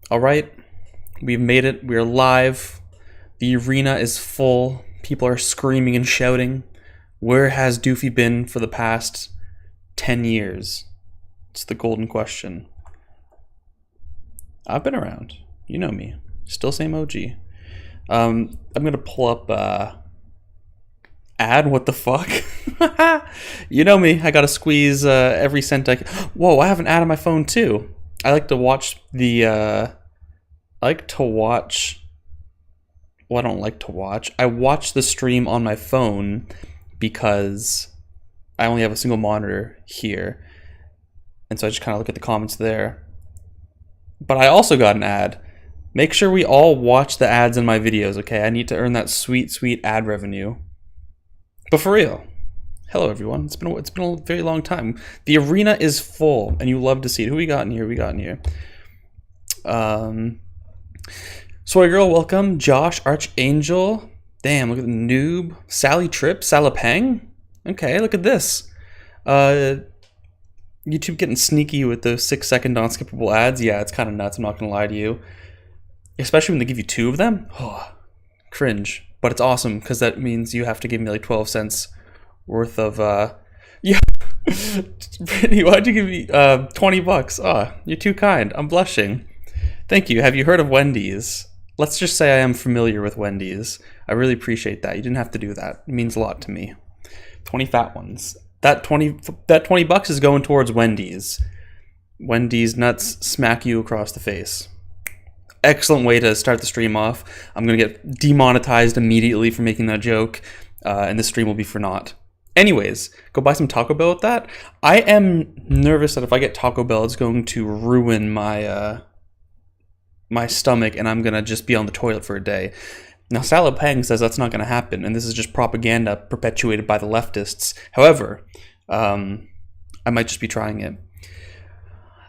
All right, we've made it. We're live. The arena is full. People are screaming and shouting. Where has Doofy been for the past 10 years? It's the golden question. I've been around. You know me. Still same OG. I'm gonna pull up ad. What the fuck? You know me. I gotta squeeze every cent I can. Whoa! I have an ad on my phone too. I like to watch the. I like to watch. Well, I don't like to watch. I watch the stream on my phone because I only have a single monitor here, and so I just kind of look at the comments there. But I also got an ad. Make sure we all watch the ads in my videos, okay? I need to earn that sweet, sweet ad revenue. But for real, hello everyone. It's been a very long time. The arena is full, and you love to see it. Who we got in here? Soy Girl, welcome. Josh, Archangel. Damn, look at the noob. Sally Tripp, Salapang. Okay, look at this. YouTube getting sneaky with those 6-second non-skippable ads. Yeah, it's kind of nuts. I'm not gonna lie to you. Especially when they give you 2 of them. Oh, cringe. But it's awesome because that means you have to give me like 12 cents worth of. Yeah. Brittany, why'd you give me 20 bucks? Oh, you're too kind. I'm blushing. Thank you. Have you heard of Wendy's? Let's just say I am familiar with Wendy's. I really appreciate that. You didn't have to do that. It means a lot to me. 20 fat ones. That 20 bucks is going towards Wendy's. Wendy's nuts smack you across the face. Excellent way to start the stream off. I'm going to get demonetized immediately for making that joke, and this stream will be for naught. Anyways, go buy some Taco Bell with that. I am nervous that if I get Taco Bell, it's going to ruin my my stomach, and I'm going to just be on the toilet for a day. Now, Salapang says that's not going to happen, and this is just propaganda perpetuated by the leftists. However, I might just be trying it.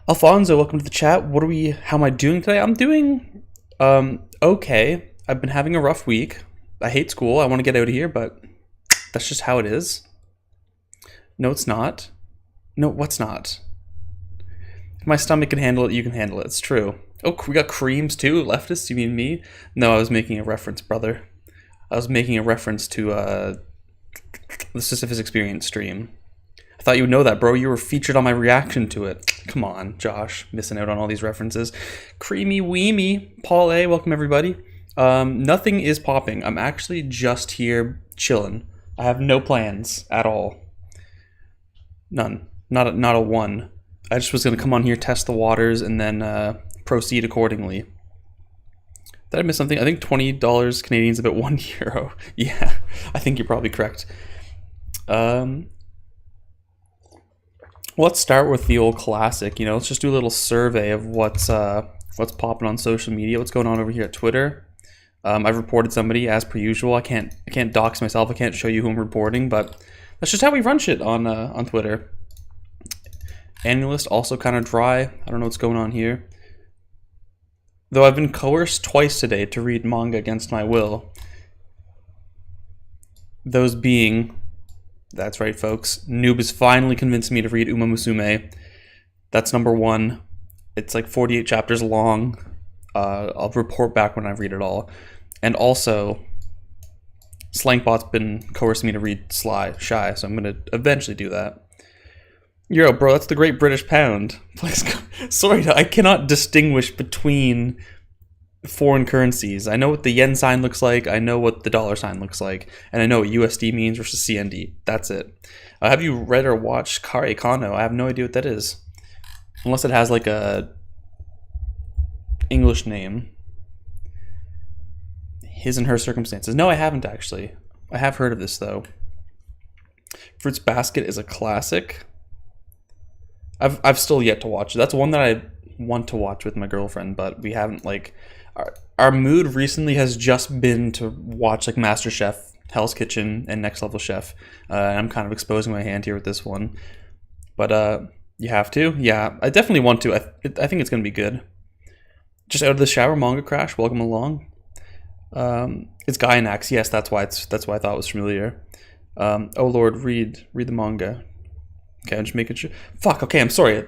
Alfonso, welcome to the chat. How am I doing today? I'm doing okay. I've been having a rough week. I hate school. I want to get out of here, but that's just how it is. No, it's not. No, what's not? If my stomach can handle it, you can handle it. It's true. Oh, we got creams too? Leftists? You mean me? No, I was making a reference, brother. I was making a reference to the Sisyphus Experience stream. I thought you would know that, bro. You were featured on my reaction to it. Come on, Josh. Missing out on all these references. Creamy Weemy. Paul A. Welcome, everybody. Nothing is popping. I'm actually just here chilling. I have no plans at all. None. Not a one. I just was going to come on here, test the waters, and then proceed accordingly. Did I miss something? I think $20 Canadian is about €1. Yeah, I think you're probably correct. Let's start with the old classic. Let's just do a little survey of what's popping on social media. What's going on over here at Twitter? I've reported somebody as per usual. I can't dox myself. I can't show you who I'm reporting, but that's just how we run shit on Twitter. Annualist also kind of dry. I don't know what's going on here. Though I've been coerced twice today to read manga against my will. Those being, that's right, folks. Noob has finally convinced me to read Uma Musume. That's number 1. It's like 48 chapters long. I'll report back when I read it all. And also, Slankbot's been coercing me to read Shy, so I'm going to eventually do that. Yo, bro, that's the Great British Pound. Sorry, I cannot distinguish between foreign currencies. I know what the yen sign looks like, I know what the dollar sign looks like, and I know what USD means versus CND. That's it. Have you read or watched Kare Kano? I have no idea what that is. Unless it has like a English name. His and Her Circumstances. No, I haven't actually. I have heard of this though. Fruits Basket is a classic. I've still yet to watch it. That's one that I want to watch with my girlfriend, but we haven't like our mood recently has just been to watch like MasterChef, Hell's Kitchen, and Next Level Chef. I'm kind of exposing my hand here with this one, but you have to. Yeah, I definitely want to. I think it's gonna be good. Just out of the shower, manga crash. Welcome along. It's Gainax. Yes, that's why I thought it was familiar. Oh Lord, read the manga. Okay, I'm just making sure. Fuck. Okay, I'm sorry.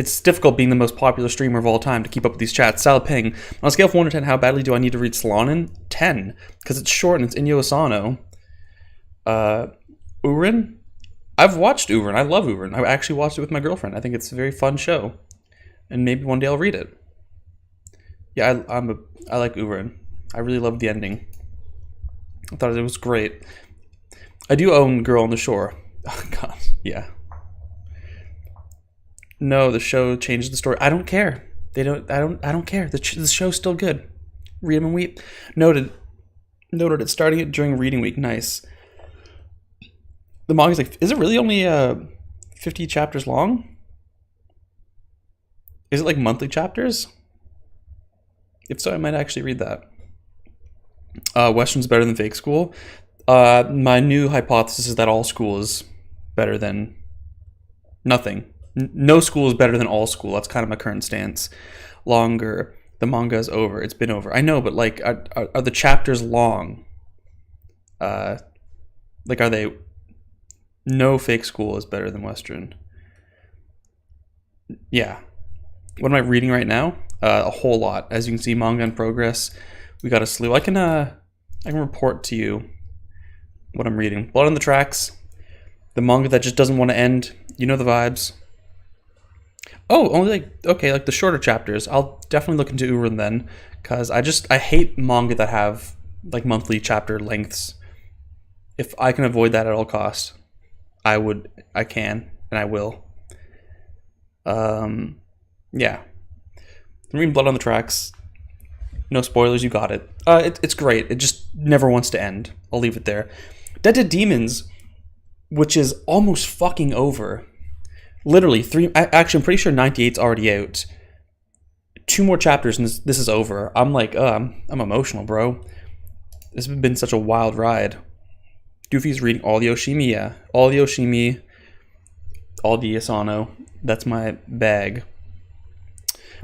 It's difficult being the most popular streamer of all time to keep up with these chats. Salad Ping. On a scale of 1 to 10, how badly do I need to read Salonin? 10. Because it's short and it's Inyo Asano. Urin? I've watched Urin. I love Urin. I actually watched it with my girlfriend. I think it's a very fun show. And maybe one day I'll read it. Yeah, I like Urin. I really loved the ending. I thought it was great. I do own Girl on the Shore. Oh, God. Yeah. No, the show changed the story. I don't care. I don't care. The show's still good. Read them and weep. Noted. It's starting it during reading week. Nice. The manga's like, is it really only 50 chapters long? Is it like monthly chapters? If so, I might actually read that. Western's better than fake school. My new hypothesis is that all school is better than nothing. No school is better than all school. That's kind of my current stance. Longer. The manga is over. It's been over. I know, but like, are the chapters long? Like, are they? No fake school is better than Western. Yeah. What am I reading right now? A whole lot. As you can see, manga in progress. We got a slew. I can report to you what I'm reading. Blood on the Tracks. The manga that just doesn't want to end. You know the vibes. Oh, only like the shorter chapters. I'll definitely look into Urin then, because I hate manga that have like monthly chapter lengths. If I can avoid that at all costs, I can, and I will. Yeah. I'm reading Blood on the Tracks. No spoilers, you got it. It's great. It just never wants to end. I'll leave it there. Dead Demons, which is almost fucking over. Literally, actually, I'm pretty sure 98's already out. 2 more chapters and this is over. I'm like, I'm emotional, bro. This has been such a wild ride. Doofy's reading all the Oshimi, yeah. All the Oshimi, all the Asano. That's my bag.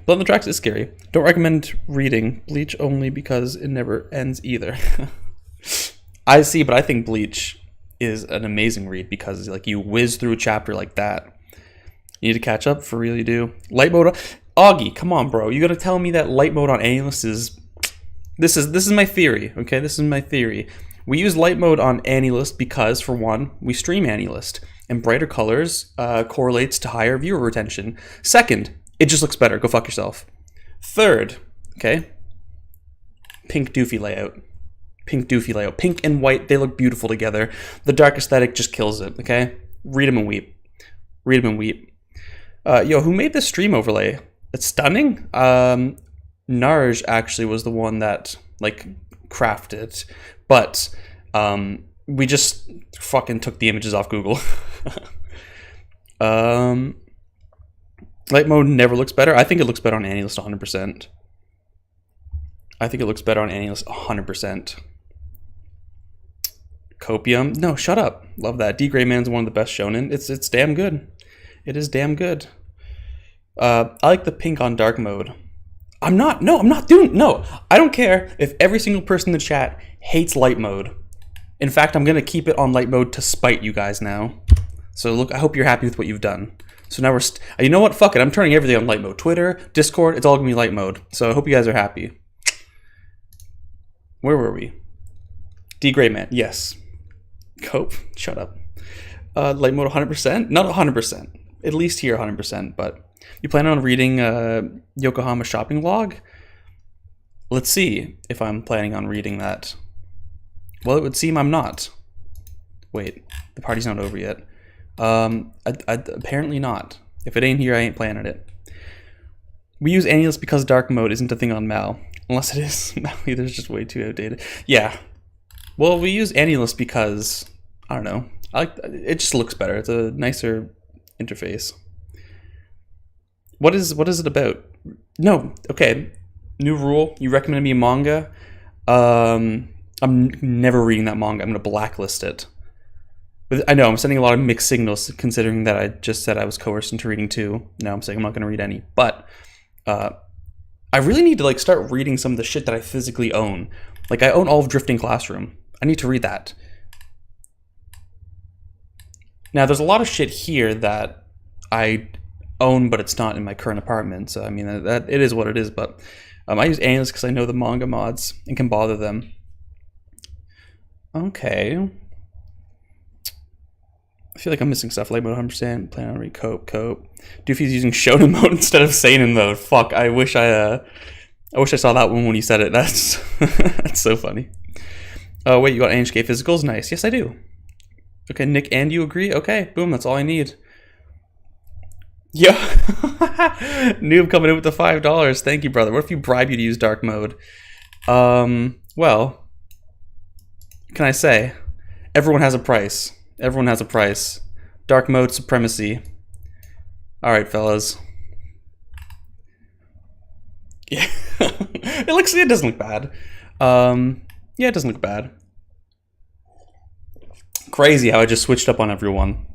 Blood on the Tracks is scary. Don't recommend reading Bleach only because it never ends either. I see, but I think Bleach is an amazing read because like you whiz through a chapter like that. You need to catch up, for real you do. Light mode, Augie, come on, bro. You gotta tell me that light mode on AniList is... This is my theory, okay? This is my theory. We use light mode on AniList because, for one, we stream AniList, and brighter colors correlates to higher viewer retention. Second, it just looks better. Go fuck yourself. Third, okay? Pink doofy layout. Pink doofy layout. Pink and white, they look beautiful together. The dark aesthetic just kills it, okay? Read them and weep. Read them and weep. Yo, who made this stream overlay? It's stunning. Narj actually was the one that like crafted it, but we just fucking took the images off Google. Light mode never looks better. I think it looks better on AniList 100%. I think it looks better on AniList 100%. Copium? No, shut up. Love that. D. Gray Man's one of the best shonen. It's damn good. It is damn good. I like the pink on dark mode. I don't care if every single person in the chat hates light mode. In fact, I'm going to keep it on light mode to spite you guys now. So look, I hope you're happy with what you've done. So now you know what? Fuck it. I'm turning everything on light mode. Twitter, Discord, it's all going to be light mode. So I hope you guys are happy. Where were we? D. Gray Man. Yes. Cope. Shut up. Light mode 100%? Not 100%. At least here 100%, but you plan on reading Yokohama shopping log? Let's see if I'm planning on reading that. Well, it would seem I'm not. Wait, the party's not over yet. Apparently not. If it ain't here, I ain't planning it. We use AniList because dark mode isn't a thing on Mal. Unless it is. Mal either's just way too outdated. Yeah. Well, we use AniList because, I don't know. It just looks better. It's a nicer interface. What is it about? No, okay. New rule. You recommend me a manga. I'm never reading that manga. I'm going to blacklist it. But I know I'm sending a lot of mixed signals considering that I just said I was coerced into reading 2. Now I'm saying I'm not going to read any. But I really need to like start reading some of the shit that I physically own. Like I own all of Drifting Classroom. I need to read that. Now there's a lot of shit here that I own, but it's not in my current apartment. So I mean, that it is what it is. But I use AniList because I know the manga mods and can bother them. Okay. I feel like I'm missing stuff. Light mode 100%. Plan on cope. Doofy's using shonen mode instead of seinen mode. Fuck. I wish I saw that one when you said it. That's that's so funny. Oh wait, you got NHK physicals? Nice. Yes, I do. Okay, Nick, and you agree? Okay, boom. That's all I need. Yo, Noob coming in with the $5. Thank you, brother. What if you bribe you to use dark mode? Well, can I say, everyone has a price. Everyone has a price. Dark mode supremacy. All right, fellas. Yeah, it doesn't look bad. Yeah, it doesn't look bad. Crazy how I just switched up on everyone.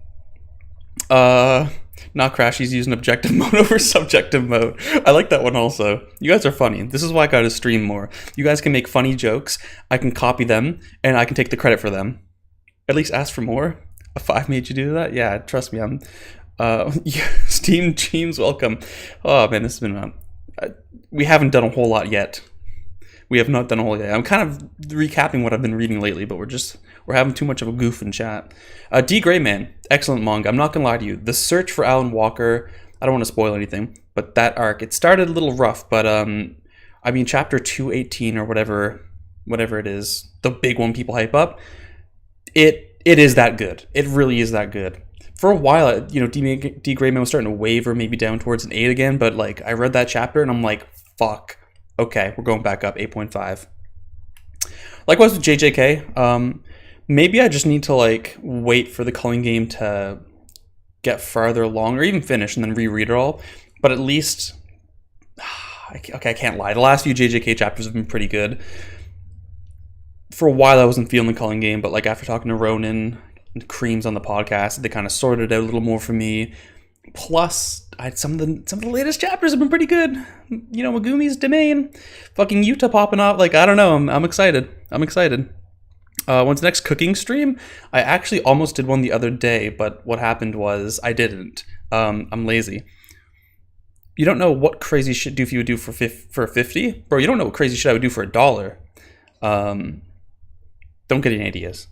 Not Crash, he's using objective mode over subjective mode. I like that one also. You guys are funny. This is why I gotta stream more. You guys can make funny jokes, I can copy them, and I can take the credit for them. At least ask for more. A 5 made you do that? Yeah, trust me, I'm... yeah, Steam Teams, welcome. Oh man, this has been... we haven't done a whole lot yet. We have not done a whole lot yet. I'm kind of recapping what I've been reading lately, but we're having too much of a goof in chat. D. Greyman, excellent manga. I'm not gonna lie to you. The search for Alan Walker, I don't want to spoil anything, but that arc, it started a little rough, but I mean chapter 218 or whatever it is, the big one people hype up, it is that good. It really is that good. For a while, you know, D. Greyman was starting to waver, maybe down towards an 8 again, but like I read that chapter and I'm like, fuck. Okay, we're going back up, 8.5. Likewise with JJK, maybe I just need to like wait for the culling game to get farther along or even finish and then reread it all. But at least, okay, I can't lie. The last few JJK chapters have been pretty good. For a while I wasn't feeling the culling game, but like after talking to Ronan and Creams on the podcast, they kind of sorted it out a little more for me. Plus, some of the latest chapters have been pretty good. You know, Megumi's domain, fucking Utah popping off. Like, I don't know. I'm excited. When's the next cooking stream? I actually almost did one the other day, but what happened was I didn't. I'm lazy. You don't know what crazy shit Doofy would do for 50? Bro, you don't know what crazy shit I would do for $1. Don't get any ideas.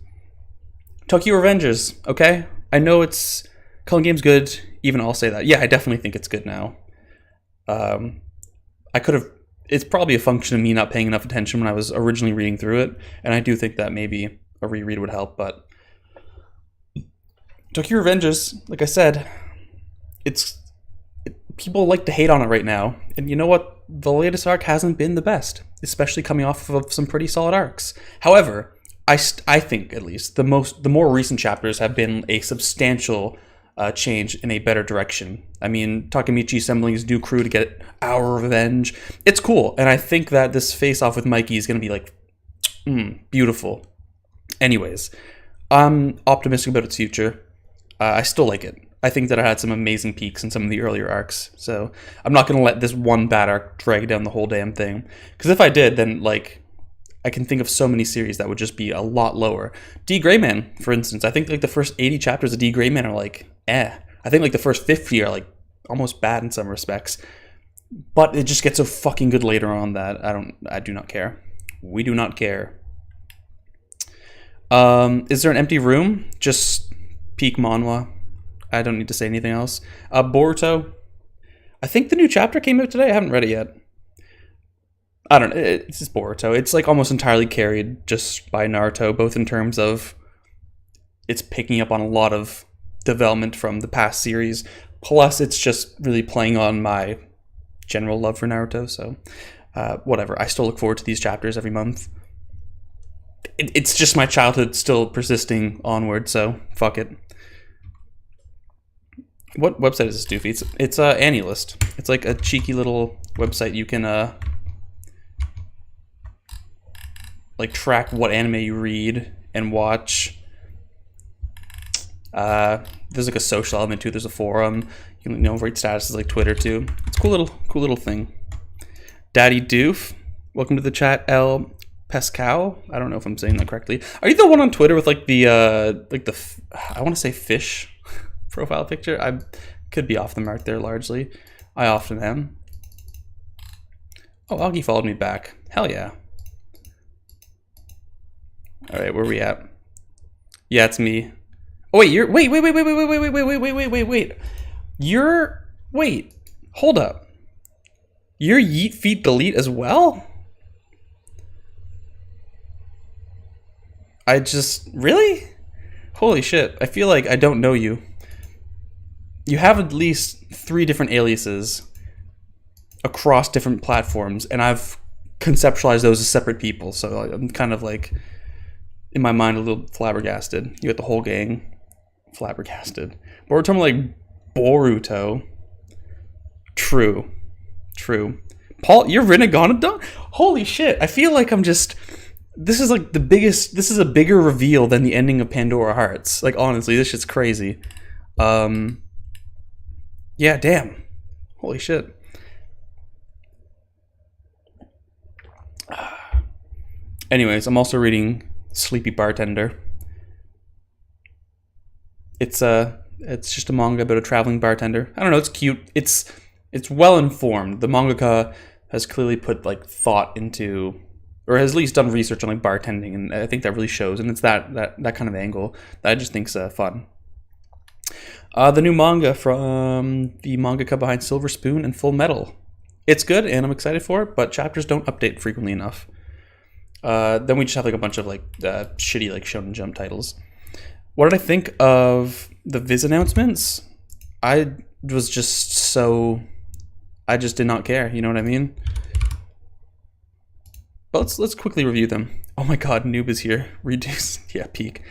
Tokyo Revengers, okay? I know it's... Culling Game's good. Even I'll say that. Yeah, I definitely think it's good now. I could have... It's probably a function of me not paying enough attention when I was originally reading through it, and I do think that maybe a reread would help, but... Tokyo Revengers, like I said, people like to hate on it right now, and you know what? The latest arc hasn't been the best, especially coming off of some pretty solid arcs. However, I think, at least, the more recent chapters have been a substantial... change in a better direction. I mean, Takemichi assembling his new crew to get our revenge. It's cool, and I think that this face-off with Mikey is going to be like, beautiful. Anyways, I'm optimistic about its future. I still like it. I think that it had some amazing peaks in some of the earlier arcs, so I'm not going to let this one bad arc drag down the whole damn thing. Because if I did, then, like, I can think of so many series that would just be a lot lower. D. Greyman, for instance, I think like the first 80 chapters of D. Greyman are like, I think like the first 50 are like almost bad in some respects. But it just gets so fucking good later on that I do not care. We do not care. Is there an empty room? Just peak manhwa. I don't need to say anything else. Boruto. I think the new chapter came out today. I haven't read it yet. I don't know. It's just Boruto. It's like almost entirely carried just by Naruto, both in terms of it's picking up on a lot of development from the past series. Plus, it's just really playing on my general love for Naruto. So, whatever. I still look forward to these chapters every month. It's just my childhood still persisting onward. So, fuck it. What website is this, Doofy? It's AniList. It's like a cheeky little website you can like track what anime you read and watch. There's like a social element too. There's a forum. You know, rate statuses like Twitter too. It's a cool little thing. Daddy Doof, welcome to the chat. El Pescow. I don't know if I'm saying that correctly. Are you the one on Twitter with like the I want to say fish profile picture? I'm Could be off the mark there largely. I often am. Oh, Augie followed me back. Hell yeah. All right, where are we at? Yeah, it's me. Oh wait, you're wait. Wait. Hold up. You're Yeet Feet Delete as well? Really? Holy shit. I feel like I don't know you. You have at least 3 different aliases across different platforms, and I've conceptualized those as separate people, so I'm kind of like, in my mind, a little flabbergasted. You got the whole gang flabbergasted. But we're talking like Boruto. True. Paul, you're Renegonodon? Holy shit. I feel like I'm just... This is like the biggest... This is a bigger reveal than the ending of Pandora Hearts. Like, honestly, this shit's crazy. Yeah, damn. Holy shit. Anyways, I'm also reading Sleepy Bartender. It's just a manga about a traveling bartender. I don't know, it's cute. It's well informed. The mangaka has clearly put like thought into, or has at least done research on like bartending, and I think that really shows. And it's that kind of angle that I just think's fun. The new manga from the mangaka behind Silver Spoon and Full Metal. It's good, and I'm excited for it, but chapters don't update frequently enough. Then we just have like a bunch of like shitty like Shonen Jump titles. What did I think of the Viz announcements? I just did not care. You know what I mean? But let's quickly review them. Oh my god, Noob is here. Reduce. Yeah, peak.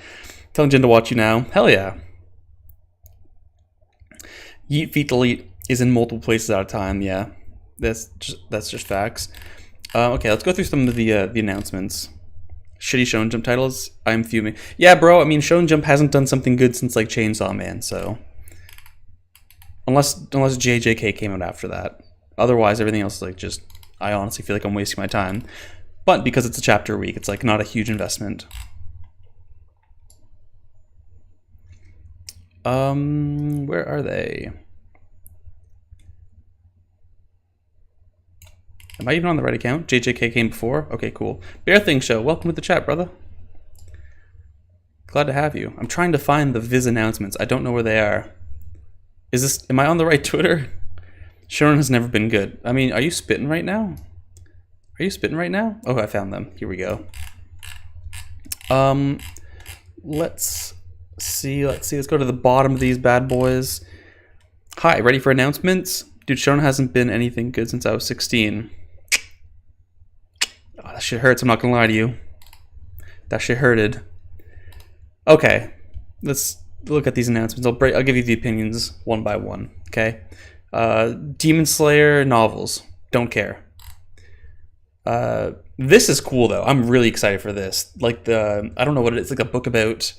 Telling Jen to watch you now. Hell yeah. Yeet Feet Delete is in multiple places at a time. Yeah, that's just facts. Okay, let's go through some of the announcements. Shitty Shonen Jump titles. I'm fuming. Yeah, bro. I mean, Shonen Jump hasn't done something good since like Chainsaw Man. So unless JJK came out after that, otherwise everything else is like just. I honestly feel like I'm wasting my time. But because it's a chapter a week, it's like not a huge investment. Where are they? Am I even on the right account? JJK came before? Okay, cool. Bear Thing Show, welcome to the chat, brother. Glad to have you. I'm trying to find the Viz announcements. I don't know where they are. Am I on the right Twitter? Shonen has never been good. I mean, are you spitting right now? Are you spitting right now? Oh, I found them. Here we go. Let's see. Let's go to the bottom of these bad boys. Hi, ready for announcements? Dude, Shonen hasn't been anything good since I was 16. Oh, that shit hurts, I'm not gonna lie to you. That shit hurted. Okay, let's look at these announcements. I'll give you the opinions one by one, okay? Demon Slayer novels. Don't care. This is cool though. I'm really excited for this. Like I don't know what it is, like a book about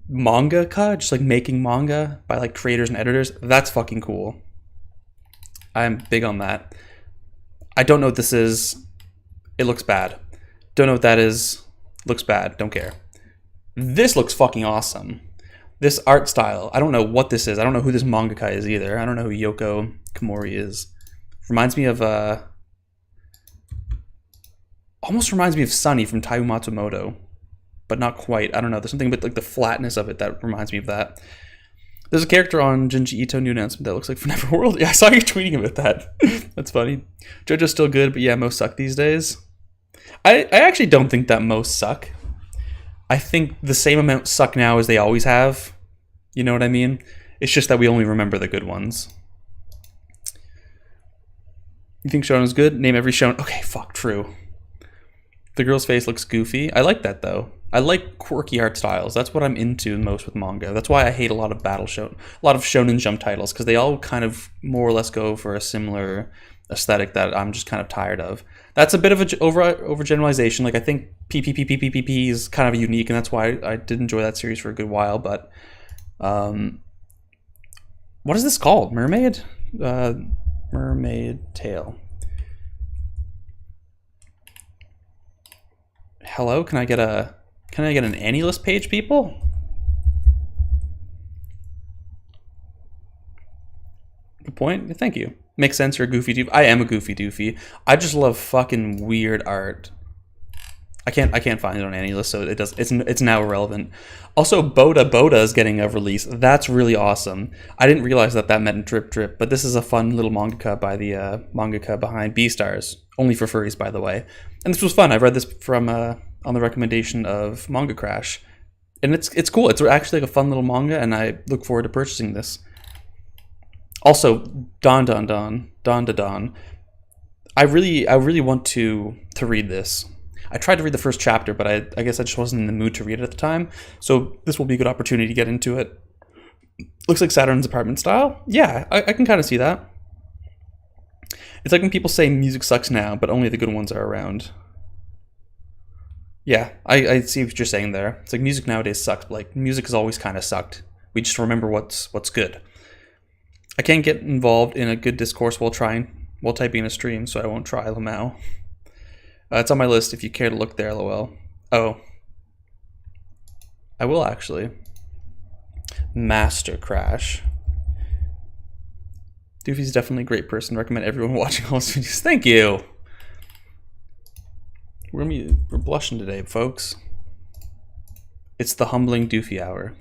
mangaka, just like making manga by like creators and editors. That's fucking cool. I'm big on that. I don't know what this is. It looks bad. Don't know what that is. Looks bad. Don't care. This looks fucking awesome. This art style. I don't know what this is. I don't know who this mangaka is either. I don't know who Yoko Komori is. Reminds me of almost reminds me of Sunny from Taiyu Matsumoto, but not quite. I don't know. There's something about like the flatness of it that reminds me of that. There's a character on Junji Ito new announcement that looks like from Neverworld. Yeah, I saw you tweeting about that. That's funny. JoJo's still good, but yeah, most suck these days. I actually don't think that most suck. I think the same amount suck now as they always have. You know what I mean? It's just that we only remember the good ones. You think Shonen's good? Name every Shonen. Okay, fuck, true. The girl's face looks goofy. I like that though. I like quirky art styles. That's what I'm into most with manga. That's why I hate a lot of Shonen Jump titles, because they all kind of more or less go for a similar aesthetic that I'm just kind of tired of. That's a bit of an overgeneralization. Like I think PPPPPP is kind of unique, and that's why I did enjoy that series for a good while. But what is this called? Mermaid? Mermaid Tale. Hello, can I get an AniList page, people? Good point. Thank you. Makes sense. You're a goofy doofy. I am a goofy doofy. I just love fucking weird art. I can't find it on any list, so it's now irrelevant. Also, Boda is getting a release. That's really awesome. I didn't realize that meant drip drip, but this is a fun little mangaka by the mangaka behind Beastars, only for furries, by the way. And this was fun. I read this from on the recommendation of Manga Crash, and it's cool. It's actually like a fun little manga, and I look forward to purchasing this. Also, Don. I really want to read this. I tried to read the first chapter, but I guess I just wasn't in the mood to read it at the time. So this will be a good opportunity to get into it. Looks like Saturn's apartment style. Yeah, I can kind of see that. It's like when people say music sucks now, but only the good ones are around. Yeah, I see what you're saying there. It's like music nowadays sucks, but like music has always kind of sucked. We just remember what's good. I can't get involved in a good discourse while typing in a stream, so I won't try, Lamau. It's on my list if you care to look there, lol. Oh. I will actually. Master Crash. Doofy's definitely a great person. Recommend everyone watching all his videos. Thank you. We're blushing today, folks. It's the humbling Doofy hour.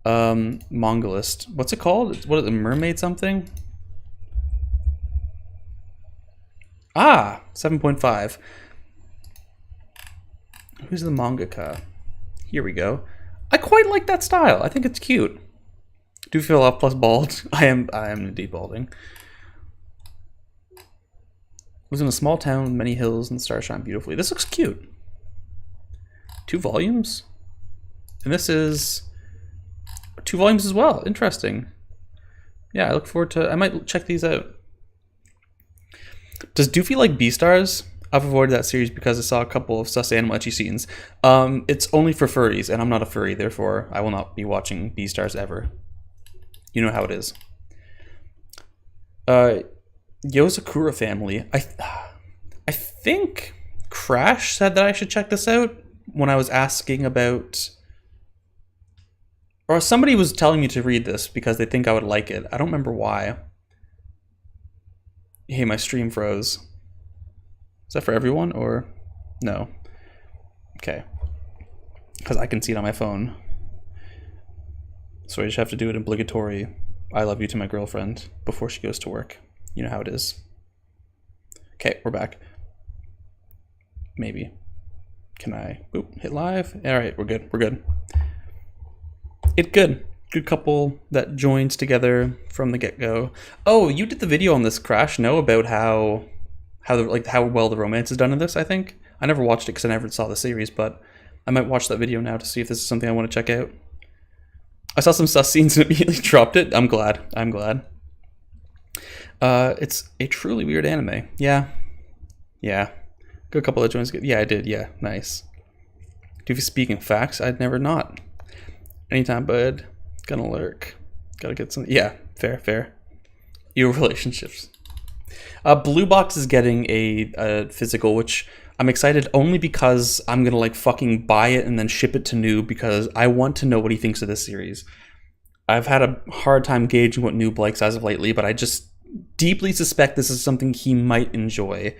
Mongolist. What's it called? What is it? Mermaid something? Ah, 7.5. Who's the mangaka? Here we go. I quite like that style. I think it's cute. Do feel off plus bald. I am indeed balding. Was in a small town with many hills and the stars shine beautifully. This looks cute. 2 volumes? And this is 2 volumes as well. Interesting. Yeah, I look forward to... I might check these out. Does Doofy like Beastars? I've avoided that series because I saw a couple of sus animal ecchi scenes. It's only for furries, and I'm not a furry, therefore I will not be watching Beastars ever. You know how it is. Yozakura family. I think Crash said that I should check this out when I was asking about... Or somebody was telling me to read this because they think I would like it. I don't remember why. Hey, my stream froze. Is that for everyone or no? Okay. Because I can see it on my phone. So I just have to do it obligatory. I love you to my girlfriend before she goes to work. You know how it is. Okay, we're back. Maybe. Can I hit live? All right, we're good. We're good. It's good. Good couple that joins together from the get-go. Oh, you did the video on this, Crash, no? About how well the romance is done in this, I think. I never watched it because I never saw the series, but I might watch that video now to see if this is something I want to check out. I saw some sus scenes and immediately dropped it. I'm glad. It's a truly weird anime. Yeah. Good couple of joins. Yeah, I did. Yeah, nice. Doofy speaking facts, I'd never not. Anytime, bud. Gonna lurk. Gotta get some. Yeah, fair. Your relationships. Blue Box is getting a physical, which I'm excited only because I'm gonna like fucking buy it and then ship it to Noob because I want to know what he thinks of this series. I've had a hard time gauging what Noob likes as of lately, but I just deeply suspect this is something he might enjoy.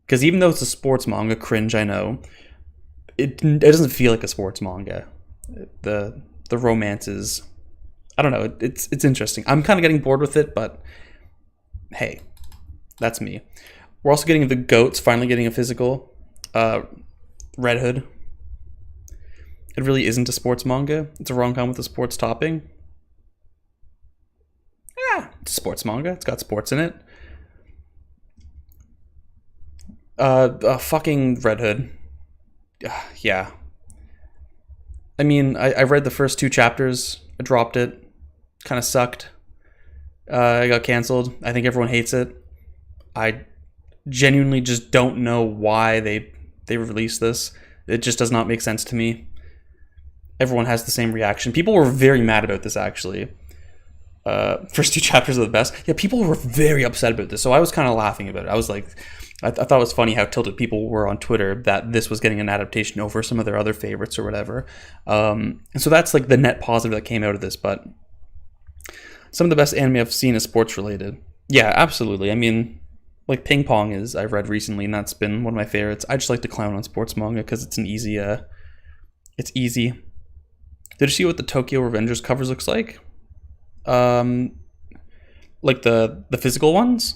Because even though it's a sports manga, cringe, I know, it doesn't feel like a sports manga. The romance is, I don't know, it's interesting. I'm kind of getting bored with it, but hey, that's me. We're also getting the Goats finally getting a physical. Red Hood. It really isn't a sports manga. It's a rom-com with a sports topping. Yeah, it's a sports manga. It's got sports in it. Fucking Red Hood. Yeah. I mean, I read the first 2 chapters. I dropped it. Kind of sucked. I got canceled. I think everyone hates it. I genuinely just don't know why they released this. It just does not make sense to me. Everyone has the same reaction. People were very mad about this, actually. First 2 chapters are the best. Yeah, people were very upset about this, so I was kind of laughing about it. I was like... I thought it was funny how tilted people were on Twitter that this was getting an adaptation over some of their other favorites or whatever. And so that's like the net positive that came out of this. But Some of the best anime I've seen is sports related. Yeah, absolutely. I mean, like Ping Pong is I've read recently, and that's been one of my favorites. I just like to clown on sports manga because it's an easy. It's easy. Did you see what the Tokyo Revengers covers looks like? Like the physical ones?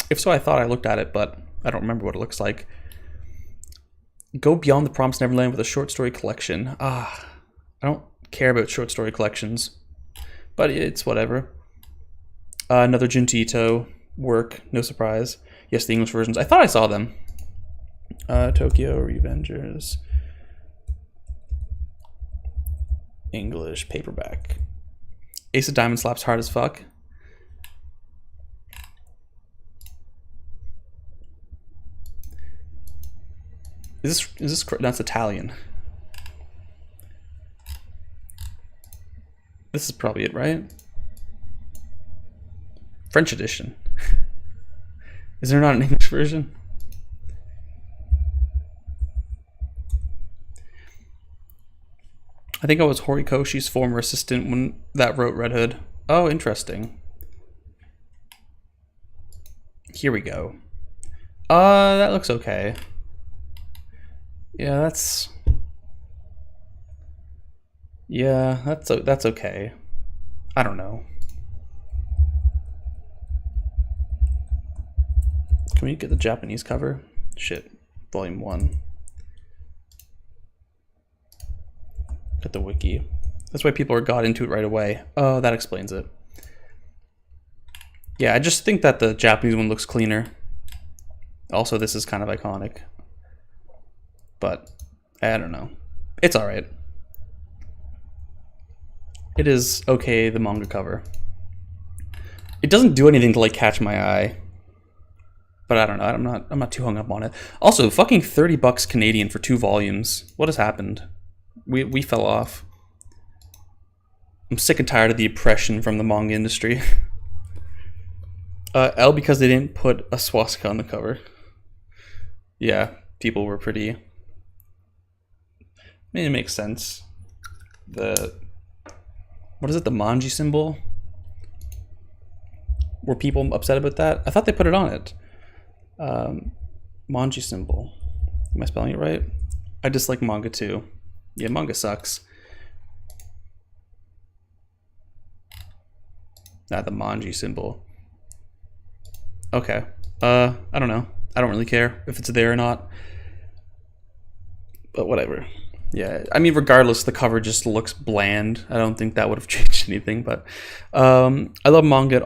If so, I thought I looked at it, but I don't remember what it looks like. Go beyond the Promised Neverland with a short story collection. I don't care about short story collections, but it's whatever. Another Junji Ito work, no surprise. Yes, the English versions. I thought I saw them. Tokyo Revengers. English paperback. Ace of Diamonds slaps hard as fuck. Is this that's Italian? This is probably it, right? French edition. Is there not an English version? I think I was Horikoshi's former assistant when that wrote Red Hood. Oh, interesting. Here we go. That looks okay. Yeah, that's okay. I don't know. Can we get the Japanese cover? Shit. Volume 1. Get the wiki. That's why people got into it right away. Oh, that explains it. Yeah, I just think that the Japanese one looks cleaner. Also, this is kind of iconic. But, I don't know. It's alright. It is okay, the manga cover. It doesn't do anything to, like, catch my eye. But I don't know, I'm not too hung up on it. Also, fucking $30 Canadian for 2 volumes. What has happened? We fell off. I'm sick and tired of the oppression from the manga industry. L because they didn't put a swastika on the cover. Yeah, people were pretty... I mean, it makes sense. What is it, the manji symbol? Were people upset about that? I thought they put it on it. Manji symbol. Am I spelling it right? I dislike manga too. Yeah, manga sucks. Not the manji symbol. Okay. I don't know. I don't really care if it's there or not. But whatever. Yeah, I mean, regardless, the cover just looks bland. I don't think that would have changed anything, but I love manga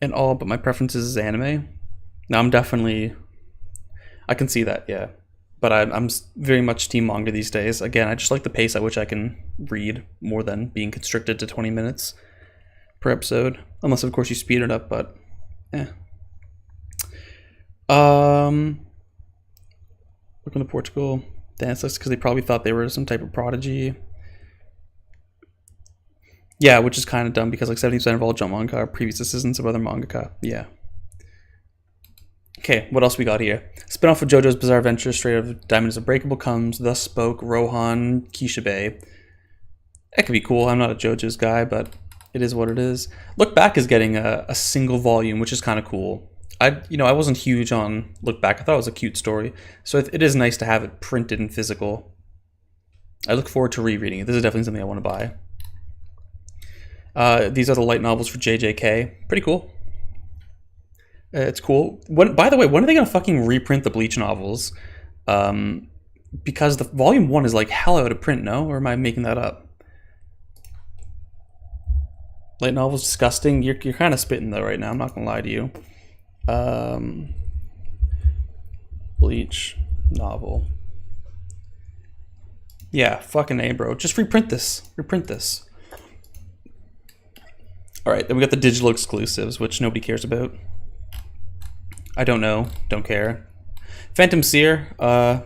and all, but my preference is anime. Now, I'm definitely... I can see that, yeah. But I'm very much team manga these days. Again, I just like the pace at which I can read more than being constricted to 20 minutes per episode. Unless, of course, you speed it up, but... Welcome to Portugal. Dance list because they probably thought they were some type of prodigy. Yeah, which is kind of dumb because like 70% of all Jump manga are previous assistants of other mangaka. Yeah. Okay, what else we got here? Spin-off of JoJo's Bizarre Adventure, straight out of Diamond is Unbreakable comes. Thus spoke Rohan Kishibe. That could be cool. I'm not a JoJo's guy, but it is what it is. Look Back is getting a single volume, which is kind of cool. I wasn't huge on Look Back. I thought it was a cute story. So it is nice to have it printed and physical. I look forward to rereading it. This is definitely something I want to buy. These are the light novels for JJK. Pretty cool. It's cool. By the way, when are they going to fucking reprint the Bleach novels? Because the volume 1 is like hell out of print, no? Or am I making that up? Light novels, disgusting. You're kind of spitting though right now. I'm not going to lie to you. Bleach novel. Yeah, fucking A, bro. Just reprint this. Reprint this. Alright, then we got the digital exclusives, which nobody cares about. I don't know. Don't care. Phantom Seer, I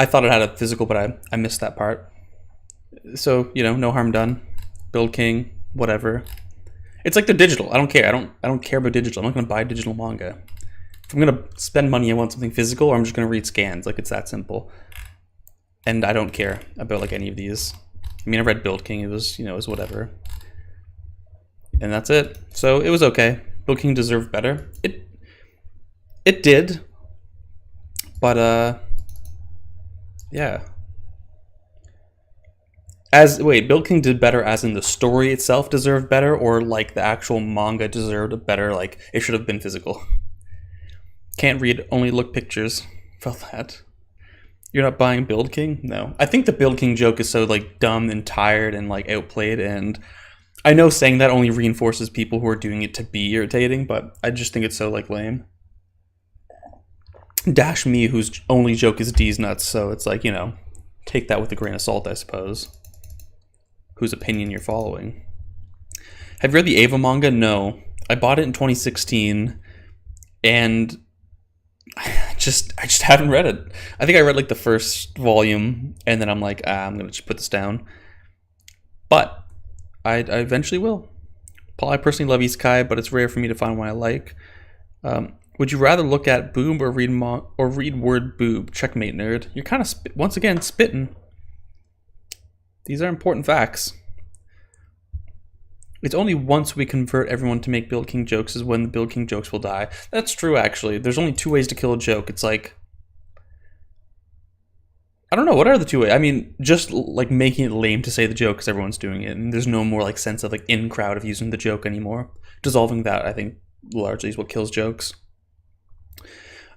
thought it had a physical, but I missed that part. So, no harm done. Build King, whatever. It's like the digital. I don't care. I don't care about digital. I'm not going to buy digital manga. If I'm going to spend money, I want something physical, or I'm just going to read scans. Like, it's that simple. And I don't care about, like, any of these. I mean, I read Build King. It was, it was whatever. and that's it. So it was okay. Bill King deserved better. It did, but yeah. Bill King did better as in the story itself deserved better, or like the actual manga deserved better, like it should have been physical. Can't read, only look pictures. Felt that. You're not buying Build King? No. I think the Build King joke is so like dumb and tired and like outplayed, and I know saying that only reinforces people who are doing it to be irritating, but I just think it's so like lame. Dash me, whose only joke is D's nuts, so it's like, you know, take that with a grain of salt, I suppose. Whose opinion you're following. Have you read the Ava manga? No. I bought it in 2016, and I just haven't read it. I think I read like the first volume, and then I'm like, I'm gonna just put this down. But I eventually will. Paul, I personally love Isekai, but it's rare for me to find one I like. Would you rather look at boob or read word boob? Checkmate, nerd. You're kind of once again spitting. These are important facts. It's only once we convert everyone to make Build King jokes is when the Build King jokes will die. That's true, actually. There's only 2 ways to kill a joke. It's like, I don't know, what are the 2 ways? I mean, just like making it lame to say the joke because everyone's doing it, and there's no more like sense of like in crowd of using the joke anymore. Dissolving that, I think, largely is what kills jokes.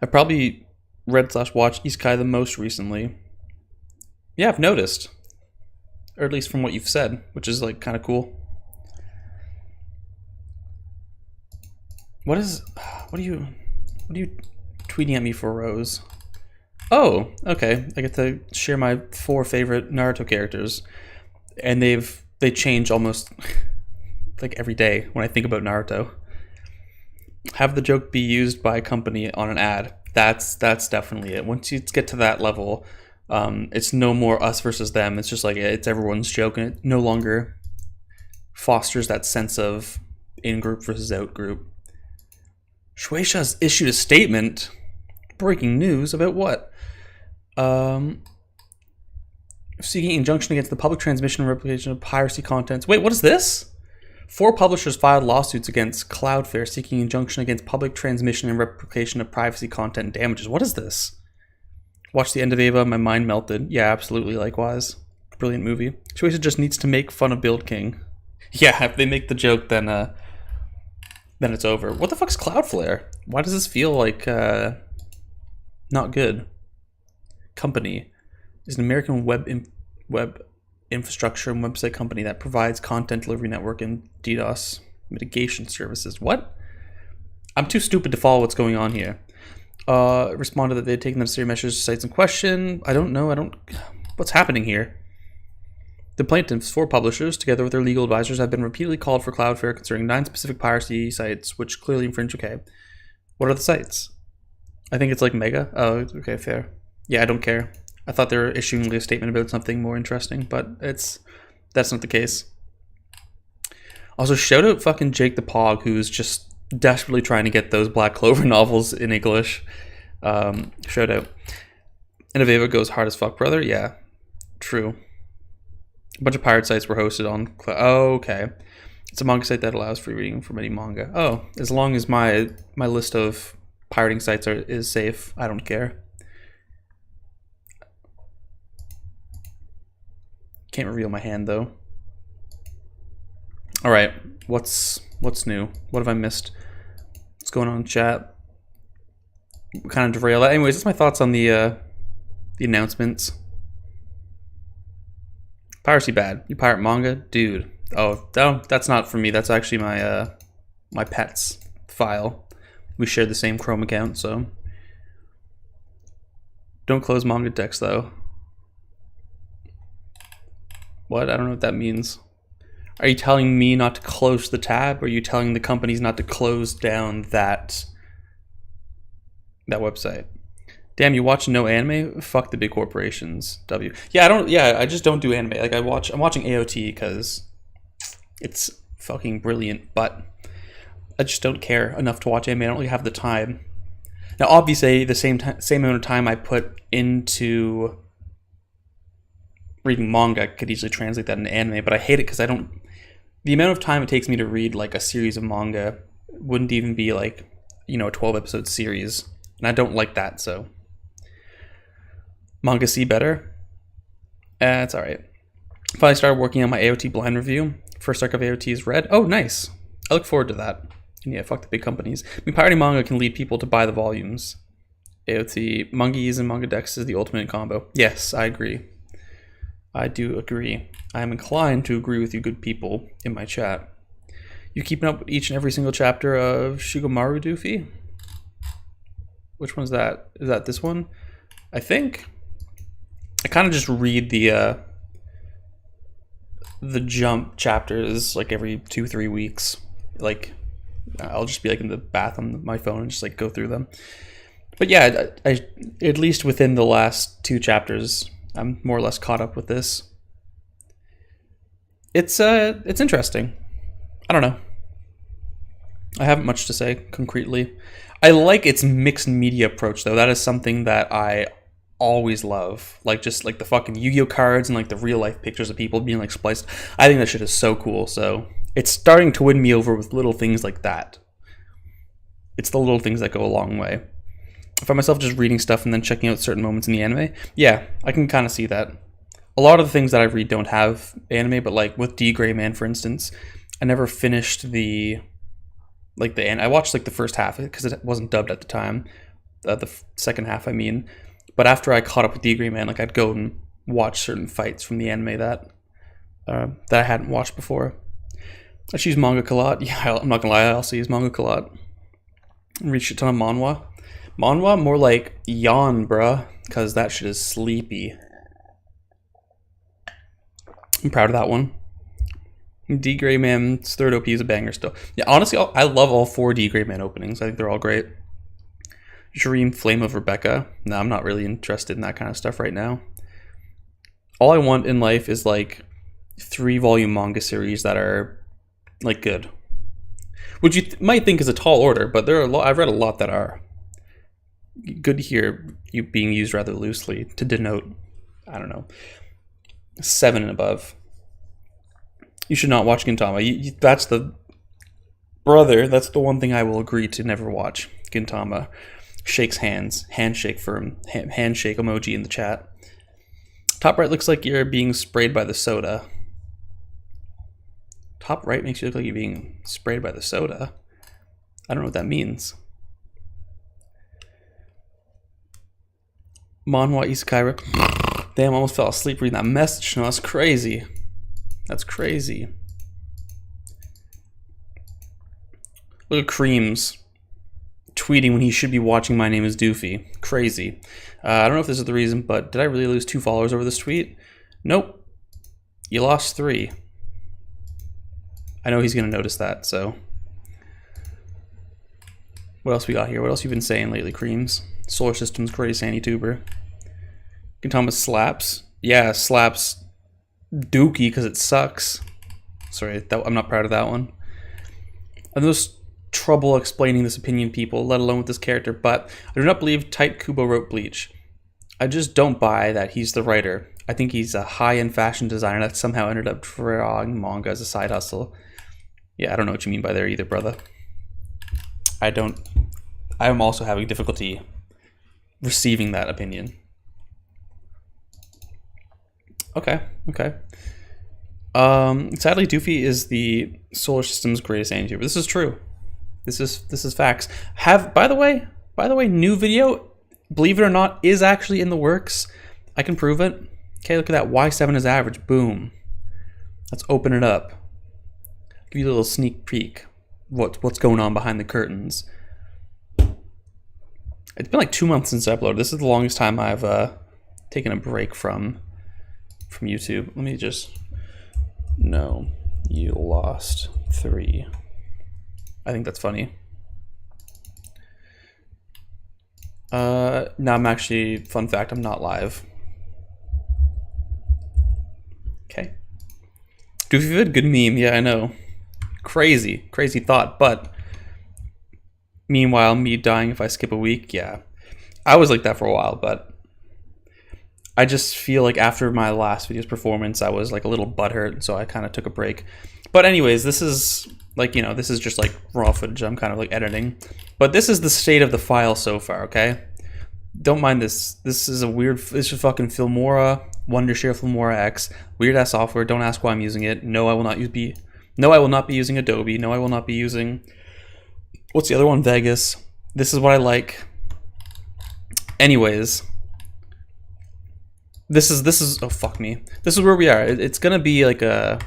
I probably read/watched Isekai the most recently. Yeah, I've noticed. Or at least from what you've said, which is like kind of cool. What are you tweeting at me for, Rose? Oh, okay. I get to share my 4 favorite Naruto characters, and they change almost like every day when I think about Naruto. Have the joke be used by a company on an ad. That's definitely it. Once you get to that level, it's no more us versus them. It's just like it's everyone's joke, and it no longer fosters that sense of in-group versus out-group. Shueisha's issued a statement. Breaking news about what? Seeking injunction against the public transmission and replication of piracy contents. Wait, what is this? 4 publishers filed lawsuits against Cloudflare seeking injunction against public transmission and replication of privacy content and damages. What is this? Watched the end of Ava, my mind melted. Yeah, absolutely, likewise. Brilliant movie. Shueisha just needs to make fun of Build King. Yeah, if they make the joke, then it's over. What the fuck's Cloudflare? Why does this feel like not good? Company is an American web infrastructure and website company that provides content delivery network and DDoS mitigation services. What? I'm too stupid to follow what's going on here. Responded that they had taken the necessary measures to sites in question. I don't know. What's happening here? The plaintiffs, 4 publishers, together with their legal advisors, have been repeatedly called for Cloudflare concerning 9 specific piracy sites, which clearly infringe. Okay. What are the sites? I think it's like Mega. Oh, okay, fair. Yeah, I don't care. I thought they were issuing a statement about something more interesting, but that's not the case. Also, shout out fucking Jake the Pog, who's just desperately trying to get those Black Clover novels in English. Shout out. Innovava goes hard as fuck, brother. Yeah, true. A bunch of pirate sites were hosted on oh, okay. It's a manga site that allows free reading from any manga. Oh, as long as my list of pirating sites is safe, I don't care. Can't reveal my hand though. All right, what's new? What have I missed? What's going on in chat? Kind of derail that. Anyways, that's my thoughts on the announcements. Piracy bad. You pirate manga, dude. Oh, that's not for me. That's actually my pet's file. We share the same Chrome account, so don't close manga decks though. What? I don't know what that means. Are you telling me not to close the tab, or are you telling the companies not to close down that website? Damn, you watch no anime? Fuck the big corporations. W. Yeah, I just don't do anime. Like I'm watching AOT because it's fucking brilliant, but I just don't care enough to watch anime. I don't really have the time. Now, obviously, the same amount of time I put into reading manga, I could easily translate that into anime, but I hate it because I don't the amount of time it takes me to read like a series of manga wouldn't even be like, you know, a 12 episode series. And I don't like that, so. Manga C better? It's alright. Finally started working on my AOT blind review. First arc of AOT is read. Oh, nice. I look forward to that. And yeah, fuck the big companies. I mean, pirating manga can lead people to buy the volumes. AOT, Mangies and Manga Dex is the ultimate combo. Yes, I agree. I do agree. I am inclined to agree with you good people in my chat. You keeping up with each and every single chapter of Shigemaru Doofy? Which one's that? Is that this one? I think. I kind of just read the Jump chapters like every 2-3 weeks. Like, I'll just be like in the bath on my phone and just like go through them. But yeah, I at least within the last 2 chapters, I'm more or less caught up with this. It's interesting. I don't know. I haven't much to say concretely. I like its mixed media approach though. That is something that I always love. Like just like the fucking Yu-Gi-Oh cards and like the real life pictures of people being like spliced. I think that shit is so cool. So it's starting to win me over with little things like that. It's the little things that go a long way. I find myself just reading stuff and then checking out certain moments in the anime. Yeah, I can kind of see that. A lot of the things that I read don't have anime, but like with D. Gray Man, for instance, I never finished I watched like the first half because it wasn't dubbed at the time. The second half, I mean. But after I caught up with D. Gray Man, like I'd go and watch certain fights from the anime that I hadn't watched before. I use manga a lot. Yeah, I'm not gonna lie, I also use manga a lot. I read a shit ton of manhwa. Manhwa, more like yawn, bruh, because that shit is sleepy. I'm proud of that one. D. Gray Man's third OP is a banger still. Yeah, honestly, I love all 4 D. Gray Man openings. I think they're all great. Dream Flame of Rebecca. No, I'm not really interested in that kind of stuff right now. All I want in life is like 3-volume manga series that are like good. Which you might think is a tall order, but there are a lot. I've read a lot that are. Good to hear you being used rather loosely to denote, I don't know, 7 and above. You should not watch Gintama. That's the one thing I will agree to never watch. Gintama. Shakes hands. Handshake firm. Handshake emoji in the chat. Top right looks like you're being sprayed by the soda. Top right makes you look like you're being sprayed by the soda. I don't know what that means. Manhwa Isekai. Damn, I almost fell asleep reading that message. No, that's crazy. That's crazy. Look at Creams tweeting when he should be watching My Name is Doofy. Crazy. I don't know if this is the reason, but did I really lose 2 followers over this tweet? Nope. You lost 3. I know he's going to notice that, so. What else we got here? What else you been saying lately, Creams? Solar System's greatest anti-tuber. Gintama slaps. Yeah, slaps Dookie because it sucks. Sorry, I'm not proud of that one. I'm just trouble explaining this opinion, people, let alone with this character, but I do not believe Tight Kubo wrote Bleach. I just don't buy that he's the writer. I think he's a high-end fashion designer that somehow ended up drawing manga as a side hustle. Yeah, I don't know what you mean by there either, brother. I'm also having difficulty receiving that opinion. Okay. Sadly, Doofy is the solar system's greatest anti-tuber. This is true. This is facts. By the way, new video, believe it or not, is actually in the works. I can prove it. Okay, look at that. Y7 is average. Boom. Let's open it up. Give you a little sneak peek. What's going on behind the curtains. It's been like 2 months since I uploaded. This is the longest time I've taken a break from YouTube. Let me just... No, you lost 3. I think that's funny. No, I'm actually... Fun fact, I'm not live. Okay. Goofy vid, good meme. Yeah, I know. Crazy thought, but... Meanwhile, me dying if I skip a week, yeah. I was like that for a while, but I just feel like after my last video's performance, I was like a little butthurt, so I kind of took a break. But anyways, this is like, you know, this is just like raw footage I'm kind of like editing. But this is the state of the file so far, okay? Don't mind this. This is a weird, this is fucking Filmora, Wondershare Filmora X. Weird ass software. Don't ask why I'm using it. No, I will not be using Adobe. No, I will not be using, what's the other one? Vegas. This is what I like. Anyways, this is oh fuck me. This is where we are. It's gonna be like a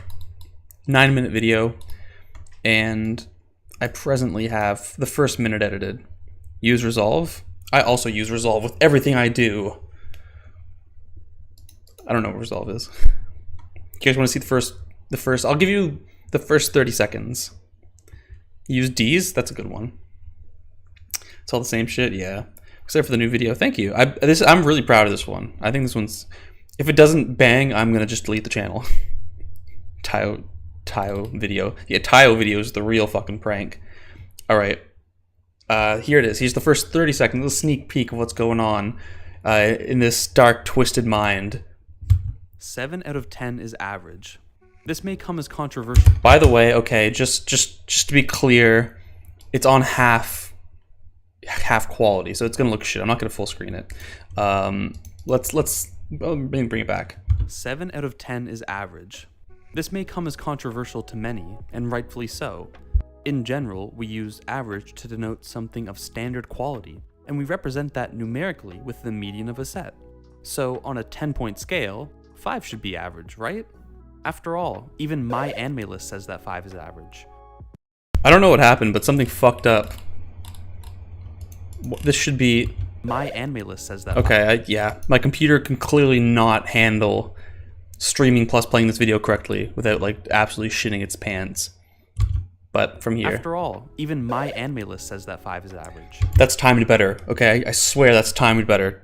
9-minute video, and I presently have the first minute edited. Use Resolve. I also use Resolve with everything I do. I don't know what Resolve is. You guys want to see the first? I'll give you the first 30 seconds. Use D's. That's a good one. It's all the same shit, yeah. Except for the new video. Thank you. I'm really proud of this one. I think this one's, if it doesn't bang, I'm gonna just delete the channel. Tayo video. Yeah, Tayo video is the real fucking prank. All right. Here it is. Here's the first 30 seconds, a sneak peek of what's going on in this dark, twisted mind. 7 out of 10 is average. This may come as controversial. By the way, okay, just to be clear, it's on half quality, so it's gonna look shit. I'm not gonna full screen it. Let's bring it back. 7 out of 10 is average. This may come as controversial to many, and rightfully so. In general, we use average to denote something of standard quality, and we represent that numerically with the median of a set. So on a 10-point scale, 5 should be average, right? After all, even my anime list says that 5 is average. I don't know what happened, but something fucked up. This should be... My anime list says that. Okay, yeah. My computer can clearly not handle streaming plus playing this video correctly without like absolutely shitting its pants. But from here. After all, even my anime list says that 5 is average. That's timed better, okay? I swear that's timed better.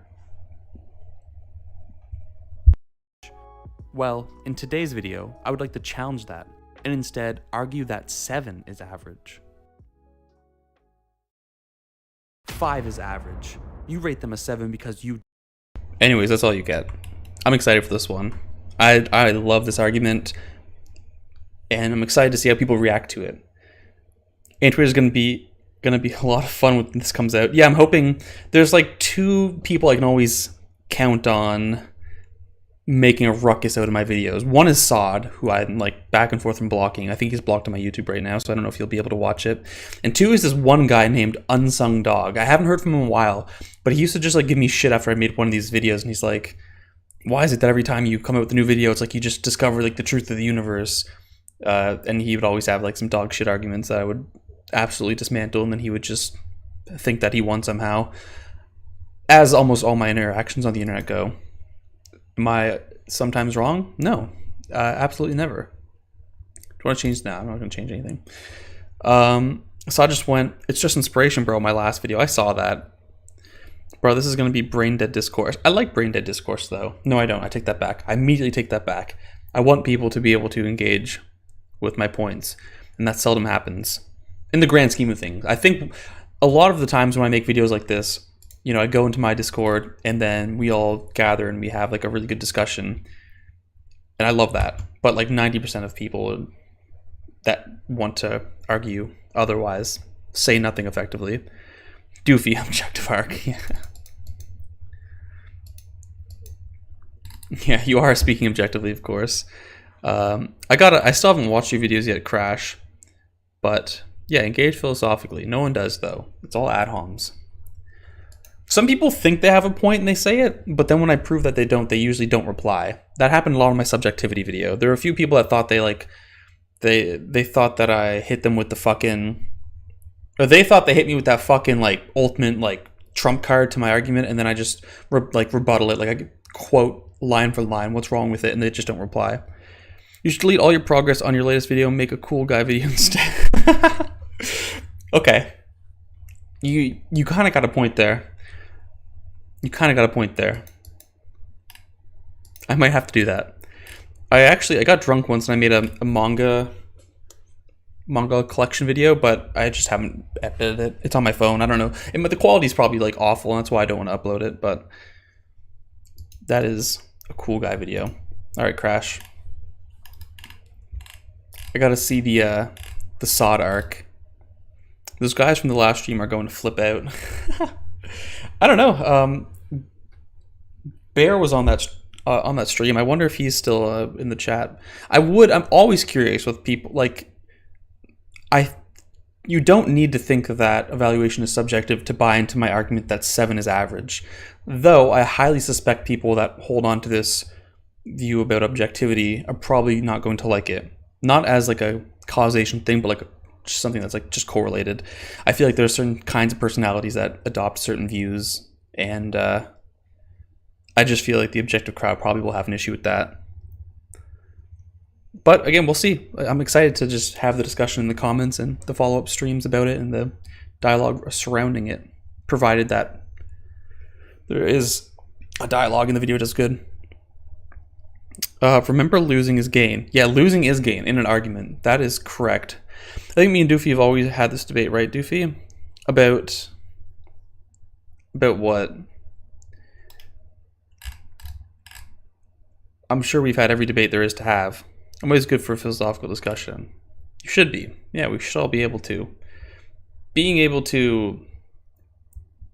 Well, in today's video, I would like to challenge that, and instead argue that 7 is average. 5 is average. You rate them a 7 because you... Anyways, that's all you get. I'm excited for this one. I love this argument, and I'm excited to see how people react to it. And Twitter's gonna be a lot of fun when this comes out. Yeah, I'm hoping there's like 2 people I can always count on making a ruckus out of my videos. One is Sod, who I'm like back and forth from blocking. I think he's blocked on my YouTube right now, so I don't know if he'll be able to watch it. And 2 is this one guy named Unsung Dog. I haven't heard from him in a while, but he used to just like give me shit after I made one of these videos, and he's like, why is it that every time you come out with a new video, it's like you just discover like the truth of the universe? And he would always have like some dog shit arguments that I would absolutely dismantle, and then he would just think that he won somehow. As almost all my interactions on the internet go. Am I sometimes wrong? No, absolutely never. Do you want to change? No, I'm not going to change anything. So I just went, it's just inspiration, bro, my last video. I saw that. Bro, this is going to be brain dead discourse. I like brain dead discourse, though. No, I don't. I take that back. I immediately take that back. I want people to be able to engage with my points, and that seldom happens in the grand scheme of things. I think a lot of the times when I make videos like this, you know, I go into my Discord and then we all gather and we have like a really good discussion. And I love that. But like 90% of people that want to argue otherwise say nothing effectively. Doofy objective arc. Yeah, you are speaking objectively, of course. I still haven't watched your videos yet, Crash. But yeah, engage philosophically. No one does, though. It's all ad homs. Some people think they have a point and they say it, but then when I prove that they don't, they usually don't reply. That happened a lot in my subjectivity video. There were a few people that thought they thought that I hit them with the fucking, or they thought they hit me with that fucking like ultimate like trump card to my argument, and then I just rebuttal it, like I quote line for line what's wrong with it, and they just don't reply. You should delete all your progress on your latest video and make a cool guy video instead. Okay. You kind of got a point there. I might have to do that. I got drunk once and I made a manga collection video, but I just haven't edited it. It's on my phone. I don't know. But the quality's probably like awful, and that's why I don't want to upload it, but that is a cool guy video. All right, Crash. I gotta see the Sod arc. Those guys from the last stream are going to flip out. I don't know. Bear was on that stream. I wonder if he's still in the chat. I'm always curious with people like you don't need to think that evaluation is subjective to buy into my argument that 7 is average. Though I highly suspect people that hold on to this view about objectivity are probably not going to like it. Not as like a causation thing, but like just something that's like just correlated. I feel like there are certain kinds of personalities that adopt certain views, and I just feel like the objective crowd probably will have an issue with that. But again, we'll see. I'm excited to just have the discussion in the comments and the follow-up streams about it and the dialogue surrounding it, provided that there is a dialogue in the video that's good. Remember, losing is gain. Yeah, losing is gain in an argument. That is correct. I think me and Doofy have always had this debate, right, Doofy? About what? I'm sure we've had every debate there is to have. I'm always good for a philosophical discussion. You should be. Yeah, we should all be able to. Being able to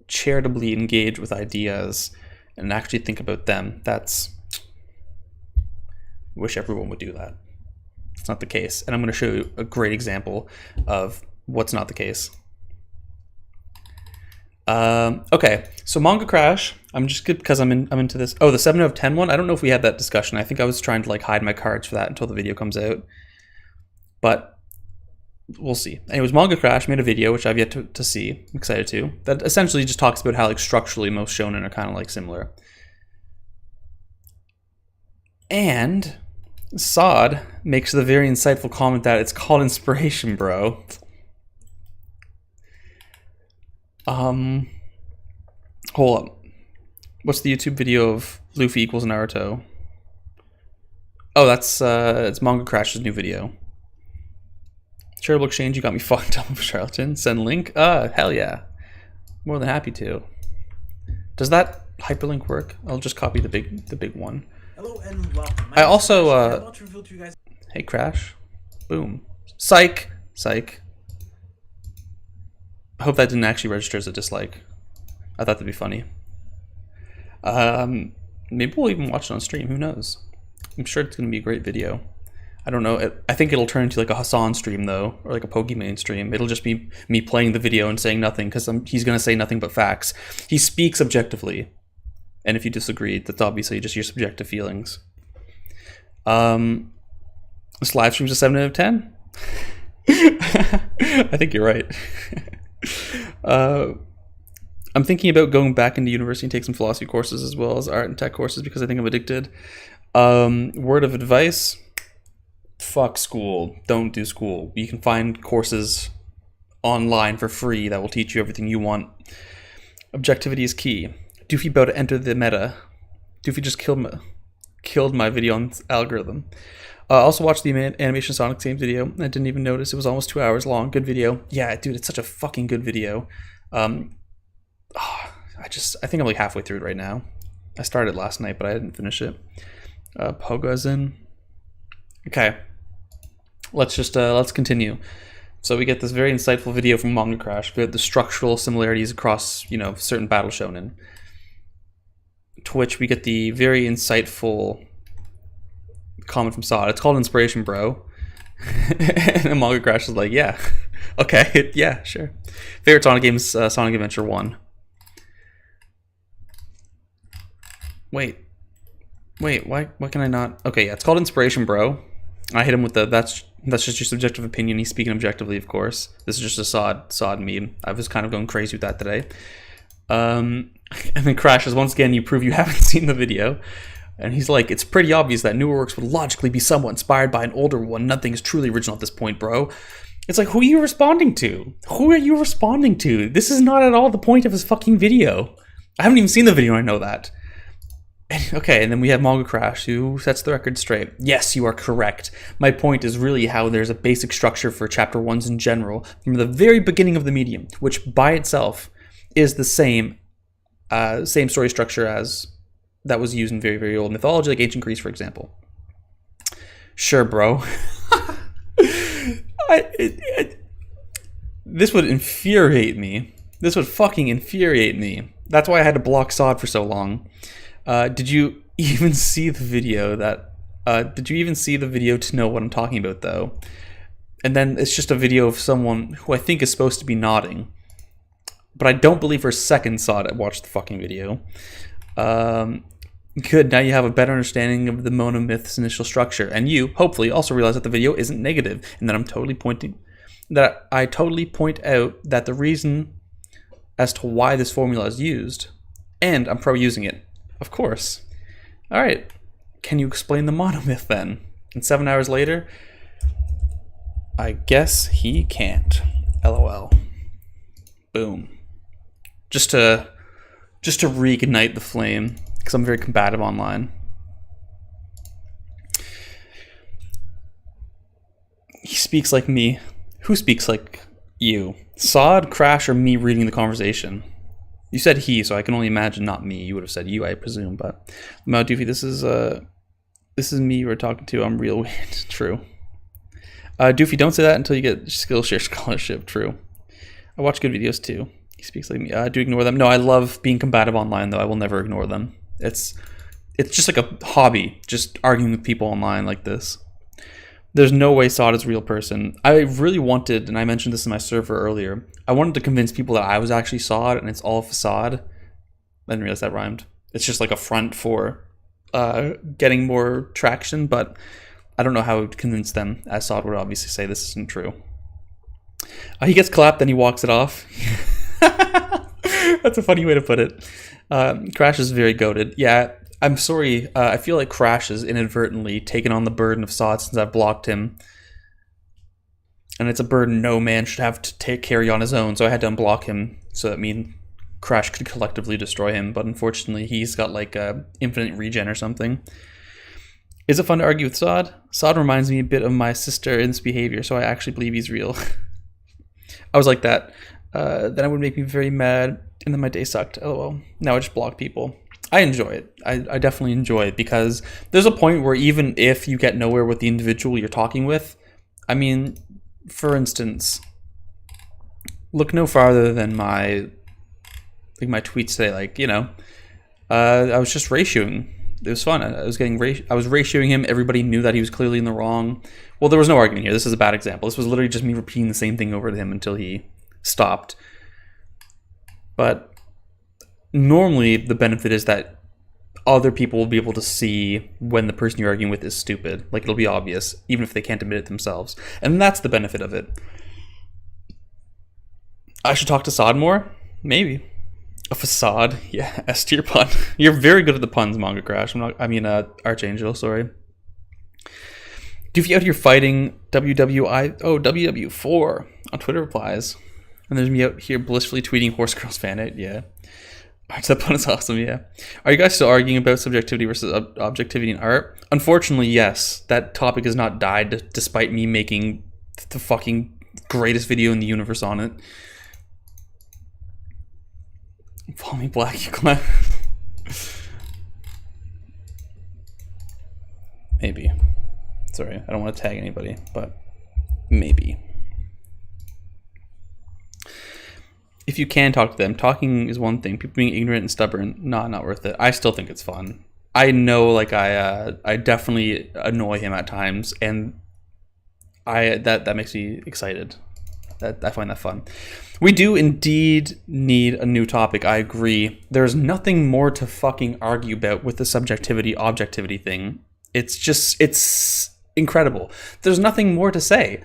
charitably engage with ideas and actually think about them, that's... I wish everyone would do that. It's not the case. And I'm going to show you a great example of what's not the case. Okay, so Manga Crash. I'm just good because I'm into this. Oh, the 7 out of 10 one. I don't know if we had that discussion. I think I was trying to like hide my cards for that until the video comes out. But we'll see. Anyways, Manga Crash made a video which I've yet to see. I'm excited to. That essentially just talks about how like structurally most shonen are kind of like similar. And Sod makes the very insightful comment that it's called inspiration, bro. Hold up. What's the YouTube video of Luffy equals Naruto? Oh, that's it's Manga Crash's new video. Charitable exchange, you got me fucked up, charlatan. Send link. Hell yeah. More than happy to. Does that hyperlink work? I'll just copy the big one. Hello and welcome. I also hey Crash. Boom. Psych. Psych. I hope that didn't actually register as a dislike. I thought that'd be funny. Maybe we'll even watch it on stream. Who knows? I'm sure it's gonna be a great video. I don't know. I think it'll turn into like a Hassan stream though, or like a Pokemon stream. It'll just be me playing the video and saying nothing because he's gonna say nothing but facts. He speaks objectively, and if you disagree, that's obviously just your subjective feelings. This live stream's a 7 out of 10. I think you're right. I'm thinking about going back into university and take some philosophy courses as well as art and tech courses because I think I'm addicted. Word of advice: fuck school. Don't do school. You can find courses online for free that will teach you everything you want. Objectivity is key. Doofy about to enter the meta. Doofy just killed my video on algorithm. Also watched the Animation Sonic Games video. I didn't even notice it was almost 2 hours long. Good video. Yeah, dude, it's such a fucking good video. I think I'm like halfway through it right now. I started last night, but I didn't finish it. Poga's in. Okay, let's continue. So we get this very insightful video from Manga Crash about the structural similarities across, certain battle shonen. To which we get the very insightful comment from Sod. It's called inspiration, bro. And Manga Crash is like, yeah, okay, yeah, sure. Favorite Sonic games, Sonic Adventure 1. Wait, why can I not? Okay, yeah, it's called inspiration, bro. I hit him with that's just your subjective opinion. He's speaking objectively, of course. This is just a Sod meme. I was kind of going crazy with that today. And then Crashes, once again, you prove you haven't seen the video. And he's like, it's pretty obvious that newer works would logically be somewhat inspired by an older one. Nothing is truly original at this point, bro. It's like, who are you responding to? Who are you responding to? This is not at all the point of his fucking video. I haven't even seen the video, I know that. Okay, and then we have Manga Crash, who sets the record straight. Yes, you are correct. My point is really how there's a basic structure for chapter 1s in general from the very beginning of the medium, which by itself is the same story structure as that was used in very, very old mythology, like ancient Greece, for example. Sure, bro. This would infuriate me. This would fucking infuriate me. That's why I had to block Sod for so long. Did you even see the video to know what I'm talking about, though? And then it's just a video of someone who I think is supposed to be nodding. But I don't believe for a second Sod I watched the fucking video. Good, now you have a better understanding of the monomyth's initial structure. And you, hopefully, also realize that the video isn't negative. And that I totally point out that the reason as to why this formula is used. And I'm pro using it. Of course. Alright. Can you explain the monomyth then? And 7 hours later, I guess he can't. LOL. Boom. Just to reignite the flame, because I'm very combative online. He speaks like me. Who speaks like you? Sod, Crash, or me reading the conversation? You said he, so I can only imagine not me. You would have said you, I presume, but Mao Doofy, this is me you were talking to. I'm real weird. True. Doofy, don't say that until you get Skillshare scholarship. True. I watch good videos too. He speaks like me. Do ignore them? No, I love being combative online, though. I will never ignore them. It's just like a hobby, just arguing with people online like this. There's no way Sod is a real person. I really wanted, and I mentioned this in my server earlier, I wanted to convince people that I was actually Sod and it's all facade. I didn't realize that rhymed. It's just like a front for getting more traction, but I don't know how to convince them, as Sod would obviously say this isn't true. He gets clapped, then he walks it off. That's a funny way to put it. Crash is very goated. Yeah, I'm sorry. I feel like Crash has inadvertently taken on the burden of Sod since I've blocked him. And it's a burden no man should have to carry on his own, so I had to unblock him so that me and Crash could collectively destroy him. But unfortunately, he's got like infinite regen or something. Is it fun to argue with Sod? Sod reminds me a bit of my sister in this behavior, so I actually believe he's real. I was like that. Then it would make me very mad, and then my day sucked. LOL. Now I just block people. I enjoy it. I definitely enjoy it, because there's a point where even if you get nowhere with the individual you're talking with, I mean, for instance, look no farther than my tweets today. Like, you know, I was just ratioing. It was fun. I was ratioing him. Everybody knew that he was clearly in the wrong. Well, there was no argument here. This is a bad example. This was literally just me repeating the same thing over to him until he stopped. But normally the benefit is that other people will be able to see when the person you're arguing with is stupid. Like, it'll be obvious, even if they can't admit it themselves. And that's the benefit of it. I should talk to Sod more? Maybe. A facade? Yeah, S tier pun. You're very good at the puns, Manga Crash. Archangel, sorry. Doofy out here fighting WW4 on Twitter replies. And there's me out here blissfully tweeting Horse Girls fan art. Yeah. That pun is awesome, yeah. Are you guys still arguing about subjectivity versus objectivity in art? Unfortunately, yes. That topic has not died, despite me making the fucking greatest video in the universe on it. Follow me, Black, you clown. Maybe. Sorry, I don't want to tag anybody, but maybe. If you can talk to them, talking is one thing. People being ignorant and stubborn, not worth it. I still think it's fun. I know, like, I definitely annoy him at times, and that makes me excited. I find that fun. We do indeed need a new topic. I agree. There's nothing more to fucking argue about with the subjectivity objectivity thing. It's incredible. There's nothing more to say.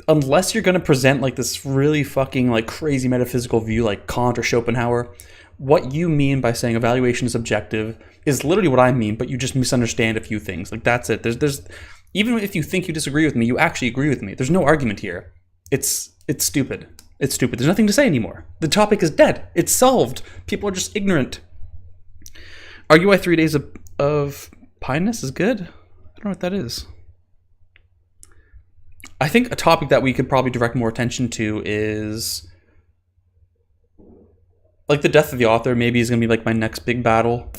Unless you're going to present like this really fucking like crazy metaphysical view like Kant or Schopenhauer, what you mean by saying evaluation is objective is literally what I mean, but you just misunderstand a few things. Like, that's it. There's even if you think you disagree with me, you actually agree with me. There's no argument here. It's stupid. It's stupid. There's nothing to say anymore. The topic is dead. It's solved. People are just ignorant. Argue why 3 days of pineness is good? I don't know what that is. I think a topic that we could probably direct more attention to is like the death of the author. Maybe is going to be like my next big battle.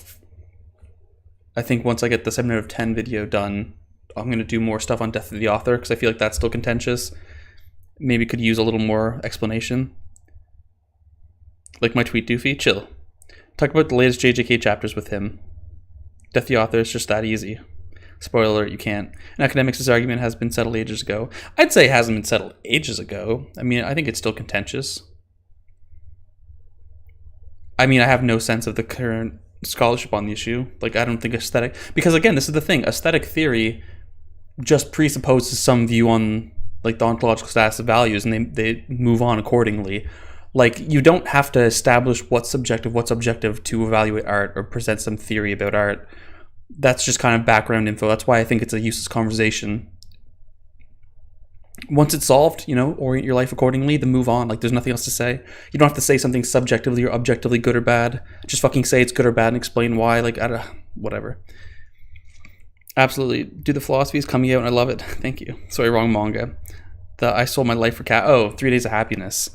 I think once I get the 7 out of 10 video done, I'm going to do more stuff on Death of the Author because I feel like that's still contentious. Maybe could use a little more explanation. Like my tweet, Doofy, chill. Talk about the latest JJK chapters with him. Death of the Author is just that easy. Spoiler alert, you can't. In academics, this argument has been settled ages ago. I'd say it hasn't been settled ages ago. I mean, I think it's still contentious. I mean, I have no sense of the current scholarship on the issue. Like, I don't think aesthetic... Because, again, this is the thing. Aesthetic theory just presupposes some view on, like, the ontological status of values, and they move on accordingly. Like, you don't have to establish what's objective to evaluate art or present some theory about art. That's just kind of background info. That's why I think it's a useless conversation. Once it's solved, you know, orient your life accordingly, then move on. Like, there's nothing else to say. You don't have to say something subjectively or objectively good or bad. Just fucking say it's good or bad and explain why. Like, whatever. Absolutely. Do the philosophy is coming out and I love it. Thank you. Sorry, wrong manga. I sold my life for cat. Oh, 3 Days of Happiness.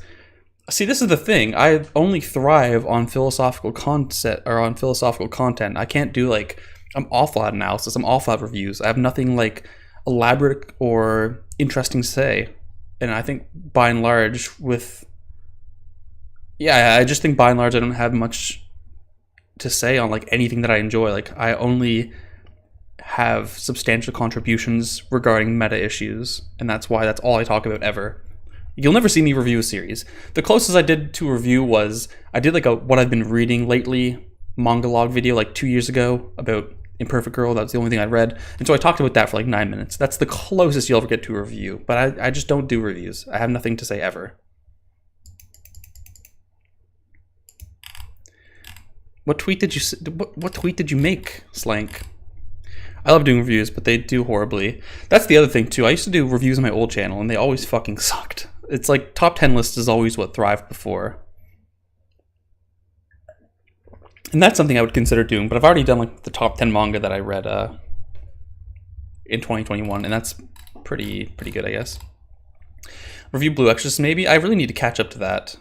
See, this is the thing. I only thrive on philosophical concept or on philosophical content. I can't do like... I'm awful at analysis. I'm awful at reviews. I have nothing like elaborate or interesting to say. And I think by and large I just think by and large I don't have much to say on like anything that I enjoy. Like I only have substantial contributions regarding meta issues. And that's all I talk about ever. You'll never see me review a series. The closest I did to a review was I did like a what I've been reading lately manga log video like 2 years ago about Imperfect Girl. That was the only thing I read. And so I talked about that for like 9 minutes. That's the closest you'll ever get to a review. But I just don't do reviews. I have nothing to say ever. What tweet did you make, Slank? I love doing reviews, but they do horribly. That's the other thing too. I used to do reviews on my old channel and they always fucking sucked. It's like top 10 list is always what thrived before. And that's something I would consider doing, but I've already done like the top 10 manga that I read in 2021, and that's pretty good, I guess. Review Blue Exorcist, maybe? I really need to catch up to that.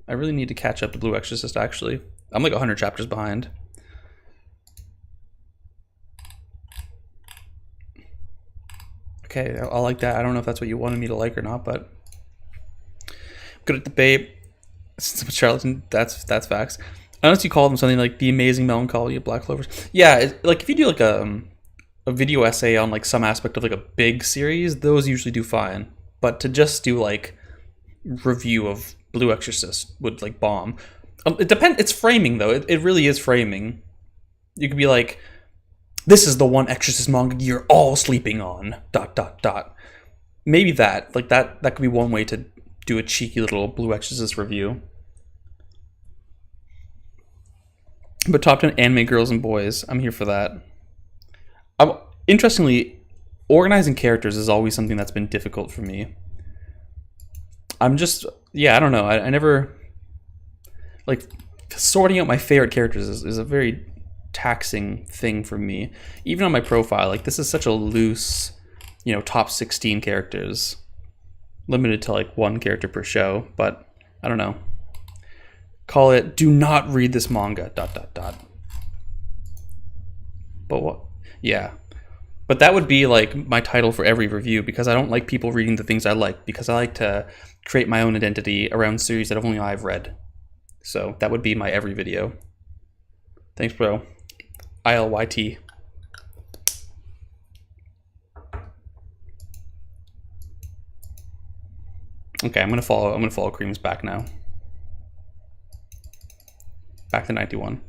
I really need to catch up to Blue Exorcist, actually. I'm like 100 chapters behind. Okay, I like that. I don't know if that's what you wanted me to like or not, but... Good at debate. Charlatan, that's facts. Unless you call them something like The Amazing Melancholy of Black Clovers. Yeah, like if you do like a video essay on like some aspect of like a big series, those usually do fine. But to just do like review of Blue Exorcist would like bomb. It depends. It's framing though. It really is framing. You could be like, this is the one Exorcist manga you're all sleeping on. ... Maybe that could be one way to do a cheeky little Blue Exorcist review. But top 10 anime girls and boys, I'm here for that. Interestingly, organizing characters is always something that's been difficult for me. I don't know. I never... Like, sorting out my favorite characters is a very taxing thing for me. Even on my profile, like, this is such a loose, you know, top 16 characters. Limited to, like, one character per show, but I don't know. Call it, do not read this manga, ... But what? Yeah. But that would be like my title for every review because I don't like people reading the things I like because I like to create my own identity around series that only I've read. So that would be my every video. Thanks, bro. ILYT. Okay, I'm gonna follow Cream's back now. Back to 91.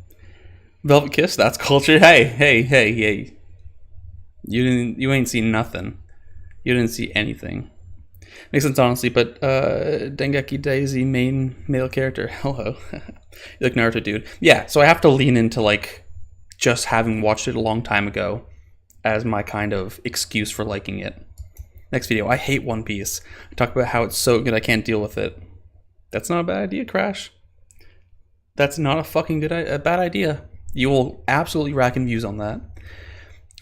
Velvet Kiss, that's culture. Hey. You ain't seen nothing. You didn't see anything. Makes sense, honestly, but Dengeki Daisy, main male character. Hello. You like Naruto, dude. Yeah, so I have to lean into like just having watched it a long time ago as my kind of excuse for liking it. Next video, I hate One Piece. I talk about how it's so good I can't deal with it. That's not a bad idea, Crash. That's not a fucking bad idea. You will absolutely rack in views on that.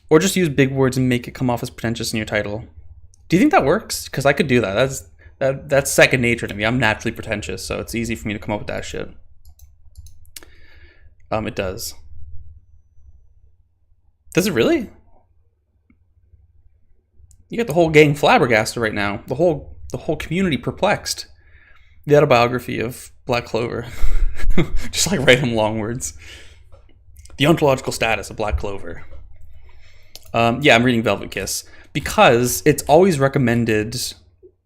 Or just use big words and make it come off as pretentious in your title. Do you think that works? Because I could do that. That's second nature to me. I'm naturally pretentious, so it's easy for me to come up with that shit. It does. Does it really? You got the whole gang flabbergasted right now. The whole community perplexed. The autobiography of Black Clover. Just like write him long words. The ontological status of Black Clover. Yeah, I'm reading Velvet Kiss because it's always recommended,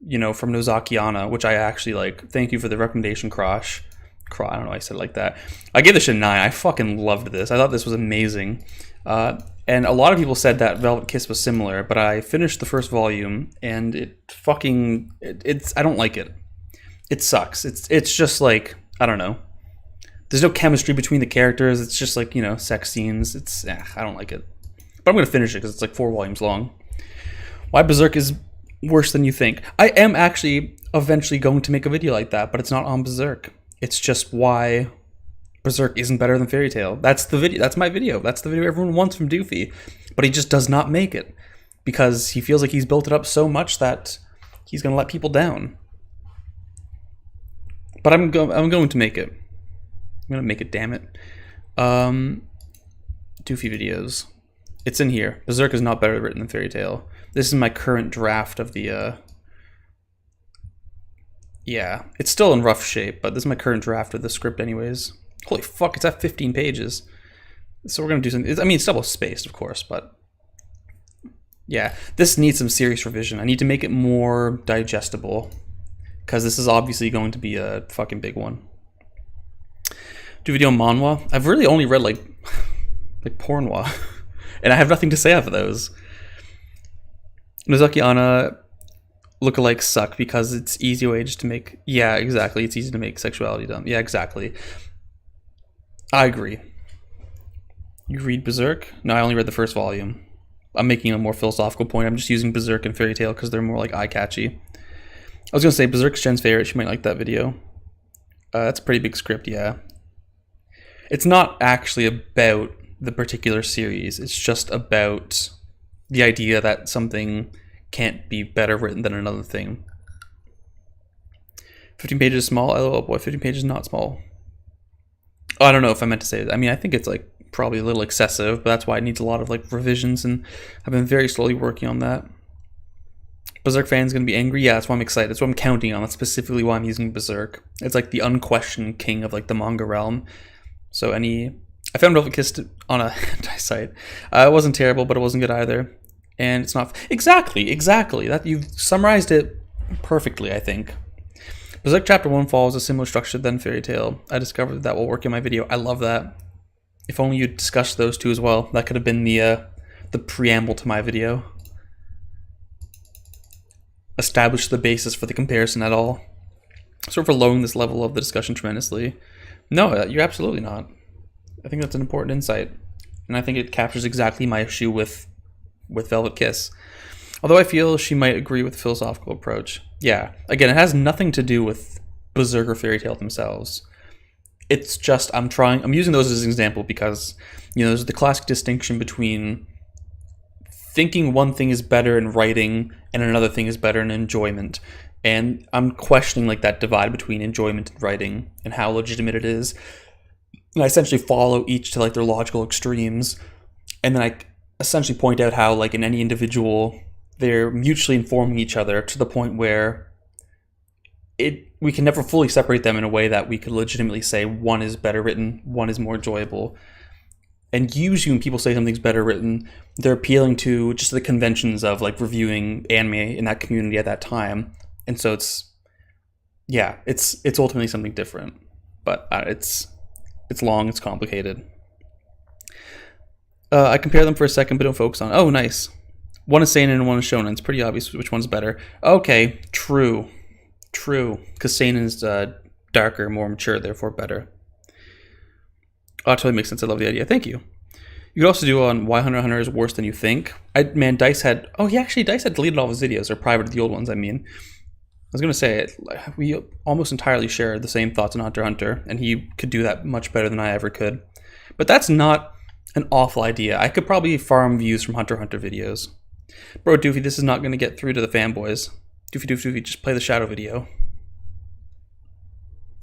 you know, from Nozakiana, which I actually like. Thank you for the recommendation, Krosh. I don't know why I said it like that. I gave this a 9. I fucking loved this. I thought this was amazing. And a lot of people said that Velvet Kiss was similar, but I finished the first volume and it's I don't like it. It sucks. It's just like, I don't know. There's no chemistry between the characters. It's just like, you know, sex scenes. I don't like it. But I'm going to finish it because it's like 4 volumes long. Why Berserk is worse than you think. I am actually eventually going to make a video like that, but it's not on Berserk. It's just why Berserk isn't better than Fairy Tail. That's the video. That's my video. That's the video everyone wants from Doofy. But he just does not make it because he feels like he's built it up so much that he's going to let people down. But I'm going to make it. I'm going to make it, damn it. Doofy videos. It's in here. Berserk is not better written than Fairy Tail. This is my current draft of the... Yeah, it's still in rough shape, but this is my current draft of the script anyways. Holy fuck, it's at 15 pages. So we're going to do something... I mean, it's double spaced, of course, but... Yeah, this needs some serious revision. I need to make it more digestible. Because this is obviously going to be a fucking big one. Do video on manhwa. I've really only read like pornhwa. And I have nothing to say after those. Nozaki Anna lookalikes suck because it's easy way just to make... Yeah, exactly. It's easy to make sexuality dumb. Yeah, exactly. I agree. You read Berserk? No, I only read the first volume. I'm making a more philosophical point. I'm just using Berserk and Fairy Tail because they're more like eye-catchy. I was going to say Berserk's Jen's favorite. She might like that video. That's a pretty big script, yeah. It's not actually about the particular series. It's just about the idea that something can't be better written than another thing. 15 pages is small. LOL, boy, 15 pages is not small. Oh, I don't know if I meant to say it. I mean, I think it's like probably a little excessive, but that's why it needs a lot of like revisions, and I've been very slowly working on that. Berserk fans gonna be angry? Yeah, that's why I'm excited. That's what I'm counting on. That's specifically why I'm using Berserk. It's like the unquestioned king of like the manga realm. So I found Velvet Kiss on a hentai site. It wasn't terrible, but it wasn't good either. And it's not... Exactly. That you've summarized it perfectly, I think. Berserk Chapter 1 follows a similar structure than Fairy Tail. I discovered that will work in my video. I love that. If only you'd discussed those two as well. That could have been the preamble to my video. Establish the basis for the comparison at all. Sort of lowering this level of the discussion tremendously. No, you're absolutely not. I think that's an important insight. And I think it captures exactly my issue with Velvet Kiss. Although I feel she might agree with the philosophical approach. Yeah, again, it has nothing to do with Berserk or Fairy Tail themselves. It's just, I'm using those as an example because, you know, there's the classic distinction between thinking one thing is better in writing and another thing is better in enjoyment. And I'm questioning like that divide between enjoyment and writing and how legitimate it is. And I essentially follow each to like their logical extremes. And then I essentially point out how like in any individual, they're mutually informing each other to the point where we can never fully separate them in a way that we could legitimately say one is better written, one is more enjoyable. And usually when people say something's better written, they're appealing to just the conventions of like reviewing anime in that community at that time. And so it's ultimately something different. But it's long, it's complicated. I compare them for a second, but don't focus on... Oh, nice. One is seinen and one is shonen. It's pretty obvious which one's better. Okay, true. Because seinen is darker, more mature, therefore better. Oh, that totally makes sense. I love the idea. Thank you. You could also do on why Hunter x Hunter is worse than you think. Dice had... Oh, yeah, actually, Dice had deleted all his videos, or private the old ones, I mean. I was going to say, we almost entirely share the same thoughts on Hunter x Hunter, and he could do that much better than I ever could. But that's not an awful idea. I could probably farm views from Hunter x Hunter videos. Bro, Doofy, this is not going to get through to the fanboys. Doofy, just play the shadow video.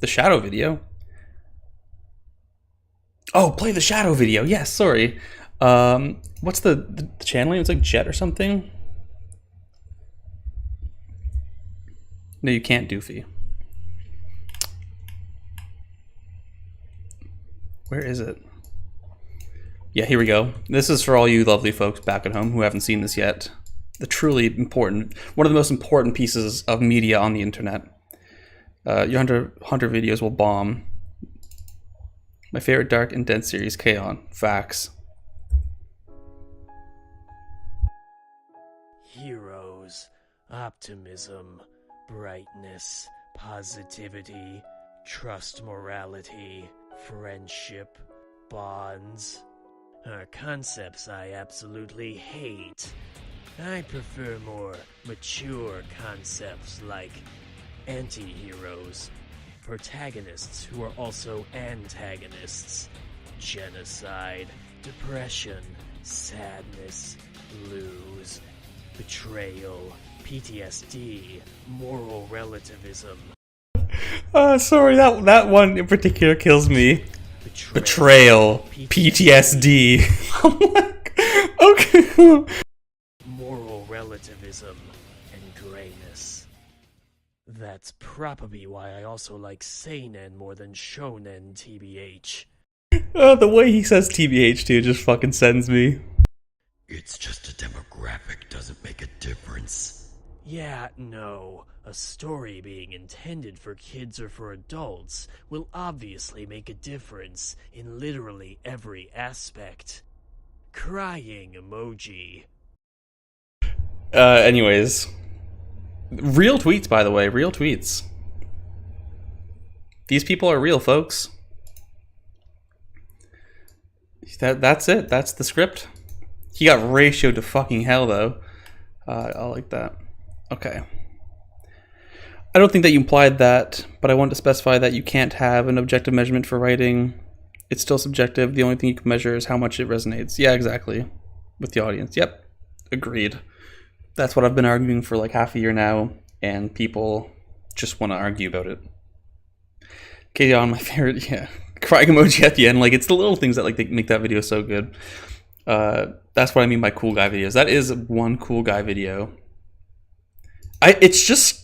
The shadow video? Oh, play the shadow video. Yes, sorry. What's the channel name? It's like Jet or something? No, you can't, Doofy. Where is it? Yeah, here we go. This is for all you lovely folks back at home who haven't seen this yet. The truly important, one of the most important pieces of media on the internet. Your Hunter videos will bomb. My favorite dark and dense series, K-On! Facts. Heroes, optimism, brightness, positivity, trust, morality, friendship, bonds are concepts I absolutely hate. I prefer more mature concepts like anti-heroes, protagonists who are also antagonists, genocide, depression, sadness, lose, betrayal, PTSD, moral relativism. Sorry, that one in particular kills me. Betrayal, PTSD. Okay. Moral relativism and grayness. That's probably why I also like seinen more than shonen, TBH. The way he says TBH too just fucking sends me. It's just a demographic doesn't make a difference. Yeah, no. A story being intended for kids or for adults will obviously make a difference in literally every aspect. Crying emoji. Anyways. Real tweets, by the way. Real tweets. These people are real, folks. That's it. That's the script. He got ratioed to fucking hell, though. I like that. Okay. I don't think that you implied that, but I want to specify that you can't have an objective measurement for writing. It's still subjective. The only thing you can measure is how much it resonates. Yeah, exactly. With the audience. Yep. Agreed. That's what I've been arguing for like half a year now, and people just want to argue about it. K-On! My favorite, yeah. Crying emoji at the end. Like, it's the little things that like they make that video so good. That's what I mean by cool guy videos. That is one cool guy video. It's just...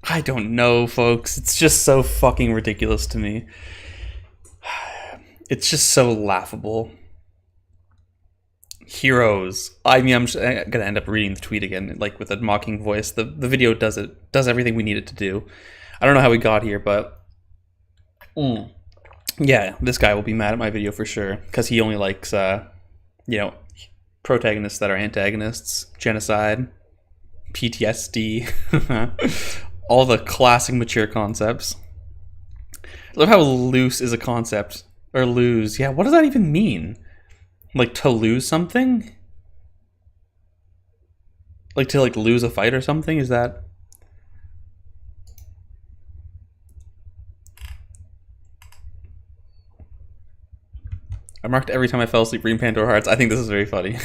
I don't know, folks. It's just so fucking ridiculous to me. It's just so laughable. Heroes. I mean, I'm gonna end up reading the tweet again, like with a mocking voice. The video does everything we need it to do. I don't know how we got here, but yeah, this guy will be mad at my video for sure because he only likes, you know, protagonists that are antagonists, genocide, PTSD. All the classic mature concepts. I love how loose is a concept. Or lose. Yeah, what does that even mean? Like to lose something? Like to like lose a fight or something? Is that... I marked every time I fell asleep reading Pandora Hearts. I think this is very funny.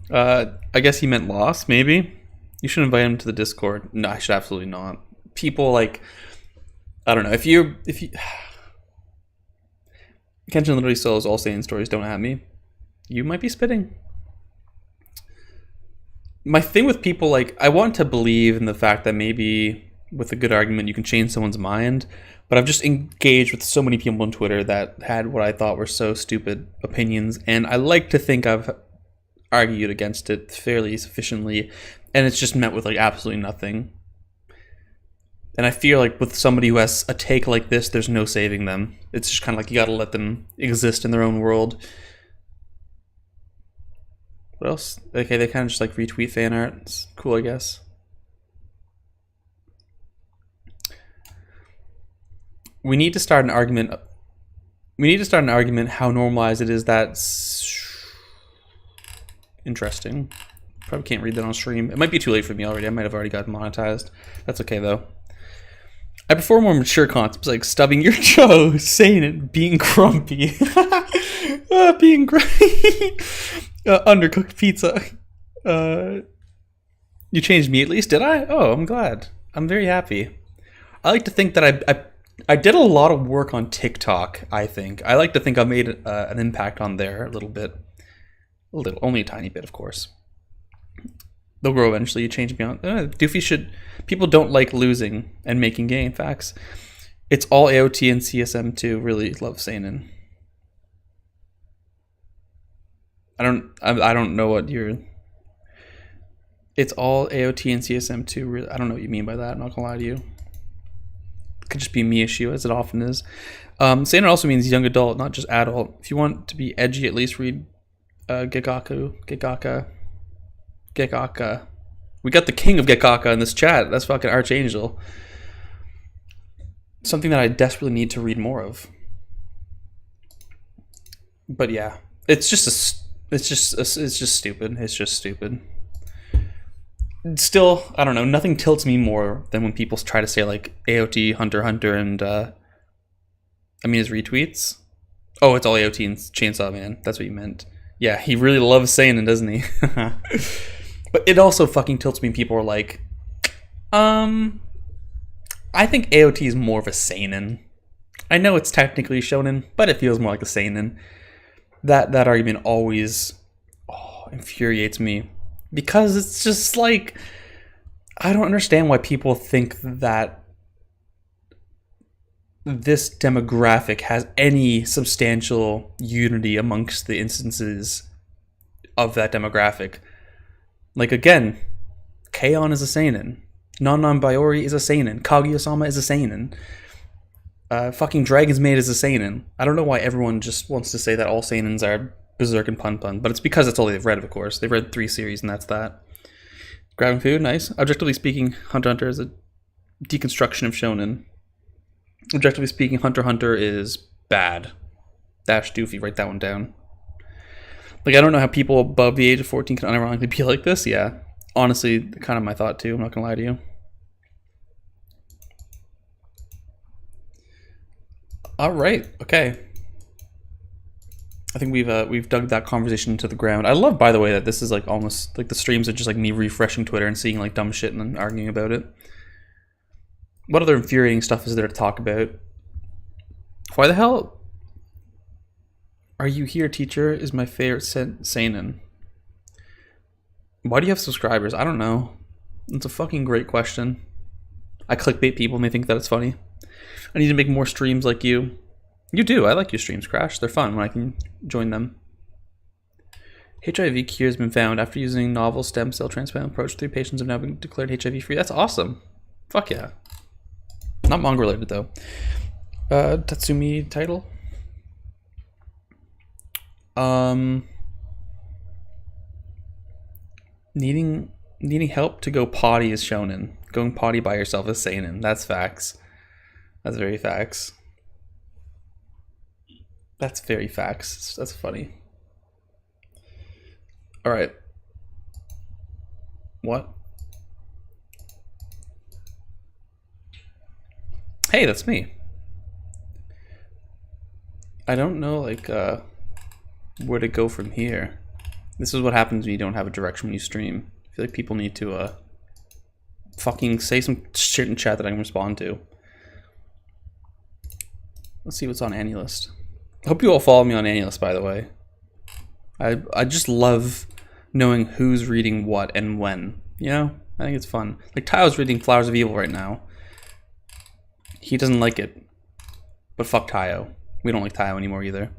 I guess he meant lost, maybe? You should invite him to the Discord. No, I should absolutely not. People like, I don't know. If you Kenshin literally sells all Saiyan stories, don't at me. You might be spitting. My thing with people, like, I want to believe in the fact that maybe with a good argument you can change someone's mind, but I've just engaged with so many people on Twitter that had what I thought were so stupid opinions, and I like to think I've argued against it fairly sufficiently, and it's just met with like absolutely nothing. And I feel like with somebody who has a take like this, there's no saving them. It's just kind of like you gotta let them exist in their own world. What else? Okay, they kind of just like retweet fan art. It's cool, I guess. We need to start an argument. We need to start an argument how normalized it is that... Interesting. Probably can't read that on stream. It might be too late for me already. I might have already gotten monetized. That's okay, though. I prefer more mature concepts like stubbing your toe, saying it, being grumpy. Being grumpy. Undercooked pizza. You changed me at least, did I? Oh, I'm glad. I'm very happy. I like to think that I did a lot of work on TikTok, I think. I like to think I made an impact on there a little bit. A little, only a tiny bit, of course. They'll grow eventually. You change beyond. Doofy should. People don't like losing and making gain. Facts. It's all AOT and CSM too. Really love seinen. I don't know what you're. It's all AOT and CSM too. Really, I don't know what you mean by that. I'm not gonna lie to you. It could just be me issue, as it often is. Seinen also means young adult, not just adult. If you want to be edgy, at least read Gekaka. We got the king of Gekaka in this chat. That's fucking Archangel. Something that I desperately need to read more of. But yeah, it's just stupid. It's just stupid. Still, I don't know. Nothing tilts me more than when people try to say like AOT, Hunter x Hunter, and his retweets. Oh, it's all AOT and Chainsaw Man. That's what you meant. Yeah, he really loves seinen, doesn't he? But it also fucking tilts me. People are like, I think AOT is more of a seinen. I know it's technically shonen, but it feels more like a seinen. That argument always infuriates me, because it's just like, I don't understand why people think that this demographic has any substantial unity amongst the instances of that demographic. Like, again, K-On! Is a seinen. Non-Baiori is a seinen. Kaguya-sama is a seinen. Fucking Dragon's Maid is a seinen. I don't know why everyone just wants to say that all seinens are Berserk and Pun Pun, but it's because that's all they've read, of course. They've read 3 series, and that's that. Grabbing food, nice. Objectively speaking, Hunter x Hunter is a deconstruction of shonen. Objectively speaking, Hunter x Hunter is bad. Dash Doofy, write that one down. Like, I don't know how people above the age of 14 can unironically be like this. Yeah, honestly, kind of my thought too. I'm not gonna lie to you. All right, okay. I think we've dug that conversation into the ground. I love, by the way, that this is like almost like the streams are just like me refreshing Twitter and seeing like dumb shit and then arguing about it. What other infuriating stuff is there to talk about? Why the hell are you here, teacher? Is my favorite seinen. Why do you have subscribers? I don't know. It's a fucking great question. I clickbait people and they think that it's funny. I need to make more streams like you. You do. I like your streams, Crash. They're fun when I can join them. HIV cure has been found after using novel stem cell transplant approach. 3 patients have now been declared HIV free. That's awesome. Fuck yeah. Not manga related though. Tatsumi title. Needing help to go potty is shonen. Going potty by yourself is seinen. That's facts. That's very facts. That's very facts. That's funny. All right. What? Hey, that's me. I don't know, like, where to go from here. This is what happens when you don't have a direction when you stream. I feel like people need to, fucking say some shit in chat that I can respond to. Let's see what's on AniList. I hope you all follow me on AniList, by the way. I just love knowing who's reading what and when. You know? I think it's fun. Like, Tayo's reading Flowers of Evil right now. He doesn't like it. But fuck Tayo. We don't like Tayo anymore either.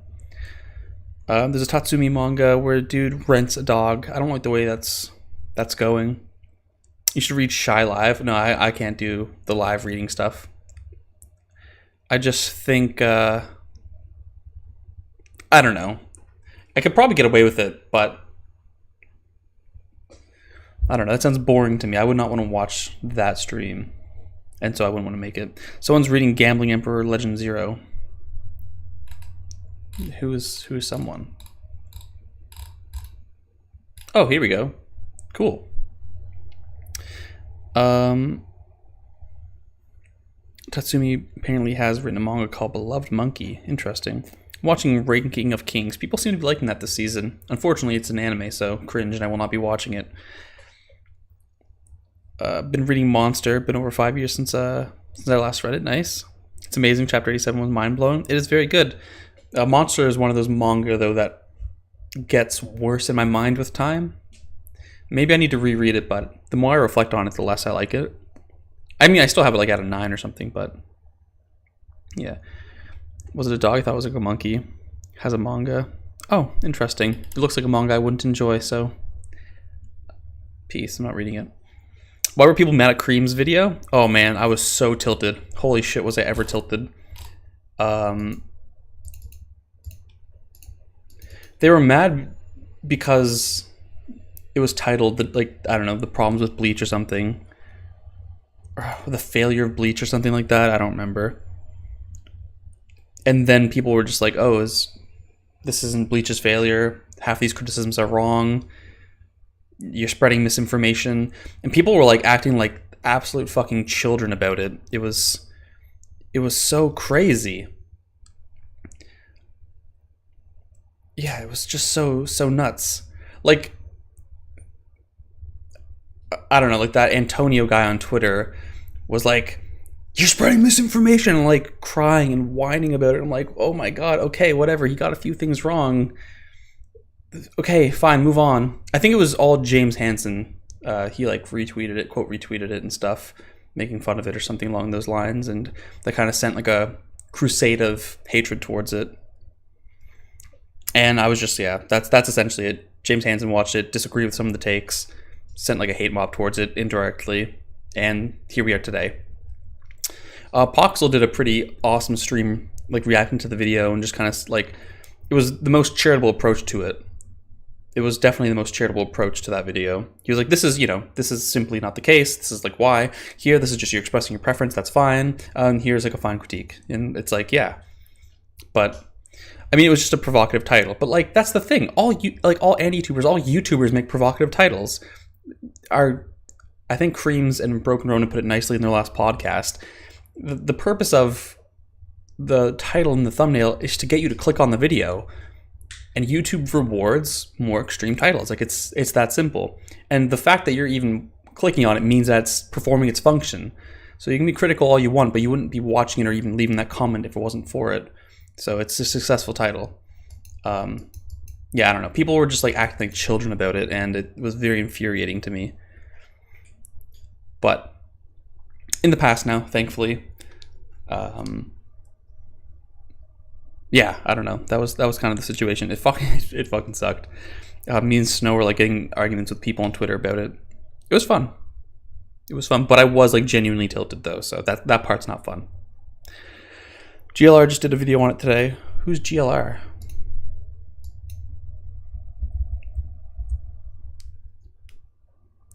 There's a Tatsumi manga where a dude rents a dog. I don't like the way that's going. You should read Shy Live. No, I can't do the live reading stuff. I just think, I don't know. I could probably get away with it, but I don't know. That sounds boring to me. I would not want to watch that stream, and so I wouldn't want to make it. Someone's reading Gambling Emperor Legend Zero. Who is someone? Oh, here we go. Cool. Tatsumi apparently has written a manga called Beloved Monkey. Interesting. Watching Ranking of Kings. People seem to be liking that this season. Unfortunately, it's an anime, so cringe, and I will not be watching it. Been reading Monster. Been over 5 years since I last read it. Nice. It's amazing. Chapter 87 was mind-blowing. It is very good. Monster is one of those manga, though, that gets worse in my mind with time. Maybe I need to reread it, but the more I reflect on it, the less I like it. I mean, I still have it like at a 9 or something, but yeah. Was it a dog? I thought it was like a monkey. Has a manga. Oh, interesting. It looks like a manga I wouldn't enjoy, so peace. I'm not reading it. Why were people mad at Cream's video? Oh man, I was so tilted. Holy shit, was I ever tilted. They were mad because it was titled, like, I don't know, the problems with Bleach or something. Or the failure of Bleach or something like that. I don't remember. And then people were just like, oh, this isn't Bleach's failure. Half these criticisms are wrong. You're spreading misinformation. And people were like acting like absolute fucking children about it. It was so crazy. Yeah, it was just so nuts. Like, I don't know, like that Antonio guy on Twitter was like, you're spreading misinformation, and like crying and whining about it. I'm like, oh my god, okay, whatever. He got a few things wrong. Okay, fine, move on. I think it was all James Hansen. He like retweeted it, quote retweeted it and stuff, making fun of it or something along those lines, and they kind of sent like a crusade of hatred towards it. And I was just, yeah, that's essentially it. James Hansen watched it, disagreed with some of the takes, sent like a hate mob towards it indirectly, and here we are today. Poxel did a pretty awesome stream, like reacting to the video and just kind of like, it was the most charitable approach to it. It was definitely the most charitable approach to that video. He was like, this is simply not the case. This is like why. Here, this is just you expressing your preference. That's fine. Here's like a fine critique. And it's like, yeah. But, I mean, it was just a provocative title. But like, that's the thing. All anti-YouTubers, all YouTubers make provocative titles. I think Creams and Broken Ronin put it nicely in their last podcast. The purpose of the title and the thumbnail is to get you to click on the video, and YouTube rewards more extreme titles. Like it's that simple. And the fact that you're even clicking on it means that it's performing its function. So you can be critical all you want, but you wouldn't be watching it or even leaving that comment if it wasn't for it. So it's a successful title. Yeah, I don't know. People were just like acting like children about it, and it was very infuriating to me. But in the past now, thankfully. Yeah, I don't know. That was kind of the situation. It fucking sucked. Me and Snow were like getting arguments with people on Twitter about it. It was fun. But I was like genuinely tilted though, so that part's not fun. GLR just did a video on it today. Who's GLR?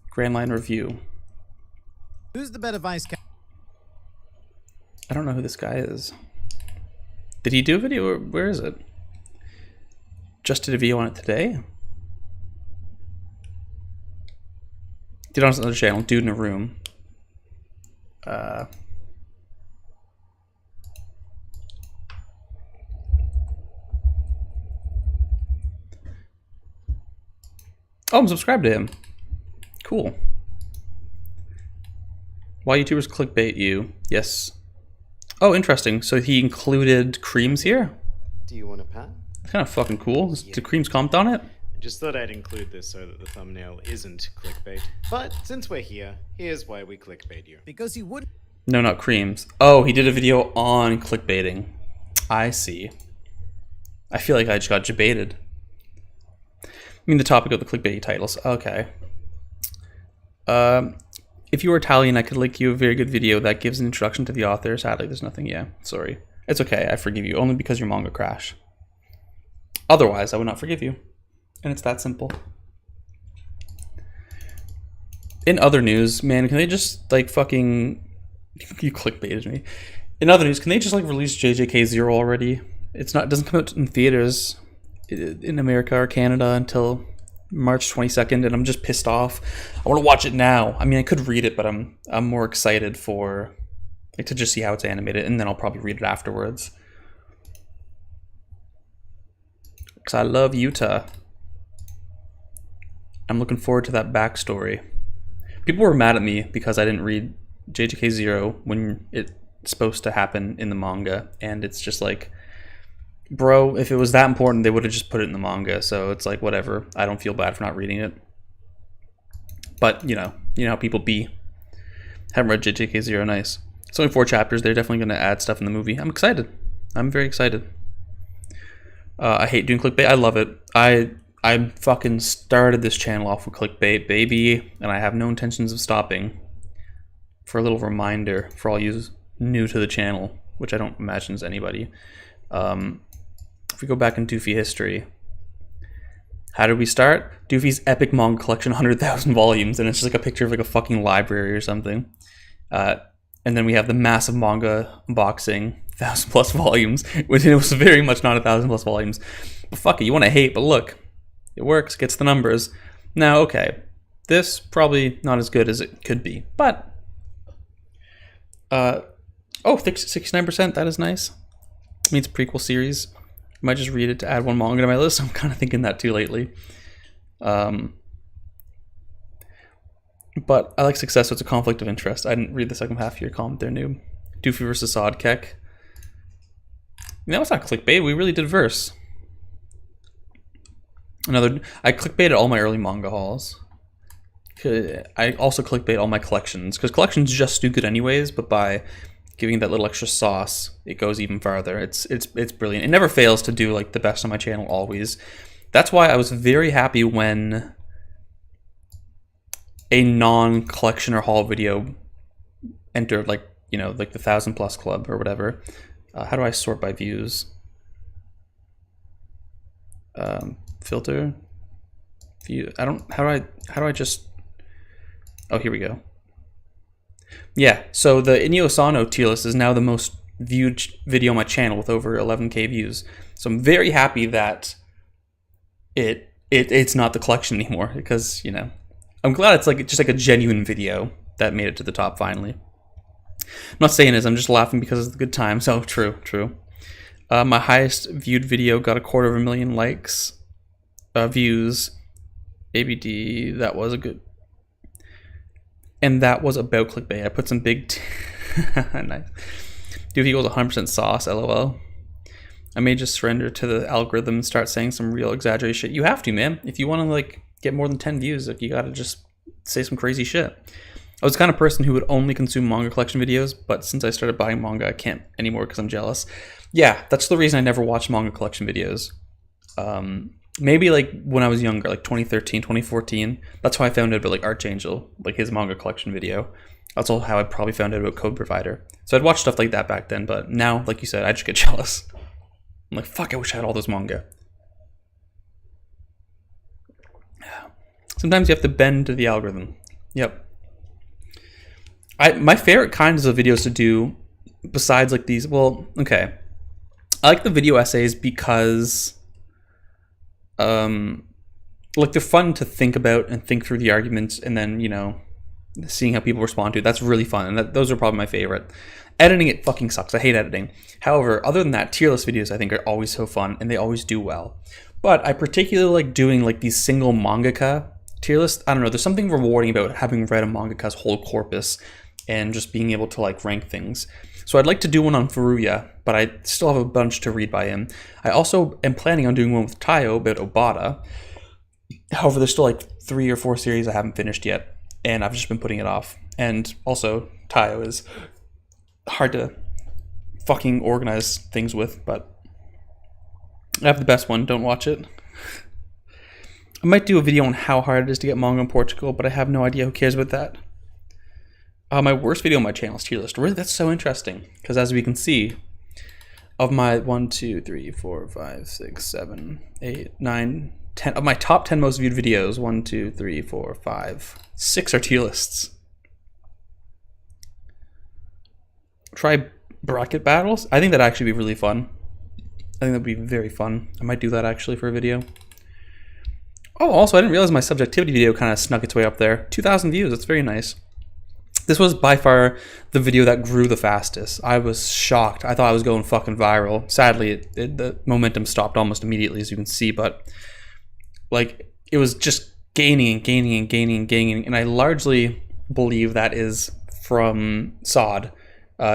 Grand Line Review. Who's the better vice captain? I don't know who this guy is. Did he do a video? Where is it? Just did a video on it today? Did it on another channel. Dude in a room. Oh, I'm subscribed to him. Cool. Why YouTubers clickbait you? Yes. Oh, interesting. So he included Creams here? Do you want a pat? That's kind of fucking cool. Did Creams comment on it? I just thought I'd include this so that the thumbnail isn't clickbait. But since we're here, here's why we clickbait you. Because he would. No, not Creams. Oh, he did a video on clickbaiting. I see. I feel like I just got debated. I mean, the topic of the clickbait titles. Okay. If you were Italian, I could link you a very good video that gives an introduction to the author. Sadly, there's nothing. Yeah, sorry. It's okay. I forgive you only because your manga crash. Otherwise, I would not forgive you. And it's that simple. In other news, man, can they just like fucking... You clickbaited me. In other news, can they just like release JJK 0 already? It doesn't come out in theaters in America or Canada until March 22nd, and I'm just pissed off. I want to watch it now. I mean, I could read it, but I'm more excited for like to just see how it's animated, and then I'll probably read it afterwards. Because I love Utah. I'm looking forward to that backstory. People were mad at me because I didn't read JJK 0 when it's supposed to happen in the manga, and it's just like, bro, if it was that important, they would have just put it in the manga. So it's like, whatever. I don't feel bad for not reading it. But you know how people be. Haven't read JJK0, nice. It's only 4 chapters. They're definitely going to add stuff in the movie. I'm excited. I'm very excited. I hate doing clickbait. I love it. I fucking started this channel off with clickbait, baby, and I have no intentions of stopping. For a little reminder for all you new to the channel, which I don't imagine is anybody. If we go back in Doofy history, how did we start? Doofy's epic manga collection, 100,000 volumes, and it's just like a picture of like a fucking library or something. And then we have the massive manga unboxing, 1,000+ volumes, which it was very much not 1,000+ volumes. But fuck it, you want to hate, but look, it works, gets the numbers. Now, okay, this probably not as good as it could be, but 69%, that is nice. It means prequel series. I might just read it to add 1 manga to my list. I'm kind of thinking that too lately. But I like success, so it's a conflict of interest. I didn't read the second half of your comment there, noob. Doofy versus Sodkek. No, it's not clickbait. We really did verse. I clickbaited all my early manga hauls. I also clickbait all my collections, because collections just do good anyways, but by giving that little extra sauce, it goes even farther. It's brilliant. It never fails to do like the best on my channel always. That's why I was very happy when a non-collection or haul video entered, like, you know, like the 1,000+ club or whatever. How do I sort by views? Filter view. How do I just? Oh, here we go. Yeah, so the Inyo Asano tier list is now the most viewed video on my channel with over 11k views. So I'm very happy that it's not the collection anymore, because, you know, I'm glad it's like just like a genuine video that made it to the top finally. I'm not saying this, I'm just laughing because it's a good time. So true. My highest viewed video got 250,000 likes, views. ABD, that was a good. And that was about clickbait. I put some big nice. Dude, equals 100% sauce, lol. I may just surrender to the algorithm and start saying some real exaggerated shit. You have to, man. If you want to like get more than 10 views, like, you gotta just say some crazy shit. I was the kind of person who would only consume manga collection videos, but since I started buying manga, I can't anymore because I'm jealous. Yeah, that's the reason I never watched manga collection videos. Maybe like when I was younger, like 2013, 2014. That's how I found out about like Archangel, like his manga collection video. That's also how I probably found out about Code Provider. So I'd watch stuff like that back then, but now, like you said, I just get jealous. I'm like, fuck, I wish I had all those manga. Sometimes you have to bend to the algorithm. Yep. My favorite kinds of videos to do, besides like these, well, okay. I like the video essays because like they're fun to think about and think through the arguments, and then, you know, seeing how people respond to it. That's really fun, and those are probably my favorite. Editing it fucking sucks. I hate editing. However, other than that, tier list videos I think are always so fun, and they always do well. But I particularly like doing like these single mangaka tier lists. I don't know, there's something rewarding about having read a mangaka's whole corpus and just being able to like rank things. So I'd like to do one on Furuya, but I still have a bunch to read by him. I also am planning on doing one with Tayo about Obata. However, there's still like 3 or 4 series I haven't finished yet, and I've just been putting it off. And also, Tayo is hard to fucking organize things with, but I have the best one. Don't watch it. I might do a video on how hard it is to get manga in Portugal, but I have no idea. Who cares about that? My worst video on my channel is tier list. Really, that's so interesting, because as we can see, of my 1, 2, 3, 4, 5, 6, 7, 8, 9, 10 of my top 10 most viewed videos, 1, 2, 3, 4, 5, 6 are tier lists. Try bracket battles. I think that'd actually be really fun. I think that'd be very fun. I might do that actually for a video. Oh, also, I didn't realize my subjectivity video kind of snuck its way up there. 2,000 views. That's very nice. This was by far the video that grew the fastest. I was shocked. I thought I was going fucking viral. Sadly, the momentum stopped almost immediately, as you can see, but like it was just gaining and gaining and gaining and gaining, and I largely believe that is from Sod.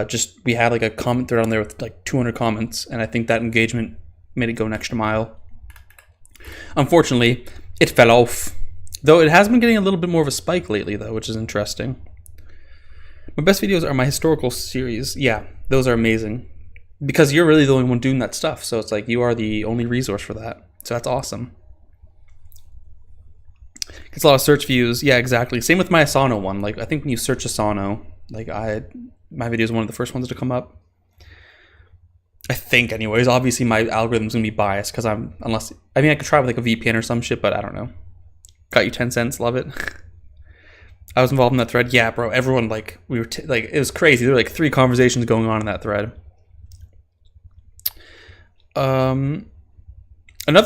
Just we had like a comment thread on there with like 200 comments, and I think that engagement made it go an extra mile. Unfortunately, it fell off Though it has been getting a little bit more of a spike lately, though, which is interesting. My best videos are my historical series. Yeah, those are amazing. Because you're really the only one doing that stuff. So it's like you are the only resource for that. So that's awesome. Gets a lot of search views. Yeah, exactly. Same with my Asano one. Like, I think when you search Asano, like my video is one of the first ones to come up. I think, anyways. Obviously, my algorithm's gonna be biased because I could try with like a VPN or some shit, but I don't know. Got you 10 cents. Love it. I was involved in that thread. Yeah, bro. Everyone like it was crazy. There were like 3 conversations going on in that thread. Another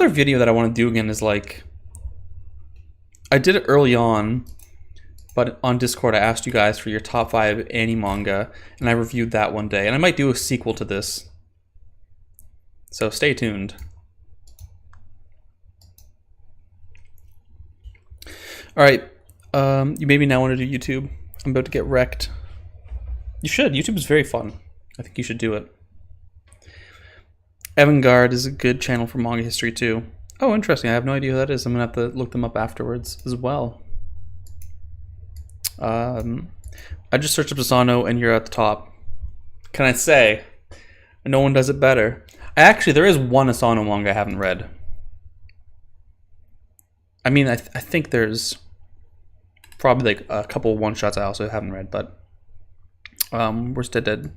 video that I want to do again is like, I did it early on, but on Discord I asked you guys for your top 5 anime manga, and I reviewed that one day, and I might do a sequel to this. So stay tuned. All right, you maybe now want to do YouTube. I'm about to get wrecked. You should. YouTube is very fun. I think you should do it. Avantgarde is a good channel for manga history too. Oh, interesting. I have no idea who that is. I'm gonna have to look them up afterwards as well. I just searched up Asano and you're at the top. Can I say no one does it better? Actually, there is one Asano manga I haven't read. I mean, I think there's probably like a couple one-shots I also haven't read, but where's Dead?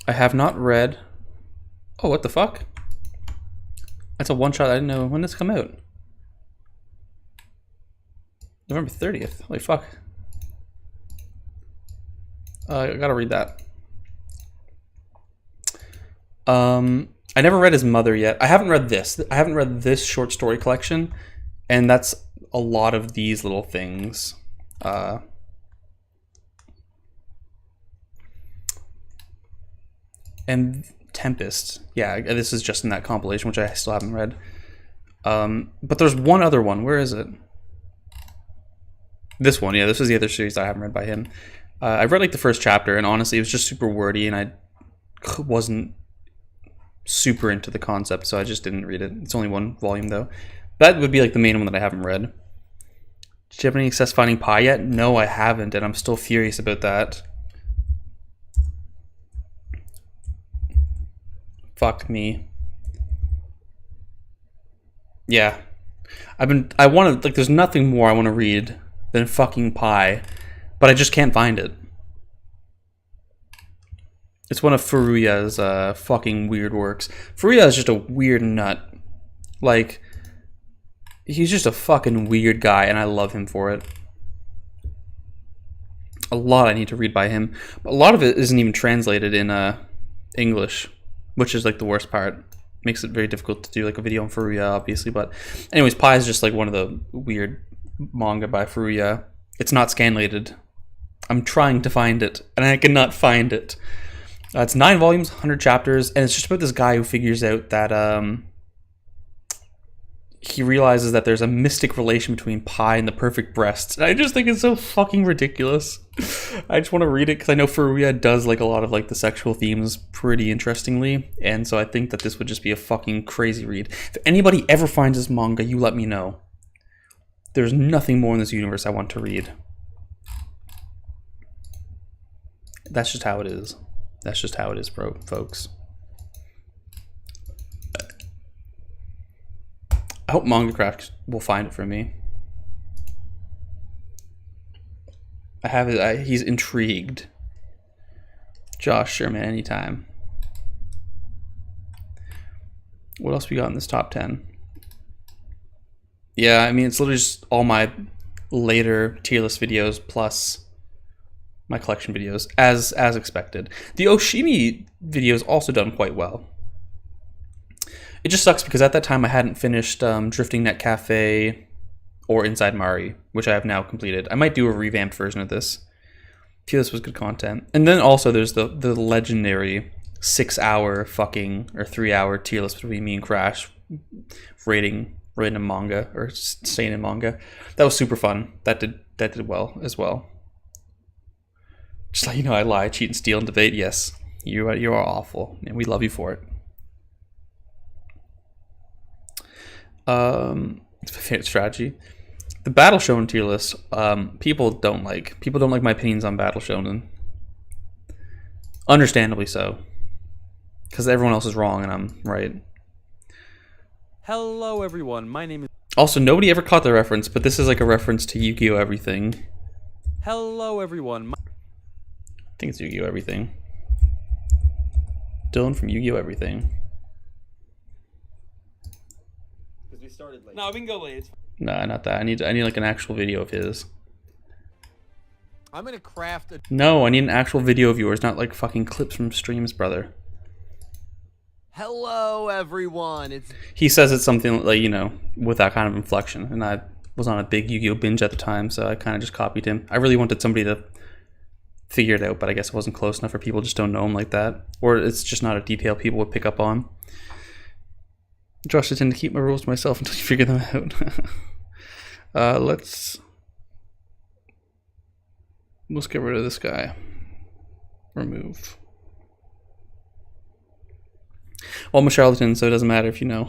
I have not read. Oh, what the fuck? That's a one-shot. I didn't know. When did this come out? November 30th. Holy fuck. I gotta read that. I never read his mother yet. I haven't read this. I haven't read this short story collection, and that's a lot of these little things. And Tempest. Yeah, this is just in that compilation, which I still haven't read. But there's one other one. Where is it? This one. Yeah, this is the other series that I haven't read by him. I've read like the first chapter, and honestly, it was just super wordy, and I wasn't super into the concept, so I just didn't read it. It's only one volume, though. That would be like the main one that I haven't read. Did you have any success finding Pi yet? No, I haven't, and I'm still furious about that. Fuck me. Yeah. I want to, like, there's nothing more I want to read than fucking Pi, but I just can't find it. It's one of Furuya's fucking weird works. Furuya is just a weird nut. Like, he's just a fucking weird guy, and I love him for it. A lot I need to read by him, but a lot of it isn't even translated in English, which is like the worst part. Makes it very difficult to do like a video on Furuya, obviously. But anyways, Pi is just like one of the weird manga by Furuya. It's not scanlated. I'm trying to find it, and I cannot find it. It's 9 volumes, 100 chapters, and it's just about this guy who figures out that he realizes that there's a mystic relation between Pi and the perfect breasts. And I just think it's so fucking ridiculous. I just want to read it because I know Furuya does like a lot of like the sexual themes pretty interestingly, and so I think that this would just be a fucking crazy read. If anybody ever finds this manga, you let me know. There's nothing more in this universe I want to read. That's just how it is. That's just how it is, bro, folks. I hope MangaCraft will find it for me. I have it. He's intrigued. Josh Sherman, anytime. What else we got in this top 10? Yeah, I mean, it's literally just all my later tier list videos plus my collection videos, as expected. The Oshimi video is also done quite well. It just sucks because at that time I hadn't finished Drifting Net Cafe or Inside Mari, which I have now completed. I might do a revamped version of this. I feel this was good content. And then also there's the legendary 6-hour fucking, or 3-hour tier list between me and Crash rating random manga, or staying in manga. That was super fun. That did well as well. Just like, you know, I lie, cheat, and steal, and debate. Yes, you are awful, and we love you for it. It's my favorite strategy. The Battle Shonen tier list, people don't like my opinions on Battle Shonen. Understandably so. Because everyone else is wrong and I'm right. Hello everyone, my name is... Also, nobody ever caught the reference, but this is like a reference to Yu-Gi-Oh! Everything. Hello everyone, I think it's Yu-Gi-Oh! Everything. Dylan from Yu-Gi-Oh! Everything. Because we started late. No, we can go late. Nah, not that. I need like an actual video of his. I'm gonna craft a... No, I need an actual video of yours, not like fucking clips from streams, brother. Hello, everyone. It's... He says it's something like, you know, with that kind of inflection, and I was on a big Yu-Gi-Oh! Binge at the time, so I kind of just copied him. I really wanted somebody to figure it out, but I guess it wasn't close enough, or people just don't know him like that, or it's just not a detail people would pick up on. Josh, I tend to keep my rules to myself until you figure them out. Let's get rid of this guy. Remove. Well, I'm a charlatan, so it doesn't matter if you know.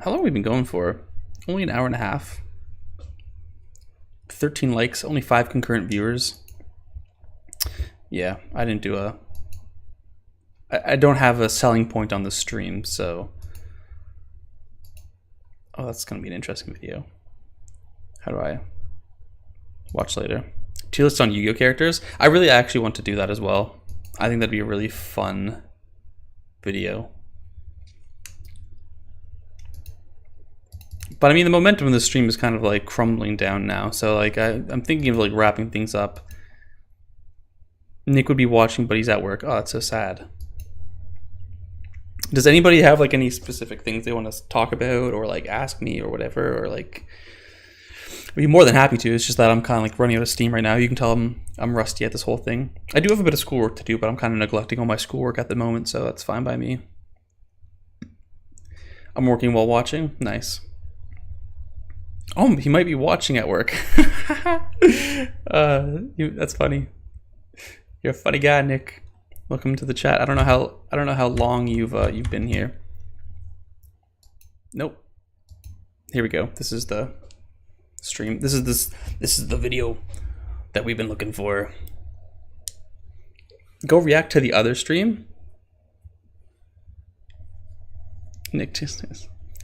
How long have we been going for? Only an hour and a half. 13 likes, only 5 concurrent viewers. Yeah, I didn't do a... I don't have a selling point on the stream, so... Oh, that's going to be an interesting video. How do I... Watch later. Tier list on Yu-Gi-Oh! Characters. I really actually want to do that as well. I think that'd be a really fun video. But I mean, the momentum of the stream is kind of like crumbling down now. So like, I'm thinking of like wrapping things up. Nick would be watching, but he's at work. Oh, that's so sad. Does anybody have like any specific things they want to talk about or like ask me or whatever, or like... I'd be more than happy to. It's just that I'm kind of like running out of steam right now. You can tell I'm rusty at this whole thing. I do have a bit of schoolwork to do, but I'm kind of neglecting all my schoolwork at the moment, so that's fine by me. I'm working while watching. Nice. Oh, he might be watching at work. That's funny. You're a funny guy, Nick. Welcome to the chat. I don't know how long you've been here. Nope. Here we go. This is the stream. This is the video that we've been looking for. Go react to the other stream. Nick just...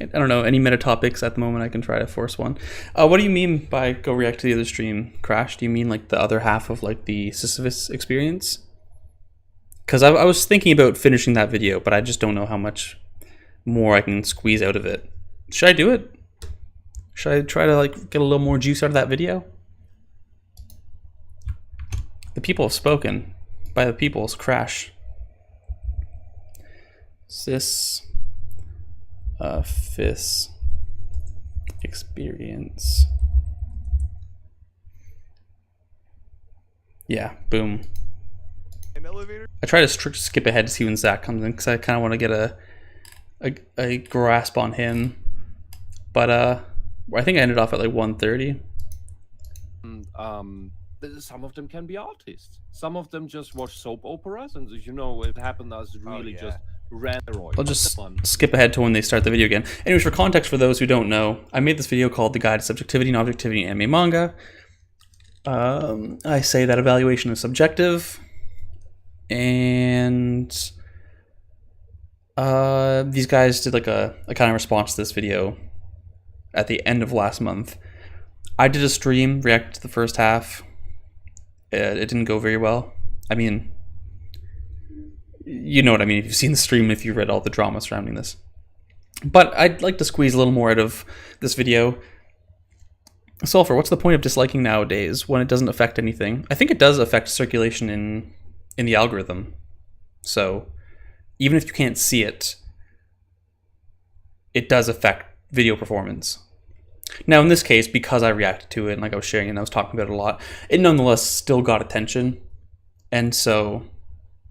I don't know, any meta topics at the moment. I can try to force one. What do you mean by go react to the other stream, Crash? Do you mean like the other half of like the Sisyphus experience? Because I was thinking about finishing that video, but I just don't know how much more I can squeeze out of it. Should I do it? Should I try to like get a little more juice out of that video? The people have spoken. By the people's Crash. Fizz experience. Yeah, boom. An elevator? I try to skip ahead to see when Zach comes in because I kind of want to get a grasp on him. But I think I ended off at like 1:30. Some of them can be artists. Some of them just watch soap operas, and you know it happened as really just random. I'll just skip ahead to when they start the video again. Anyways, for context, for those who don't know, I made this video called The Guide to Subjectivity and Objectivity in Anime Manga. I say that evaluation is subjective, and these guys did like a kind of response to this video at the end of last month. I did a stream, reacted to the first half. It didn't go very well. I mean, you know what I mean if you've seen the stream, if you've read all the drama surrounding this. But I'd like to squeeze a little more out of this video. Sulfur, what's the point of disliking nowadays when it doesn't affect anything? I think it does affect circulation in the algorithm. So even if you can't see it, it does affect video performance. Now in this case, because I reacted to it and like I was sharing it and I was talking about it a lot, it nonetheless still got attention. And so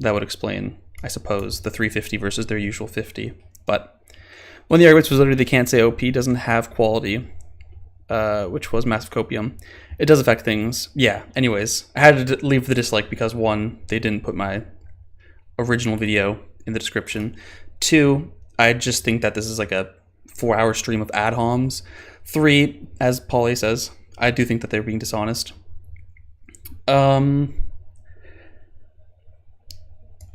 that would explain, I suppose, the 350 versus their usual 50. But when the argument was literally they can't say OP doesn't have quality, which was Massive Copium, it does affect things. Yeah, anyways, I had to leave the dislike because one, they didn't put my original video in the description. 2, I just think that this is like a 4-hour stream of ad homs. 3, as Paulie says, I do think that they're being dishonest.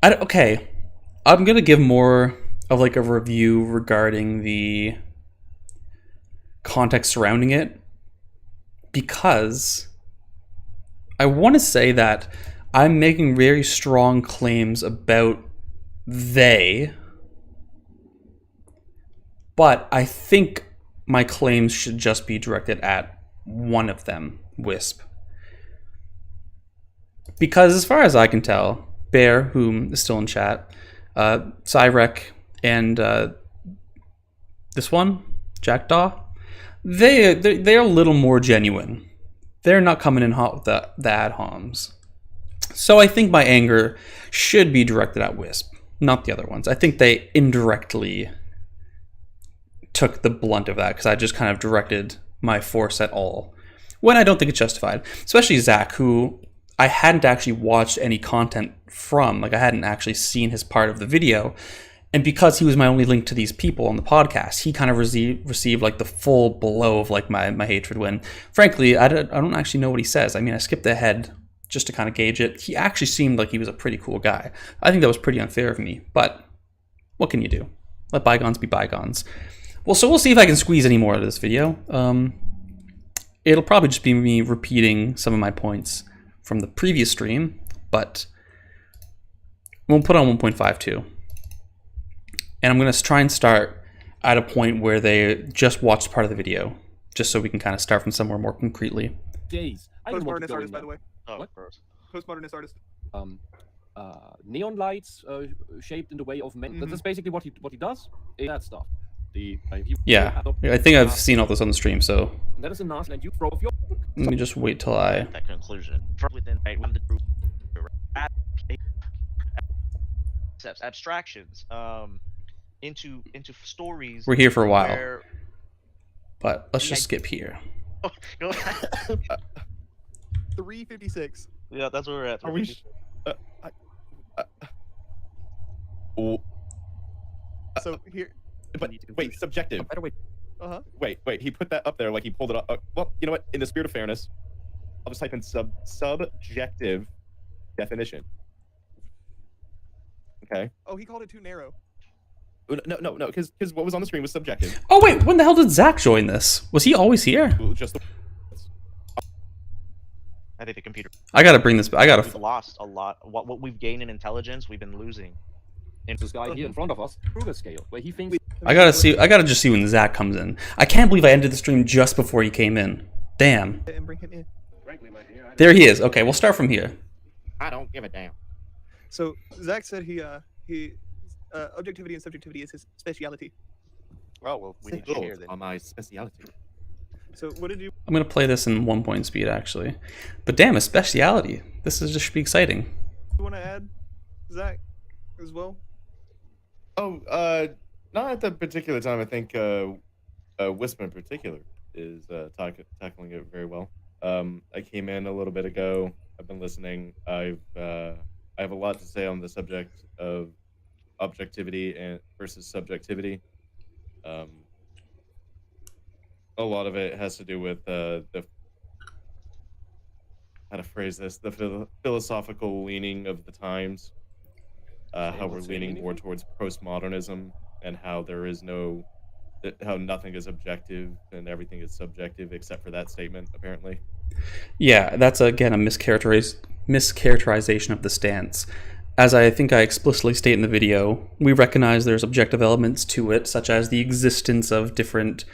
Okay, I'm gonna give more of like a review regarding the context surrounding it, because I want to say that I'm making very strong claims about they, but I think my claims should just be directed at one of them, Wisp. Because as far as I can tell, Bear, whom is still in chat, Cyrek, and this one, Jackdaw, they're a little more genuine. They're not coming in hot with the ad homs. So I think my anger should be directed at Wisp, not the other ones. I think they indirectly took the blunt of that, because I just kind of directed my force at all, when I don't think it's justified. Especially Zach, who I hadn't actually watched any content from. Like, I hadn't actually seen his part of the video. And because he was my only link to these people on the podcast, he kind of received like the full blow of like my hatred, when frankly, I don't actually know what he says. I mean, I skipped ahead just to kind of gauge it. He actually seemed like he was a pretty cool guy. I think that was pretty unfair of me, but what can you do? Let bygones be bygones. Well, so we'll see if I can squeeze any more out of this video. It'll probably just be me repeating some of my points from the previous stream, but we'll put on 1.52. And I'm going to try and start at a point where they just watched part of the video, just so we can kind of start from somewhere more concretely. Jeez. Postmodernist artist, by the way. Oh, What? gross. Postmodernist artist. Neon lights shaped in the way of men. That's basically what he does. That stuff. Yeah, I think I've seen all this on the stream, so That is a nasty, and you throw off your. let me just wait till I... That conclusion from within the group abstractions into stories. We're here for a while, where... but let's just skip here. 356. Yeah, that's where we're at. Are we? So here. But wait, subjective. Uh-huh. Wait. He put that up there like he pulled it up. Well, you know what? In the spirit of fairness, I'll just type in subjective definition. Okay. Oh, he called it too narrow. No, because what was on the screen was subjective. Oh wait, when the hell did Zach join this? Was he always here? Just I think the computer. I gotta bring this. We've lost a lot. What we've gained in intelligence, we've been losing. This guy here in front of us, Kruger scale, where he thinks. I gotta just see when Zach comes in. I can't believe I ended the stream just before he came in. Damn. And bring him in. There he is. Okay, we'll start from here. I don't give a damn. So Zach said he objectivity and subjectivity is his speciality. Oh well, we need to hear then. On my speciality. So what did you? I'm gonna play this in 1 point speed actually, but damn, a speciality. This is just should be exciting. want to add, Zach, as well? Oh, not at that particular time. I think Wisp in particular is tackling it very well. I came in a little bit ago. I've been listening. I have a lot to say on the subject of objectivity and versus subjectivity. A lot of it has to do with the how to phrase this, the philosophical leaning of the times. How we're leaning more towards postmodernism, and how there is how nothing is objective and everything is subjective except for that statement, apparently. Yeah, that's again a mischaracterization of the stance. As I think I explicitly state in the video, we recognize there's objective elements to it, such as the existence of different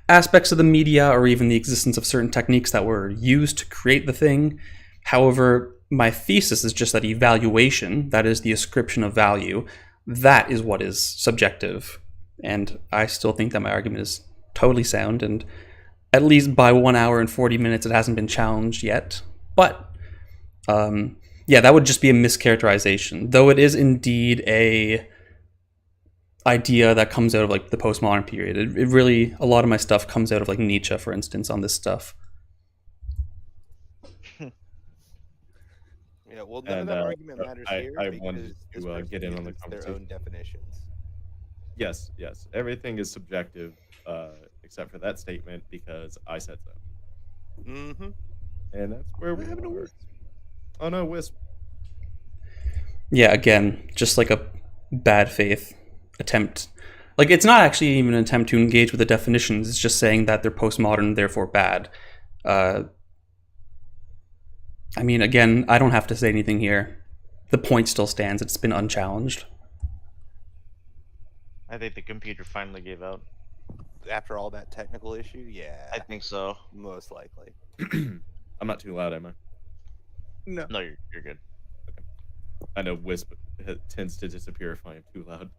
aspects of the media, or even the existence of certain techniques that were used to create the thing. However, my thesis is just that evaluation, that is the ascription of value, that is what is subjective. And I still think that my argument is totally sound, and at least by 1 hour and 40 minutes it hasn't been challenged yet. But yeah, that would just be a mischaracterization, though it is indeed a idea that comes out of like the postmodern period. It really, a lot of my stuff comes out of like Nietzsche, for instance, on this stuff. Yeah, well, none of that argument matters here I because wanted this to person get in on the uses conversation. their own definitions. Yes, yes. Everything is subjective, except for that statement because I said so. Mm-hmm. And that's where we are. Oh no, Wisp. Yeah, again, just like a bad faith attempt. Like, it's not actually even an attempt to engage with the definitions. It's just saying that they're postmodern, therefore bad. I mean, again, I don't have to say anything here. The point still stands. It's been unchallenged. I think the computer finally gave out. After all that technical issue, yeah. I think so. Most likely. I'm not too loud, am I? No. No, you're good. Okay. I know Wisp tends to disappear if I am too loud.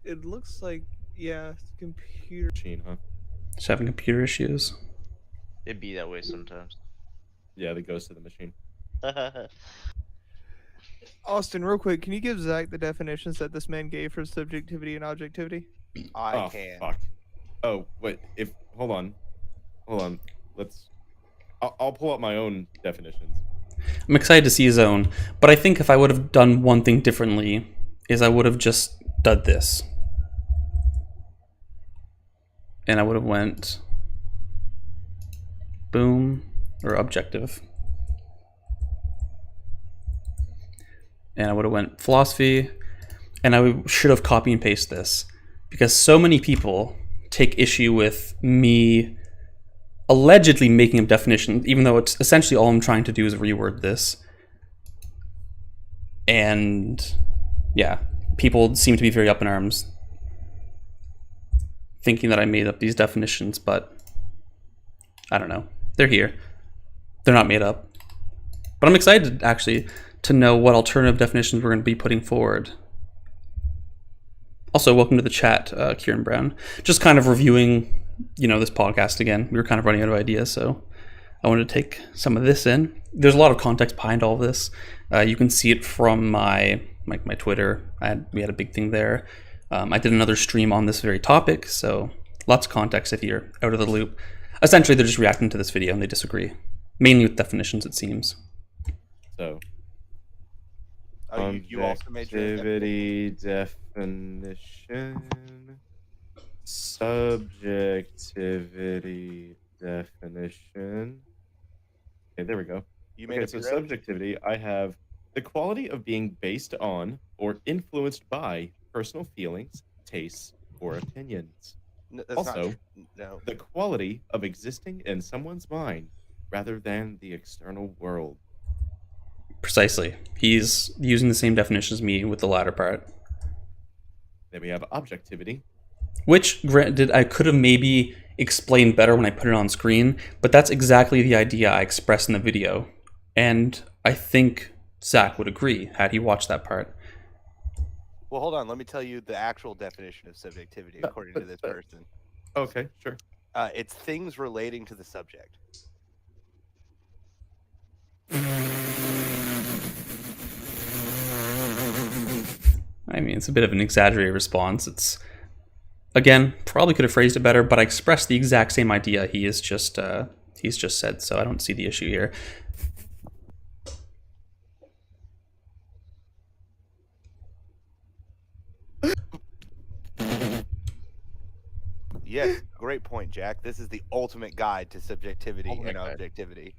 It looks like, yeah, computer Machine, huh? Just having computer issues. It'd be that way sometimes. Yeah, the ghost of the machine. Austin, real quick, can you give Zach the definitions that this man gave for subjectivity and objectivity? I can. Fuck. Oh, wait. Hold on. I'll pull up my own definitions. I'm excited to see his own, but I think if I would have done one thing differently, is I would have just done this. And I would have went boom, or objective. And I would have went philosophy, and I should have copy and paste this, because so many people take issue with me allegedly making up definitions, even though it's essentially all I'm trying to do is reword this. And yeah, people seem to be very up in arms, thinking that I made up these definitions, but I don't know. They're here. They're not made up. But I'm excited, actually, to know what alternative definitions we're going to be putting forward. Also, welcome to the chat, Kieran Brown. Just kind of reviewing, this podcast again. We were kind of running out of ideas, so I wanted to take some of this in. There's a lot of context behind all of this. You can see it from my Twitter. We had a big thing there. I did another stream on this very topic, so lots of context if you're out of the loop. Essentially, they're just reacting to this video and they disagree. Mainly with definitions, it seems. So, You also made your objectivity definition, subjectivity definition. Okay, there we go. You made so subjectivity, I have the quality of being based on or influenced by personal feelings, tastes, or opinions. Also, the quality of existing in someone's mind rather than the external world. Precisely. He's using the same definition as me with the latter part. Then we have objectivity. Which, granted, I could have maybe explained better when I put it on screen, but that's exactly the idea I expressed in the video. And I think Zach would agree had he watched that part. Well, hold on. Let me tell you the actual definition of subjectivity according to this person. Okay, sure. It's things relating to the subject. I mean, it's a bit of an exaggerated response. It's, again, probably could have phrased it better, but I expressed the exact same idea he's just said, so I don't see the issue here. Yes, great point, Jack. This is the ultimate guide to subjectivity and objectivity.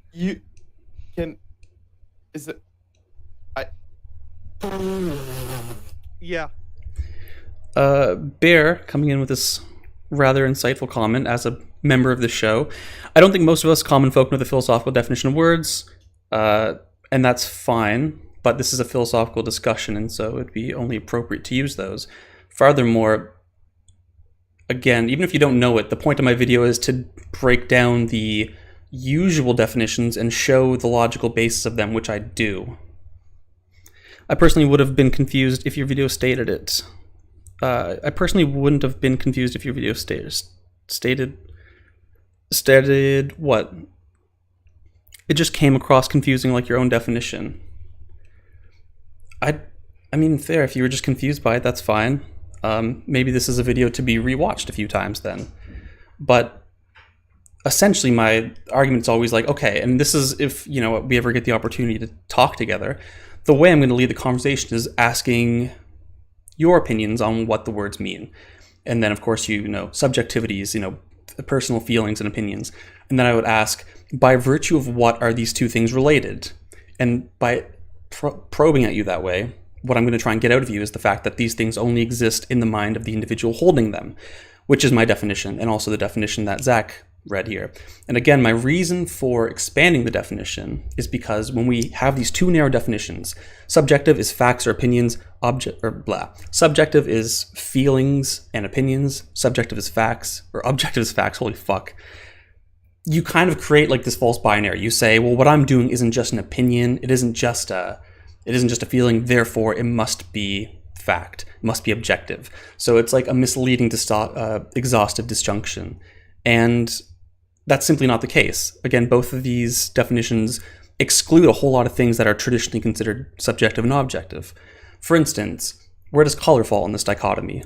Yeah. Bear coming in with this rather insightful comment as a member of the show. I don't think most of us common folk know the philosophical definition of words, and that's fine, but this is a philosophical discussion, and so it'd be only appropriate to use those. Furthermore, again, even if you don't know it, the point of my video is to break down the usual definitions and show the logical basis of them, which I do. I personally would have been confused if your video stated it. I personally wouldn't have been confused if your video stated what? It just came across confusing like your own definition. I mean, fair, if you were just confused by it, that's fine. Maybe this is a video to be rewatched a few times then. But essentially my argument's always like, okay, and this is if, you know, we ever get the opportunity to talk together, the way I'm going to lead the conversation is asking your opinions on what the words mean. And then, of course, you know, subjectivities, you know, personal feelings and opinions. And then I would ask, by virtue of what are these two things related? And by probing at you that way, what I'm going to try and get out of you is the fact that these things only exist in the mind of the individual holding them, which is my definition, and also the definition that Zach read here. And again, my reason for expanding the definition is because when we have these two narrow definitions, subjective is facts or opinions, subjective is feelings and opinions, subjective is facts, or objective is facts, holy fuck. You kind of create like this false binary. You say, well, what I'm doing isn't just an opinion, it isn't just a feeling, therefore it must be fact, it must be objective. So it's like a misleading exhaustive disjunction. And that's simply not the case. Again, both of these definitions exclude a whole lot of things that are traditionally considered subjective and objective. For instance, where does color fall in this dichotomy?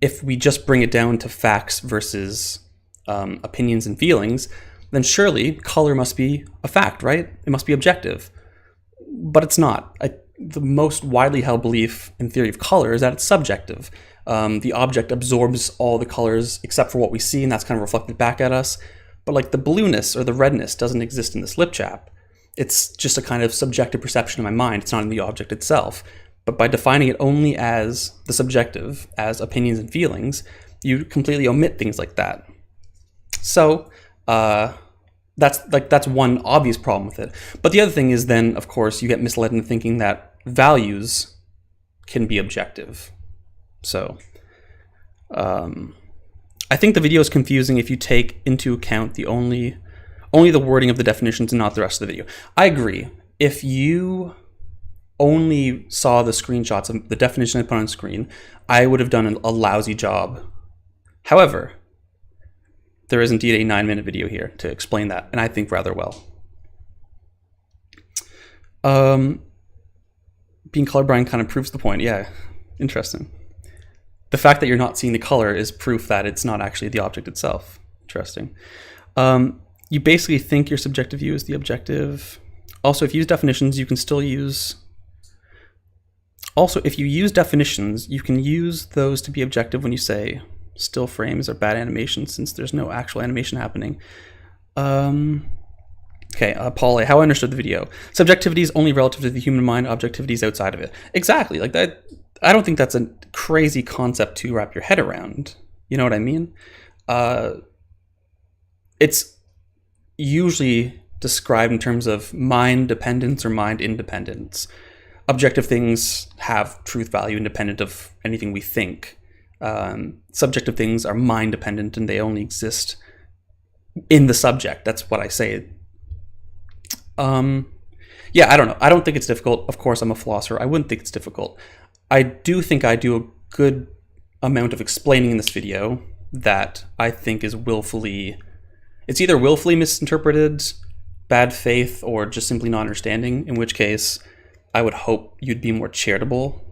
If we just bring it down to facts versus opinions and feelings, then surely color must be a fact, right? It must be objective. But it's not. The most widely held belief in theory of color is that it's subjective. The object absorbs all the colors except for what we see, and that's kind of reflected back at us. But like the blueness or the redness doesn't exist in this lip chap. It's just a kind of subjective perception in my mind. It's not in the object itself. But by defining it only as the subjective, as opinions and feelings, you completely omit things like that. So that's one obvious problem with it. But the other thing is then, of course, you get misled into thinking that values can be objective. So I think the video is confusing if you take into account only the wording of the definitions and not the rest of the video. I agree. If you only saw the screenshots of the definition I put on screen, I would have done a lousy job. However, there is indeed a 9-minute video here to explain that, and I think rather well. Being colorblind kind of proves the point. Yeah, interesting. The fact that you're not seeing the color is proof that it's not actually the object itself. Interesting. You basically think your subjective view is the objective. Also, if you use definitions, you can still use... Also, if you use definitions, you can use those to be objective when you say still frames are bad animation since there's no actual animation happening. Okay, Paul A., how I understood the video. Subjectivity is only relative to the human mind, objectivity is outside of it. Exactly, like that. I don't think that's a crazy concept to wrap your head around. You know what I mean? It's usually described in terms of mind dependence or mind independence. Objective things have truth value independent of anything we think. Subjective things are mind dependent and they only exist in the subject. That's what I say. Yeah, I don't know. I don't think it's difficult. Of course, I'm a philosopher. I wouldn't think it's difficult. I do think I do a good amount of explaining in this video that I think is it's either willfully misinterpreted, bad faith, or just simply not understanding, in which case I would hope you'd be more charitable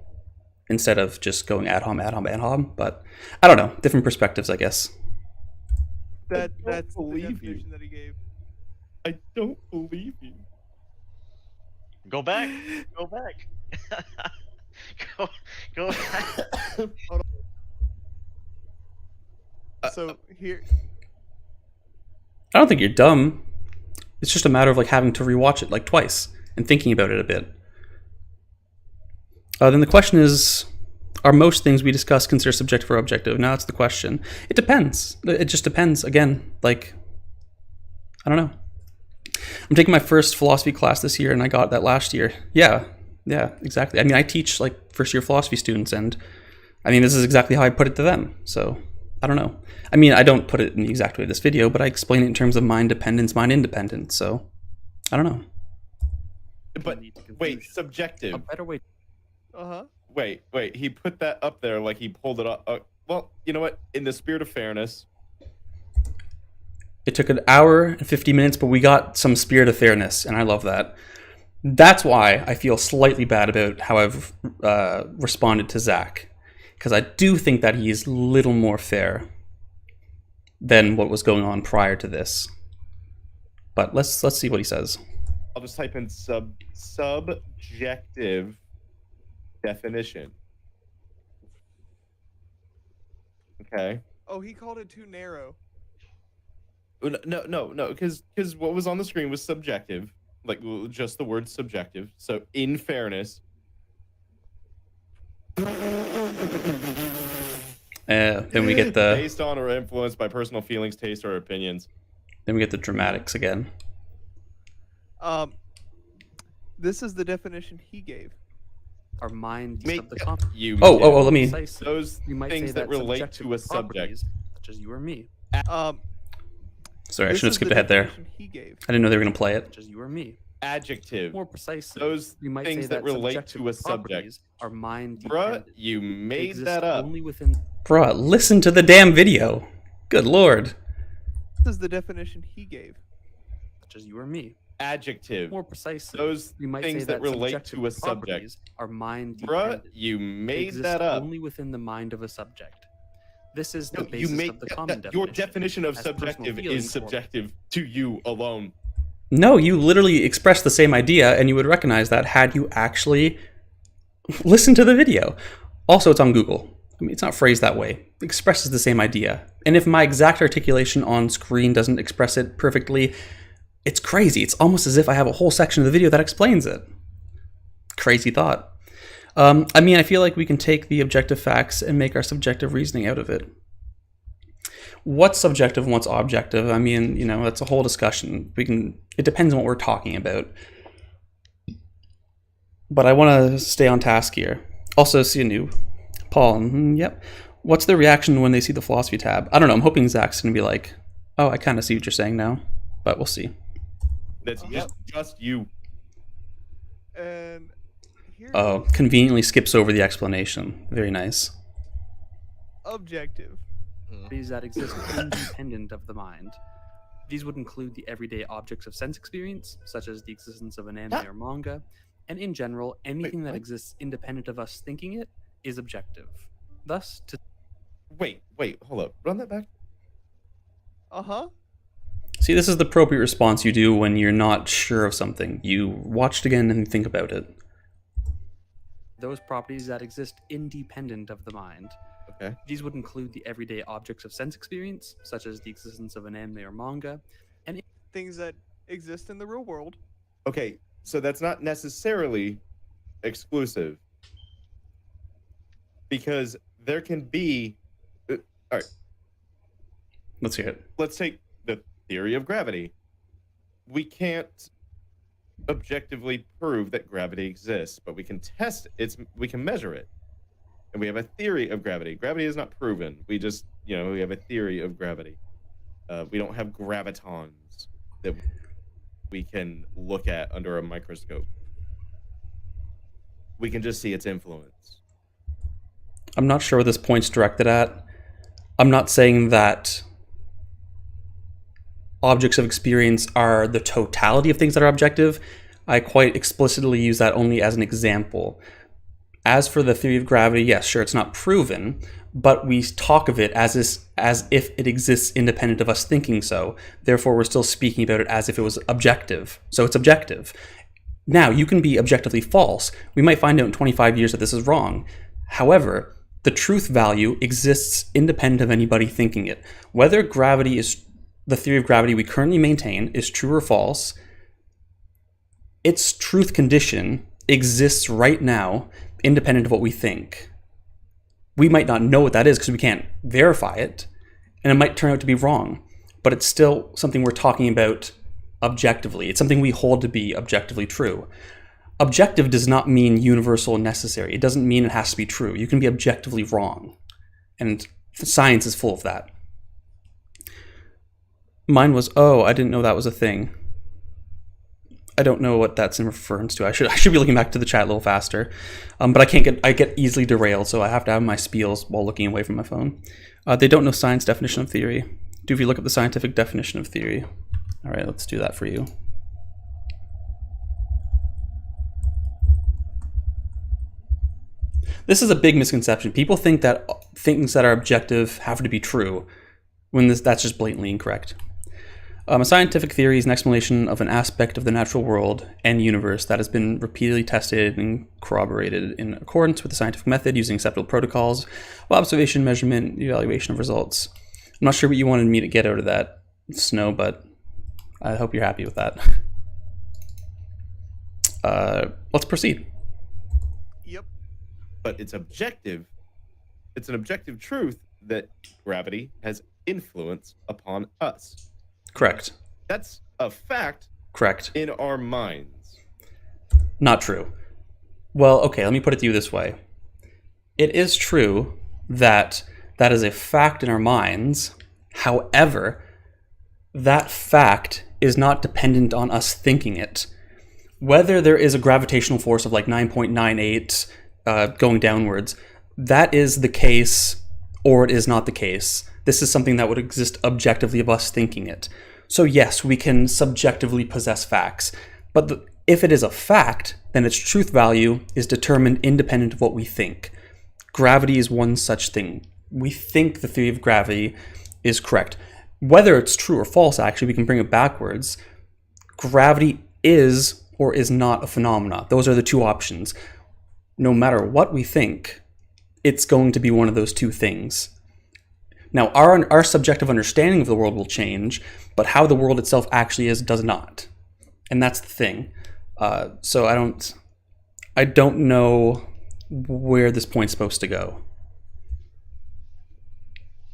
instead of just going ad hom. But I don't know. Different perspectives, I guess. That's the believe you. definition that he gave. I don't believe you. Go back. Go back. go back. So here, I don't think you're dumb. It's just a matter of like having to rewatch it like twice and thinking about it a bit. Then the question is, are most things we discuss considered subjective or objective? Now that's the question. It depends. It just depends. Again, like, I don't know. I'm taking my first philosophy class this year and I got that last year. Yeah, exactly. I mean, I teach like first year philosophy students and I mean, this is exactly how I put it to them. So I don't know. I mean, I don't put it in the exact way of this video, but I explain it in terms of mind dependence, mind independence. So I don't know. But wait, subjective. A better way. Wait. He put that up there like he pulled it up. Well, you know what? In the spirit of fairness. It took an hour and 50 minutes, but we got some spirit of fairness, and I love that. That's why I feel slightly bad about how I've responded to Zach, because I do think that he is a little more fair. than what was going on prior to this. But let's see what he says. I'll just type in subjective definition. Okay. Oh, he called it too narrow. No, because what was on the screen was subjective, like just the word subjective. So in fairness, then we get the based on or influenced by personal feelings, taste, or opinions. Then we get the dramatics again. This is the definition he gave. Our mind Make the you. Let me. Those you might things say that relate subjective to a subject, properties, such as you or me. Sorry, I This should have is skipped the ahead there. definition he gave. I didn't know they were going to play it. Such as you or me. adjective. More precisely, Those you might things say that relate subjective to a subject. properties are mind Bruh, dependent. you They made exist that up. Only within Bruh, listen to the damn video. Good lord. This is the definition he gave. such as you or me. Adjective. More precisely, Those you might things say that relate subjective to a subject. properties are mind Bruh, dependent. you They made exist that up. only within the mind of a subject. This is the No, basis you make of the common your definition. definition of as personal subjective feeling is or- subjective to you alone. No, you literally expressed the same idea, and you would recognize that had you actually listened to the video. Also, it's on Google. I mean, it's not phrased that way. It expresses the same idea. And if my exact articulation on screen doesn't express it perfectly, it's crazy. It's almost as if I have a whole section of the video that explains it. Crazy thought. I mean, I feel like we can take the objective facts and make our subjective reasoning out of it. What's subjective and what's objective? I mean, you know, that's a whole discussion. It depends on what we're talking about. But I want to stay on task here. Also, see a noob. Paul, yep. What's their reaction when they see the philosophy tab? I don't know. I'm hoping Zach's going to be like, oh, I kind of see what you're saying now. But we'll see. That's just you. And here Oh, conveniently skips over the explanation. Very nice. objective. properties that exist independent of the mind. These would include the everyday objects of sense experience, such as the existence of an anime or manga, and in general, anything that exists independent of us thinking it is objective. Thus, to Wait, hold up. Run that back. Uh-huh. See, this is the appropriate response you do when you're not sure of something. You watch it again and think about it. those properties that exist independent of the mind. Okay. These would include the everyday objects of sense experience, such as the existence of an anime or manga, and Things that exist in the real world. Okay, so that's not necessarily exclusive. Because there can be... all right, Let's hear it. let's take the theory of gravity. We can't objectively prove that gravity exists, but we can test it. We can measure it. And we have a theory of gravity. Gravity is not proven. We just, we have a theory of gravity. We don't have gravitons that we can look at under a microscope. We can just see its influence. I'm not sure what this point's directed at. I'm not saying that objects of experience are the totality of things that are objective. I quite explicitly use that only as an example. As for the theory of gravity, yes, sure, it's not proven, but we talk of it as if it exists independent of us thinking so. Therefore, we're still speaking about it as if it was objective. So it's objective. Now, you can be objectively false. We might find out in 25 years that this is wrong. However, the truth value exists independent of anybody thinking it. Whether gravity is the theory of gravity we currently maintain is true or false, its truth condition exists right now, independent of what we think. We might not know what that is because we can't verify it, and it might turn out to be wrong, but it's still something we're talking about objectively. It's something we hold to be objectively true. Objective does not mean universal and necessary. It doesn't mean it has to be true. You can be objectively wrong, and science is full of that. Mine was, oh, I didn't know that was a thing. I don't know what that's in reference to. I should be looking back to the chat a little faster, but I get easily derailed, so I have to have my spiels while looking away from my phone. They don't know science definition of theory. Do you look up the scientific definition of theory? All right, let's do that for you. This is a big misconception. People think that things that are objective have to be true. when that's just blatantly incorrect. A scientific theory is an explanation of an aspect of the natural world and universe that has been repeatedly tested and corroborated in accordance with the scientific method using acceptable protocols of observation, measurement, evaluation of results. I'm not sure what you wanted me to get out of that, Snow, but I hope you're happy with that. Let's proceed. Yep. But it's objective. It's an objective truth that gravity has influence upon us. Correct. That's a fact. Correct. In our minds. Not true. Well, okay, let me put it to you this way. It is true that that is a fact in our minds. However, that fact is not dependent on us thinking it. Whether there is a gravitational force of like 9.98 going downwards, that is the case or it is not the case. This is something that would exist objectively of us thinking it. So yes, we can subjectively possess facts, but if it is a fact, then its truth value is determined independent of what we think. Gravity is one such thing. We think the theory of gravity is correct. Whether it's true or false, actually, we can bring it backwards. Gravity is or is not a phenomena. Those are the two options. No matter what we think, it's going to be one of those two things. Now, our subjective understanding of the world will change, but how the world itself actually is does not. And that's the thing. So I don't know where this point's supposed to go.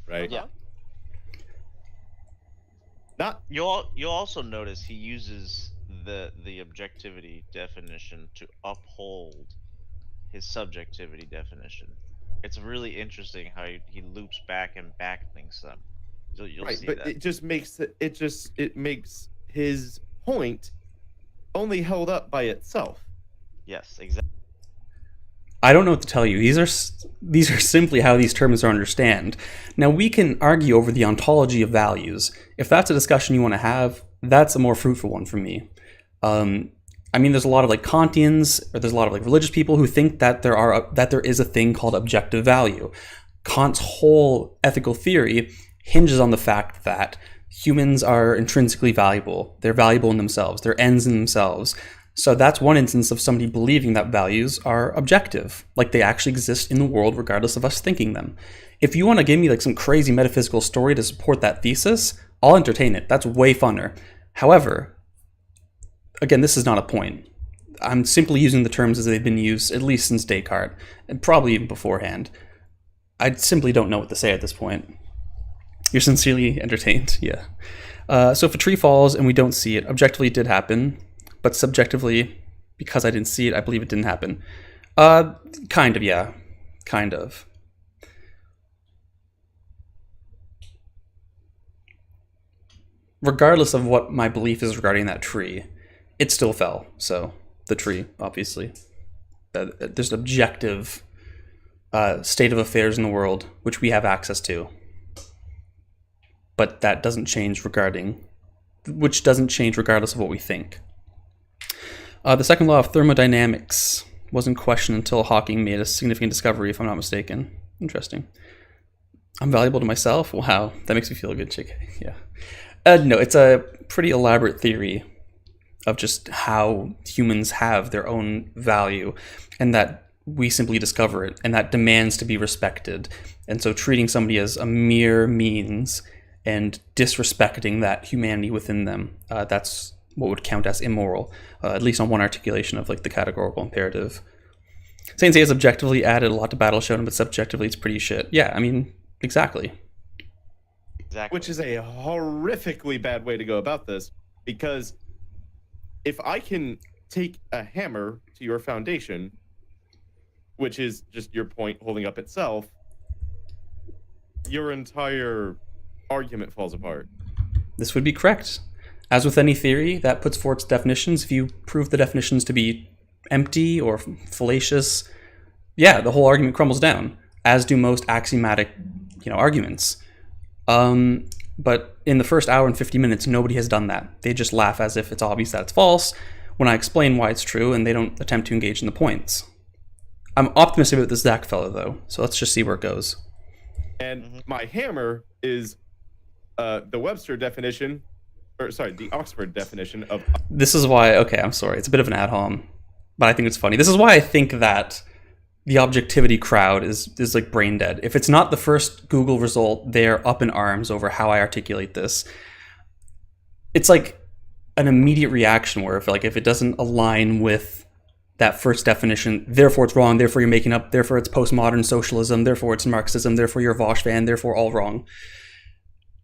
Right? Yeah. You'll also notice he uses the objectivity definition to uphold his subjectivity definition. It's really interesting how he loops back and back things some. You'll right, see but that. it makes his point only held up by itself. Yes, exactly. I don't know what to tell you. These are simply how these terms are understood. Now, we can argue over the ontology of values. If that's a discussion you want to have, that's a more fruitful one for me. I mean, there's a lot of like Kantians, or there's a lot of like religious people who think that there is a thing called objective value. Kant's whole ethical theory hinges on the fact that humans are intrinsically valuable. They're valuable in themselves. They're ends in themselves. So that's one instance of somebody believing that values are objective, like they actually exist in the world regardless of us thinking them. If you want to give me like some crazy metaphysical story to support that thesis, I'll entertain it. That's way funner. However, again, this is not a point. I'm simply using the terms as they've been used at least since Descartes, and probably even beforehand. I simply don't know what to say at this point. You're sincerely entertained? Yeah. So if a tree falls and we don't see it, objectively it did happen, but subjectively, because I didn't see it, I believe it didn't happen. Kind of, yeah. Kind of. Regardless of what my belief is regarding that tree, it still fell. So, the tree, obviously. There's an objective state of affairs in the world, which we have access to. But that doesn't change regardless of what we think. The second law of thermodynamics wasn't questioned until Hawking made a significant discovery, if I'm not mistaken. Interesting. I'm valuable to myself? Wow, that makes me feel good, chick. Yeah. No, it's a pretty elaborate theory of just how humans have their own value, and that we simply discover it, and that demands to be respected. And so treating somebody as a mere means and disrespecting that humanity within them, that's what would count as immoral, at least on one articulation of like the categorical imperative. Saint Seiya's objectively added a lot to Battle Shonen, but subjectively it's pretty shit. Yeah, I mean, exactly. Which is a horrifically bad way to go about this, because if I can take a hammer to your foundation, which is just your point holding up itself, your entire argument falls apart. This would be correct. As with any theory that puts forth its definitions, if you prove the definitions to be empty or fallacious, yeah, the whole argument crumbles down, as do most axiomatic, arguments. But in the first hour and 50 minutes, nobody has done that. They just laugh as if it's obvious that it's false when I explain why it's true, and they don't attempt to engage in the points. I'm optimistic about this Zach fellow, though, so let's just see where it goes. And my hammer is The Webster definition, or sorry, the Oxford definition of This is why, okay, I'm sorry, it's a bit of an ad hom, but I think it's funny. This is why I think that the objectivity crowd is like brain dead. If it's not the first Google result, they're up in arms over how I articulate this. It's like an immediate reaction where if it doesn't align with that first definition, therefore it's wrong, therefore you're making up, therefore it's postmodern socialism, therefore it's Marxism, therefore you're a Vosh fan, therefore all wrong.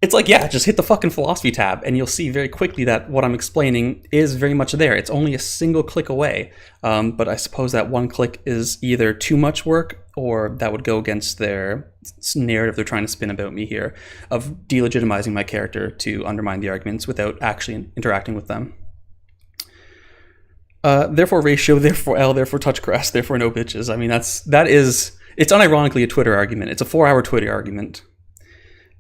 It's like, yeah, just hit the fucking philosophy tab and you'll see very quickly that what I'm explaining is very much there. It's only a single click away. But I suppose that one click is either too much work or that would go against their narrative they're trying to spin about me here of delegitimizing my character to undermine the arguments without actually interacting with them. Therefore ratio, therefore L, therefore touch grass, therefore no bitches. I mean, it's unironically a Twitter argument. It's a 4-hour Twitter argument.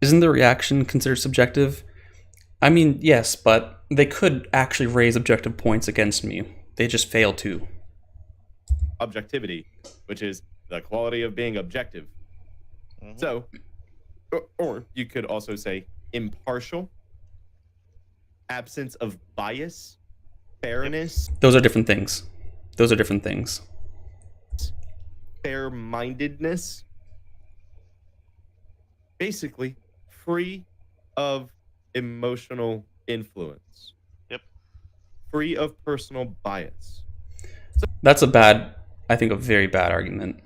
Isn't the reaction considered subjective? I mean, yes, but they could actually raise objective points against me. They just fail to. Objectivity, which is the quality of being objective. So, or you could also say impartial, absence of bias, fairness. Those are different things. Those are different things. Fair-mindedness. Basically, free of emotional influence. Yep. Free of personal bias. That's a very bad argument.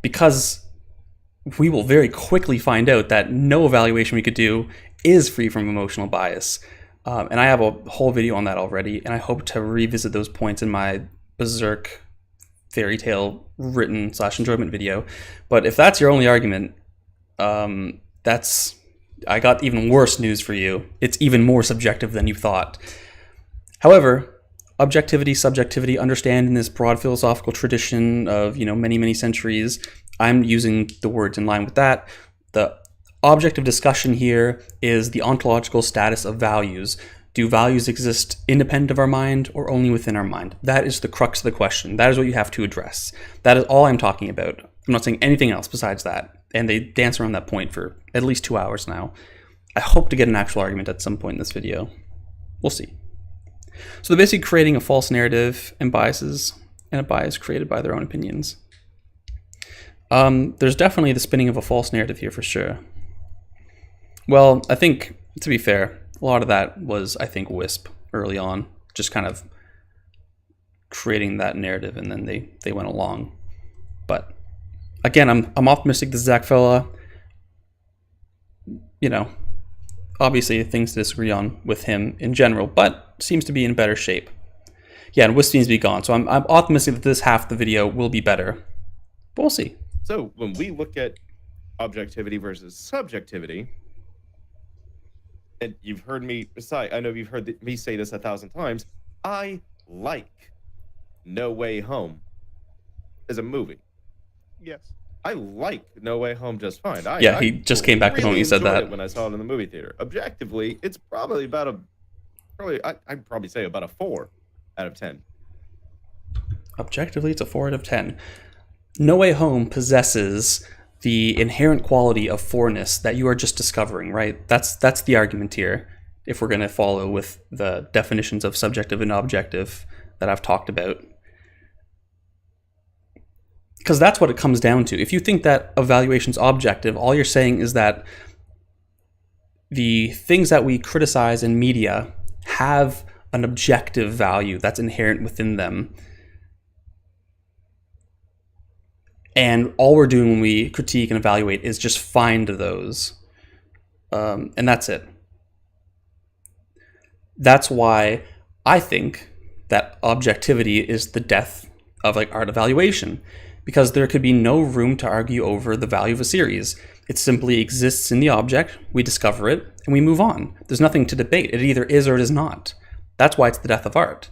Because we will very quickly find out that no evaluation we could do is free from emotional bias. And I have a whole video on that already, and I hope to revisit those points in my Berserk fairy tale written / enjoyment video. But if that's your only argument, I got even worse news for you. It's even more subjective than you thought. However, objectivity, subjectivity, understand in this broad philosophical tradition of, many, many centuries, I'm using the words in line with that. The object of discussion here is the ontological status of values. Do values exist independent of our mind or only within our mind? That is the crux of the question. That is what you have to address. That is all I'm talking about. I'm not saying anything else besides that. And they dance around that point for at least 2 hours now. I hope to get an actual argument at some point in this video. We'll see. So they're basically creating a false narrative and biases, and a bias created by their own opinions. There's definitely the spinning of a false narrative here for sure. Well, I think, to be fair, a lot of that was, I think, Wisp early on, just kind of creating that narrative, and then they went along. But again, I'm optimistic this Zach fella, obviously things to disagree on with him in general, but seems to be in better shape. Yeah, and Wisp seems to be gone, so I'm optimistic that this half of the video will be better. But we'll see. So when we look at objectivity versus subjectivity, and you've heard me say, I know you've heard me say this 1,000 times, I like No Way Home as a movie. Yes. I like No Way Home just fine. He just came back really when he said that. It when I saw it in the movie theater. Objectively, it's probably I'd probably say about a 4 out of 10. Objectively, it's a 4 out of 10. No Way Home possesses the inherent quality of fourness that you are just discovering, right? That's the argument here, if we're going to follow with the definitions of subjective and objective that I've talked about. Because that's what it comes down to. If you think that evaluation's objective, all you're saying is that the things that we criticize in media have an objective value that's inherent within them. And all we're doing when we critique and evaluate is just find those. And that's it. That's why I think that objectivity is the death of art evaluation. Because there could be no room to argue over the value of a series. It simply exists in the object, we discover it, and we move on. There's nothing to debate. It either is or it is not. That's why it's the death of art.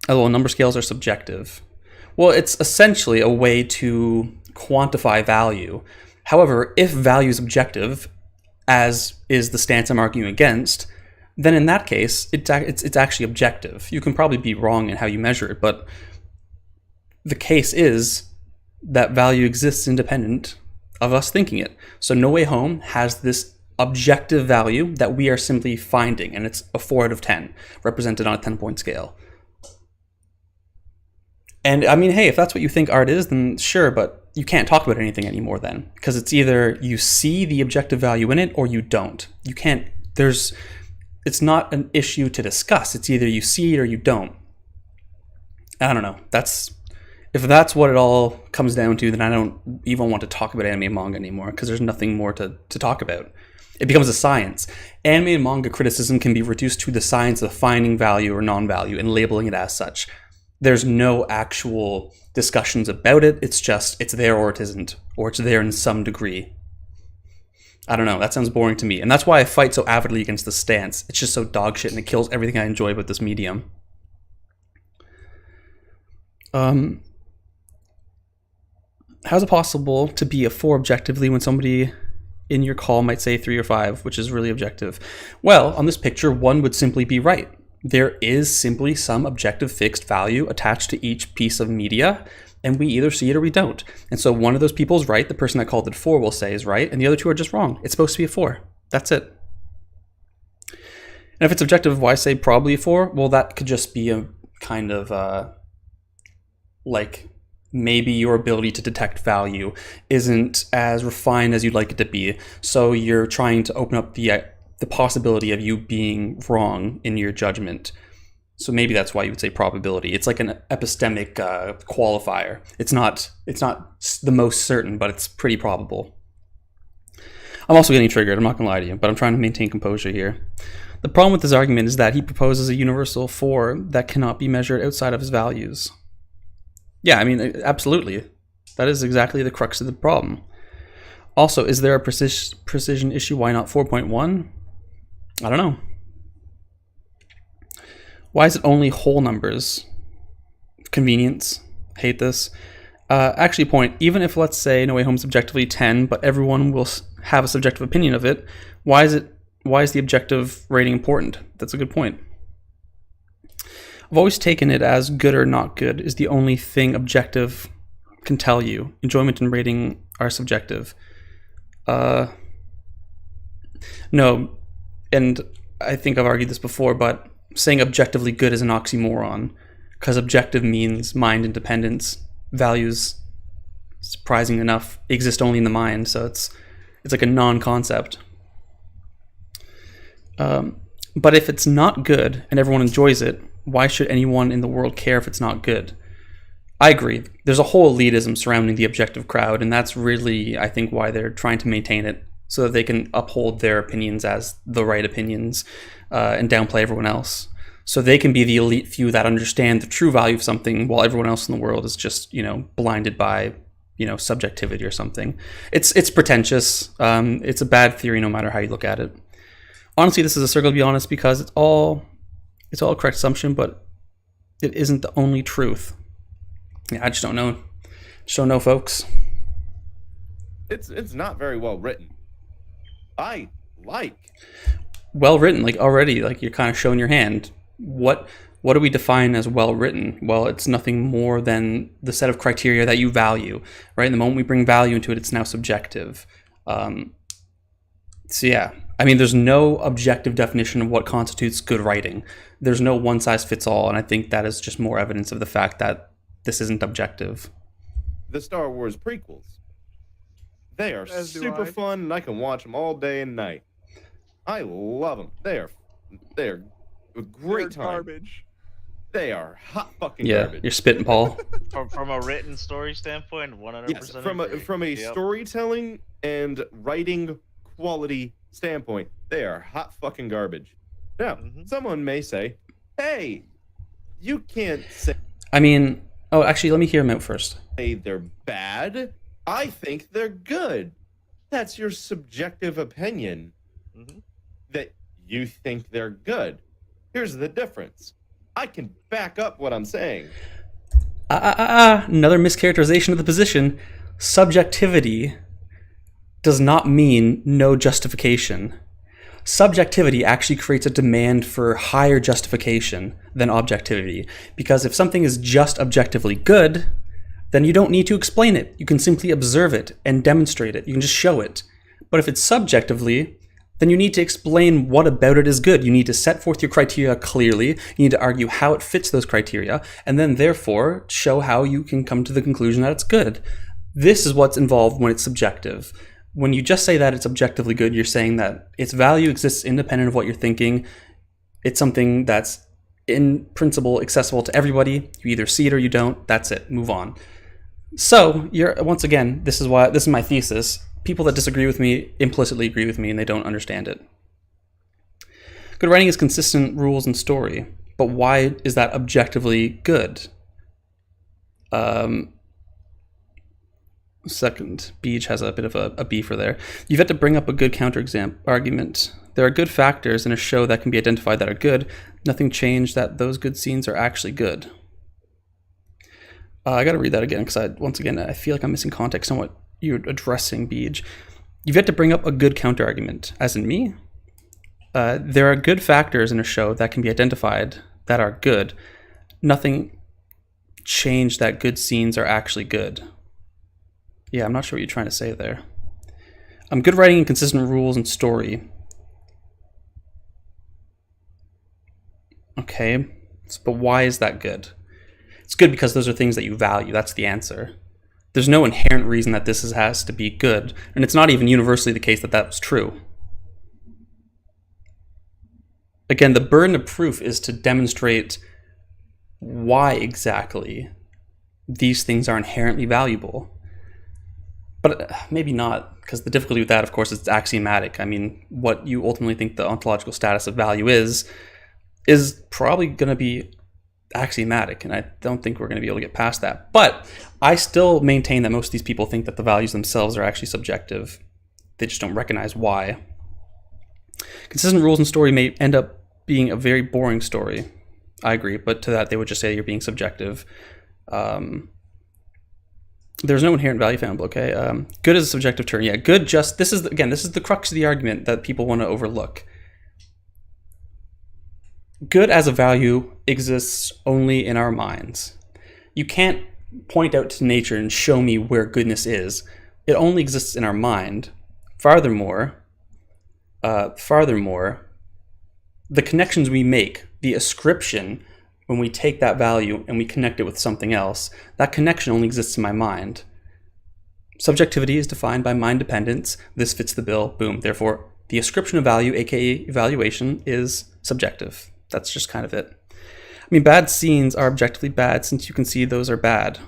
Although number scales are subjective. Well, it's essentially a way to quantify value. However, if value is objective, as is the stance I'm arguing against, then in that case, it's actually objective. You can probably be wrong in how you measure it, but the case is that value exists independent of us thinking it. So No Way Home has this objective value that we are simply finding, and it's a 4 out of 10, represented on a 10-point scale. And I mean, hey, if that's what you think art is, then sure, but you can't talk about anything anymore then, because it's either you see the objective value in it or you don't. You can't, it's not an issue to discuss. It's either you see it or you don't. I don't know. If that's what it all comes down to, then I don't even want to talk about anime and manga anymore, because there's nothing more to talk about. It becomes a science. Anime and manga criticism can be reduced to the science of finding value or non-value and labeling it as such. There's no actual discussions about it. It's just, it's there or it isn't, or it's there in some degree. I don't know. That sounds boring to me. And that's why I fight so avidly against the stance. It's just so dog shit and it kills everything I enjoy about this medium. How's it possible to be a 4 objectively when somebody in your call might say 3 or 5, which is really objective? Well, on this picture, 1 would simply be right. There is simply some objective fixed value attached to each piece of media, and we either see it or we don't. And so one of those people is right, the person that called it 4 will say is right, and the other 2 are just wrong. It's supposed to be a 4. That's it. And if it's objective, why say probably a 4? Well, that could just be a kind of like maybe your ability to detect value isn't as refined as you'd like it to be. So you're trying to open up the possibility of you being wrong in your judgment. So maybe that's why you would say probability. It's like an epistemic qualifier. It's not the most certain, but it's pretty probable. I'm also getting triggered, I'm not gonna lie to you, but I'm trying to maintain composure here. The problem with this argument is that he proposes a universal 4 that cannot be measured outside of his values. Yeah, I mean, absolutely. That is exactly the crux of the problem. Also, is there a precision issue? Why not 4.1? I don't know. Why is it only whole numbers? Convenience. Hate this. Actually, point, even if, let's say, No Way Home is objectively 10, but everyone will have a subjective opinion of it, why is the objective rating important? That's a good point. I've always taken it as good or not good is the only thing objective can tell you. Enjoyment and rating are subjective. No, and I think I've argued this before, but saying objectively good is an oxymoron, because objective means mind independence. Values, surprising enough, exist only in the mind, so it's like a non-concept. But if it's not good and everyone enjoys it, why should anyone in the world care if it's not good? I agree. There's a whole elitism surrounding the objective crowd, and that's really, I think, why they're trying to maintain it, so that they can uphold their opinions as the right opinions and downplay everyone else. So they can be the elite few that understand the true value of something, while everyone else in the world is just, blinded by, subjectivity or something. It's pretentious. It's a bad theory no matter how you look at it. Honestly, this is a circle, to be honest, because it's all a correct assumption, but it isn't the only truth. Yeah, I just don't know. Just don't know, folks. It's not very well written. Well written, like already, like you're kind of showing your hand. What do we define as well written? Well, it's nothing more than the set of criteria that you value, right? And the moment we bring value into it, it's now subjective. So yeah, I mean, there's no objective definition of what constitutes good writing. There's no one size fits all, and I think that is just more evidence of the fact that this isn't objective. The Star Wars prequels, they are super fun, and I can watch them all day and night. I love them. They are a great time. Garbage. They are hot fucking yeah, garbage. You're spitting, Paul. From a written story standpoint, 100%. Yes, from a storytelling and writing quality standpoint, they are hot fucking garbage. Now, someone may say, "Hey, you can't say." I mean, oh, actually, let me hear him out first. They're bad. I think they're good. That's your subjective opinion. That you think they're good. Here's the difference. I can back up what I'm saying. Another mischaracterization of the position. Subjectivity does not mean no justification. Subjectivity actually creates a demand for higher justification than objectivity. Because if something is just objectively good, then you don't need to explain it. You can simply observe it and demonstrate it. You can just show it. But if it's subjectively, then you need to explain what about it is good. You need to set forth your criteria clearly. You need to argue how it fits those criteria, and then therefore show how you can come to the conclusion that it's good. This is what's involved when it's subjective. When you just say that it's objectively good, you're saying that its value exists independent of what you're thinking. It's something that's in principle accessible to everybody. You either see it or you don't. That's it. Move on. So you're, once again, this is my thesis. People that disagree with me implicitly agree with me and they don't understand it. Good writing is consistent rules and story, but why is that objectively good? Second, Beach has a bit of a beefer there. You've had to bring up a good argument. There are good factors in a show that can be identified that are good. Nothing changed that those good scenes are actually good. I got to read that again because I feel like I'm missing context on what you're addressing, Beej. You've yet to bring up a good counter-argument, as in me. There are good factors in a show that can be identified that are good. Nothing changed that good scenes are actually good. Yeah, I'm not sure what you're trying to say there. Good writing and consistent rules and story. Okay, but why is that good? It's good because those are things that you value. That's the answer. There's no inherent reason that this has to be good, and it's not even universally the case that was true. Again, the burden of proof is to demonstrate why exactly these things are inherently valuable. But maybe not, because the difficulty with that, of course, is it's axiomatic. I mean, what you ultimately think the ontological status of value is probably going to be axiomatic, and I don't think we're going to be able to get past that. But I still maintain that most of these people think that the values themselves are actually subjective. They just don't recognize why. Consistent rules and story may end up being a very boring story. I agree, but to that they would just say you're being subjective. There's no inherent value found, okay? Good is a subjective term. Yeah, good just, this is the crux of the argument that people want to overlook. Good as a value exists only in our minds. You can't point out to nature and show me where goodness is. It only exists in our mind. Furthermore, the connections we make, the ascription, when we take that value and we connect it with something else, that connection only exists in my mind. Subjectivity is defined by mind dependence. This fits the bill. Boom. Therefore, the ascription of value, aka evaluation, is subjective. That's just kind of it. I mean, bad scenes are objectively bad since you can see those are bad.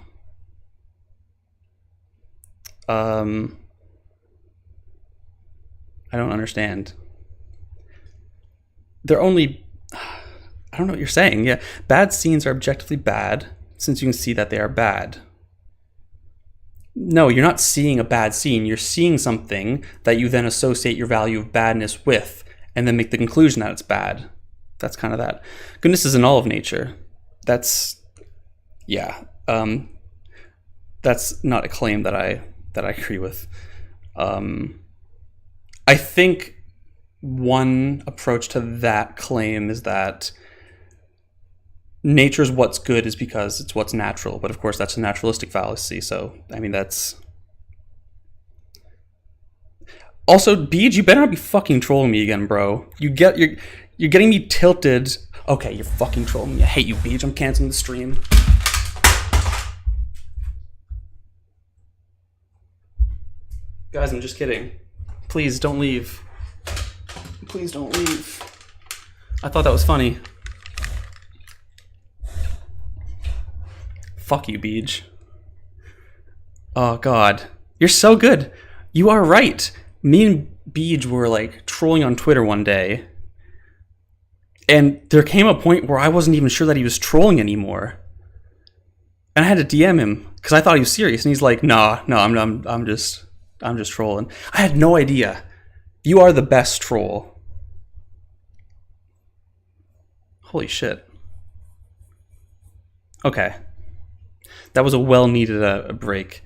I don't understand. They're only... I don't know what you're saying. Yeah, bad scenes are objectively bad since you can see that they are bad. No, you're not seeing a bad scene. You're seeing something that you then associate your value of badness with and then make the conclusion that it's bad. That's kind of that. Goodness is in all of nature. That's, yeah. That's not a claim that I agree with. I think one approach to that claim is that nature's what's good is because it's what's natural, but of course that's a naturalistic fallacy. So I mean that's also, Beej, you better not be fucking trolling me again, bro. You're getting me tilted. Okay, you're fucking trolling me. I hate you, Beej. I'm canceling the stream. Guys, I'm just kidding. Please don't leave. Please don't leave. I thought that was funny. Fuck you, Beej. Oh, God. You're so good. You are right. Me and Beej were, like, trolling on Twitter one day. And there came a point where I wasn't even sure that he was trolling anymore. And I had to DM him, because I thought he was serious. And he's like, no, I'm just trolling. I had no idea. You are the best troll. Holy shit. Okay. That was a well-needed break.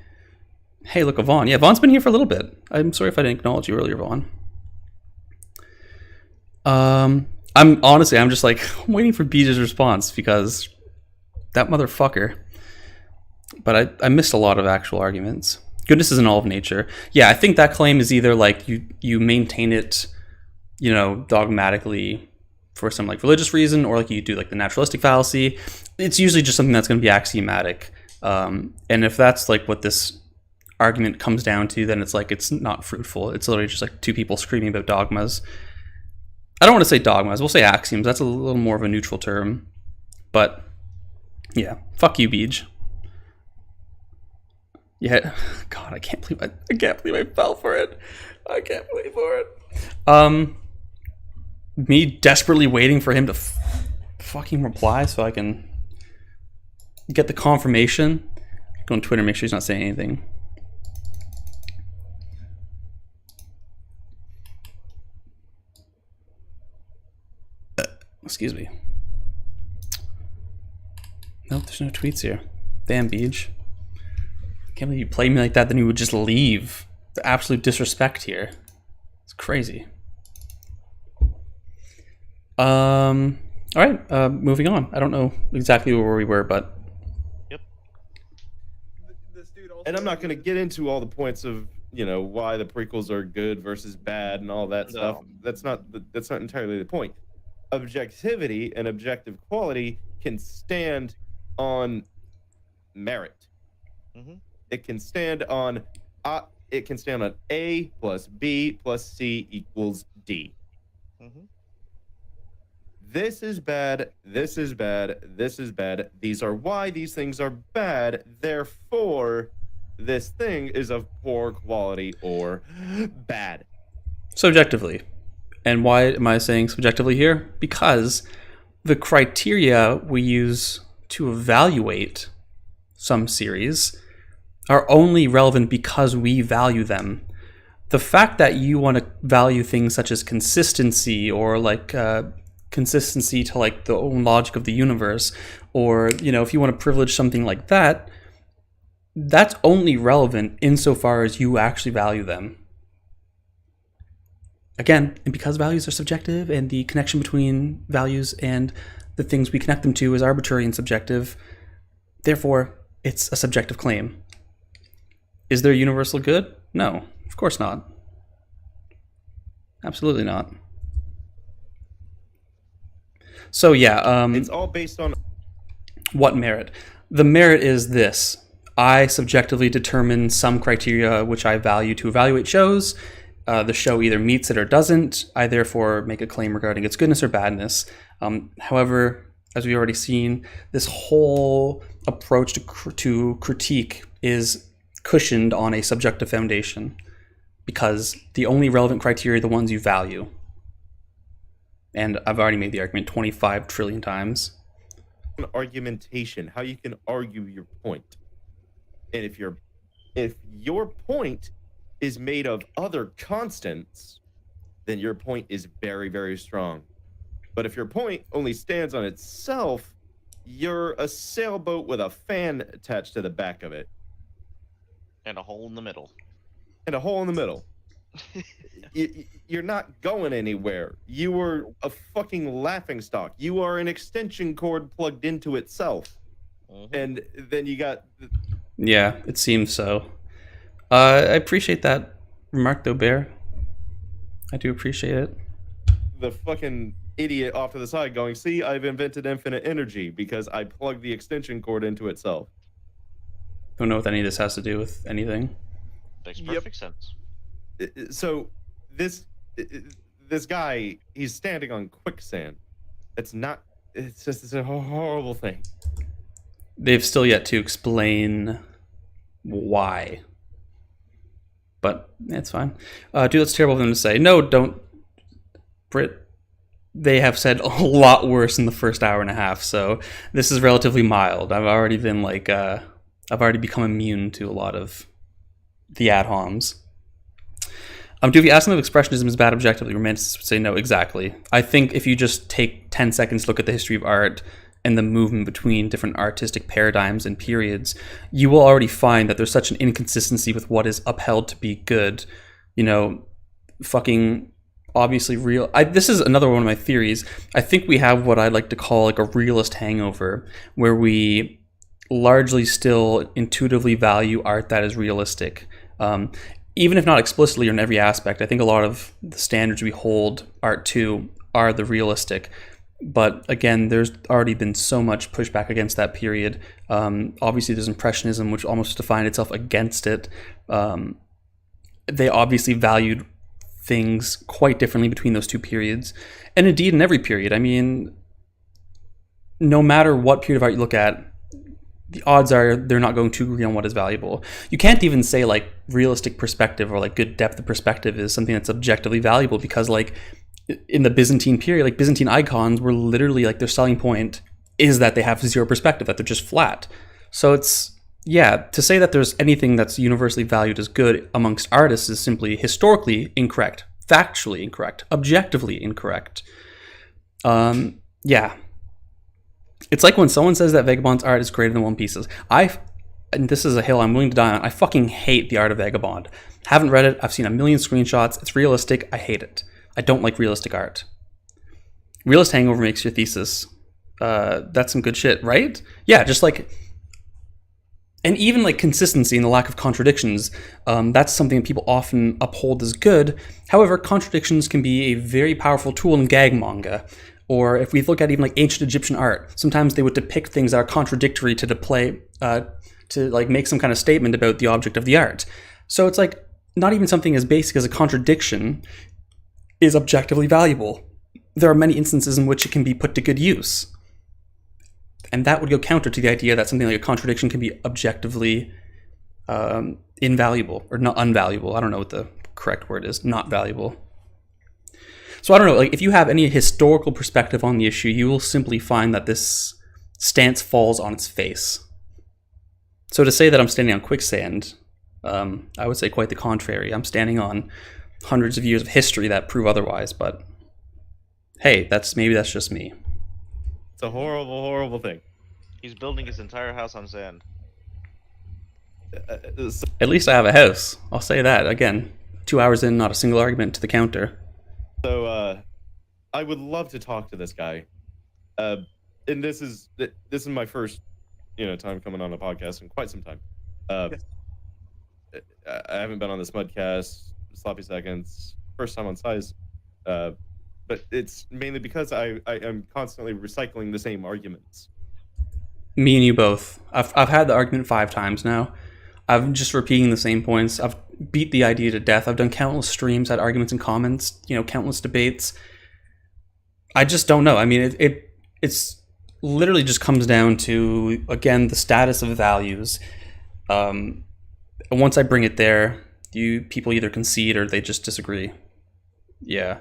Hey, look, Vaughn. Yeah, Vaughn's been here for a little bit. I'm sorry if I didn't acknowledge you earlier, Vaughn. I'm just like, I'm waiting for Beej's response because that motherfucker. But I missed a lot of actual arguments. Goodness isn't all of nature. Yeah, I think that claim is either like you maintain it, you know, dogmatically for some like religious reason, or like you do like the naturalistic fallacy. It's usually just something that's going to be axiomatic. And if that's like what this argument comes down to, then it's like it's not fruitful. It's literally just like two people screaming about dogmas. I don't want to say dogmas. We'll say axioms. That's a little more of a neutral term. But yeah, fuck you, Beej. Yeah, God, I can't believe I fell for it. I can't believe for it. Me desperately waiting for him to fucking reply so I can get the confirmation. Go on Twitter, make sure he's not saying anything. Excuse me. Nope, there's no tweets here. Damn, Beej. Can't believe you played me like that, then you would just leave. The absolute disrespect here. It's crazy. Alright, moving on. I don't know exactly where we were, but... Yep. And I'm not going to get into all the points of, you know, why the prequels are good versus bad and all that stuff. That's not entirely the point. Objectivity and objective quality can stand on merit. Mm-hmm. It can stand on A plus B plus C equals D. Mm-hmm. This is bad, this is bad, this is bad. These are why these things are bad. Therefore, this thing is of poor quality or bad. Subjectively. And why am I saying subjectively here? Because the criteria we use to evaluate some series are only relevant because we value them. The fact that you want to value things such as consistency or like consistency to like the own logic of the universe, or, you know, if you want to privilege something like that, that's only relevant insofar as you actually value them. Again, and because values are subjective and the connection between values and the things we connect them to is arbitrary and subjective, therefore, it's a subjective claim. Is there universal good? No, of course not. Absolutely not. So yeah, it's all based on what merit? The merit is this. I subjectively determine some criteria which I value to evaluate shows. The show either meets it or doesn't. I therefore make a claim regarding its goodness or badness. However, as we've already seen, this whole approach to critique is cushioned on a subjective foundation because the only relevant criteria are the ones you value. And I've already made the argument 25 trillion times. Argumentation, how you can argue your point. And if your point is made of other constants, then your point is very, very strong. But if your point only stands on itself, you're a sailboat with a fan attached to the back of it. And a hole in the middle. You're not going anywhere. You are a fucking laughingstock. You are an extension cord plugged into itself. Mm-hmm. And then you got... Yeah, it seems so. I appreciate that remark, though, Bear. I do appreciate it. The fucking idiot off to the side going, see, I've invented infinite energy because I plugged the extension cord into itself. Don't know what any of this has to do with anything. Makes perfect sense. So this guy, he's standing on quicksand. It's a horrible thing. They've still yet to explain why. But it's fine. Dude, that's terrible of them to say. No, don't. Brit, they have said a lot worse in the first hour and a half, so this is relatively mild. I've already been like, I've already become immune to a lot of the ad homs. Dude, if you ask them if expressionism is bad objectively, romanticists would say no, exactly. I think if you just take 10 seconds to look at the history of art and the movement between different artistic paradigms and periods, you will already find that there's such an inconsistency with what is upheld to be good. You know, fucking obviously real. This is another one of my theories. I think we have what I like to call like a realist hangover, where we largely still intuitively value art that is realistic. Even if not explicitly or in every aspect, I think a lot of the standards we hold art to are the realistic. But again, there's already been so much pushback against that period. Obviously, there's Impressionism, which almost defined itself against it. They obviously valued things quite differently between those two periods. And indeed, in every period. I mean, no matter what period of art you look at, the odds are they're not going to agree on what is valuable. You can't even say like realistic perspective or like good depth of perspective is something that's objectively valuable, because like in the Byzantine period, like Byzantine icons were literally like their selling point is that they have zero perspective, that they're just flat. So it's, yeah, to say that there's anything that's universally valued as good amongst artists is simply historically incorrect, factually incorrect, objectively incorrect. Yeah. It's like when someone says that Vagabond's art is greater than One Piece's. And this is a hill I'm willing to die on, I fucking hate the art of Vagabond. Haven't read it, I've seen a million screenshots, it's realistic, I hate it. I don't like realistic art. Realist hangover makes your thesis. That's some good shit, right? Yeah, just like... And even like consistency and the lack of contradictions, that's something that people often uphold as good. However, contradictions can be a very powerful tool in gag manga. Or if we look at even like ancient Egyptian art, sometimes they would depict things that are contradictory to like make some kind of statement about the object of the art. So it's like not even something as basic as a contradiction is objectively valuable. There are many instances in which it can be put to good use. And that would go counter to the idea that something like a contradiction can be objectively invaluable or not unvaluable. I don't know what the correct word is. Not valuable. So I don't know, like if you have any historical perspective on the issue, you will simply find that this stance falls on its face. So to say that I'm standing on quicksand, I would say quite the contrary. I'm standing on hundreds of years of history that prove otherwise, but hey, maybe that's just me. It's a horrible, horrible thing. He's building his entire house on sand. At least I have a house. I'll say that. Again, 2 hours in, not a single argument to the counter. So, I would love to talk to this guy. And this is my first, time coming on a podcast in quite some time. Yes. I haven't been on this Mudcast, Sloppy Seconds, first time on Size. But it's mainly because I am constantly recycling the same arguments. Me and you both. I've had the argument 5 times now. I'm just repeating the same points. I've beat the idea to death. I've done countless streams, had arguments and comments, countless debates. I just don't know. I mean, it's literally just comes down to, again, the status of values. And once I bring it there, people either concede or they just disagree. Yeah.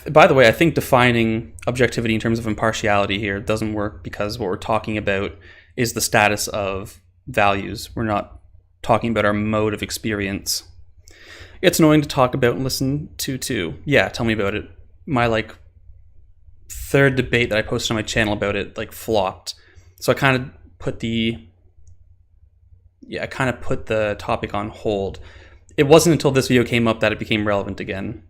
By the way, I think defining objectivity in terms of impartiality here doesn't work, because what we're talking about is the status of values. We're not talking about our mode of experience. It's annoying to talk about and listen to too. Yeah, tell me about it. My 3rd debate that I posted on my channel about it flopped. So I kind of put the topic on hold. It wasn't until this video came up that it became relevant again.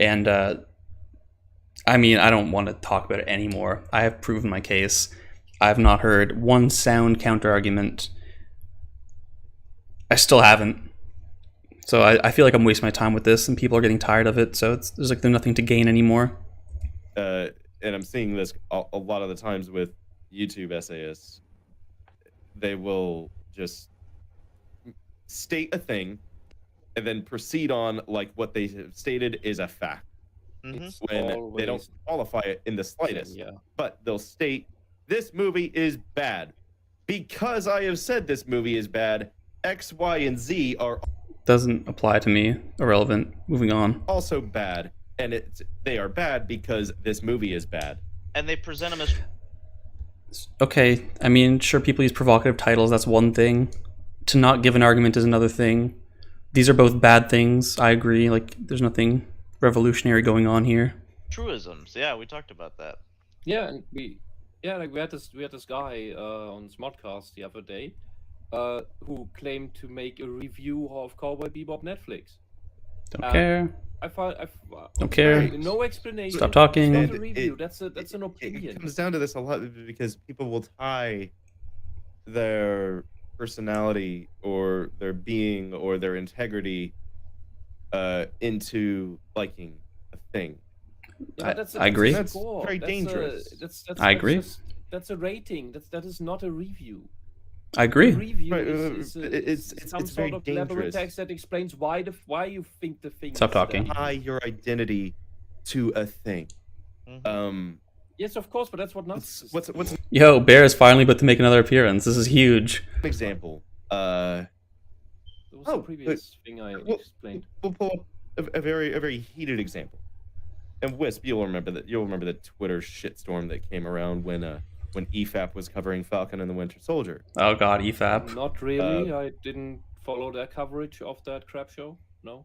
And I mean, I don't want to talk about it anymore. I have proven my case. I have not heard one sound counter-argument. I still haven't. So I feel like I'm wasting my time with this, and people are getting tired of it, so there's nothing to gain anymore. And I'm seeing this a lot of the times with YouTube essayists. They will just state a thing and then proceed on like what they have stated is a fact. When they don't qualify it in the slightest. Yeah. But they'll state, this movie is bad. Because I have said this movie is bad, X, Y, and Z are... Doesn't apply to me. Irrelevant. Moving on. Also bad. And they are bad because this movie is bad. And they present them as... Okay, I mean, sure, people use provocative titles, that's one thing. To not give an argument is another thing. These are both bad things, I agree. There's nothing revolutionary going on here. Truisms, yeah, we talked about that. Yeah, and we had this guy on Smartcast the other day who claimed to make a review of Cowboy Bebop Netflix. Don't care. Don't okay, care. no explanation. Stop talking. It's not a review. That's an opinion. It comes down to this a lot because people will tie their personality or their being or their integrity into liking a thing. Yeah, I agree. That's very dangerous. I agree. That's a rating. That is not a review. I agree. A review Right, is some it's sort very of elaborate dangerous. text that explains why you think the thing. Stop is talking. that. Tie your identity to a thing. Yes, of course, but that's what narcissists. What's an Yo, Bear is finally about to make another appearance. This is huge. example? That was the previous thing I explained. We'll pull up a very heated example. And Wisp, you'll remember the Twitter shitstorm that came around when EFAP was covering Falcon and the Winter Soldier. Oh god, EFAP. Not really. I didn't follow their coverage of that crap show. No.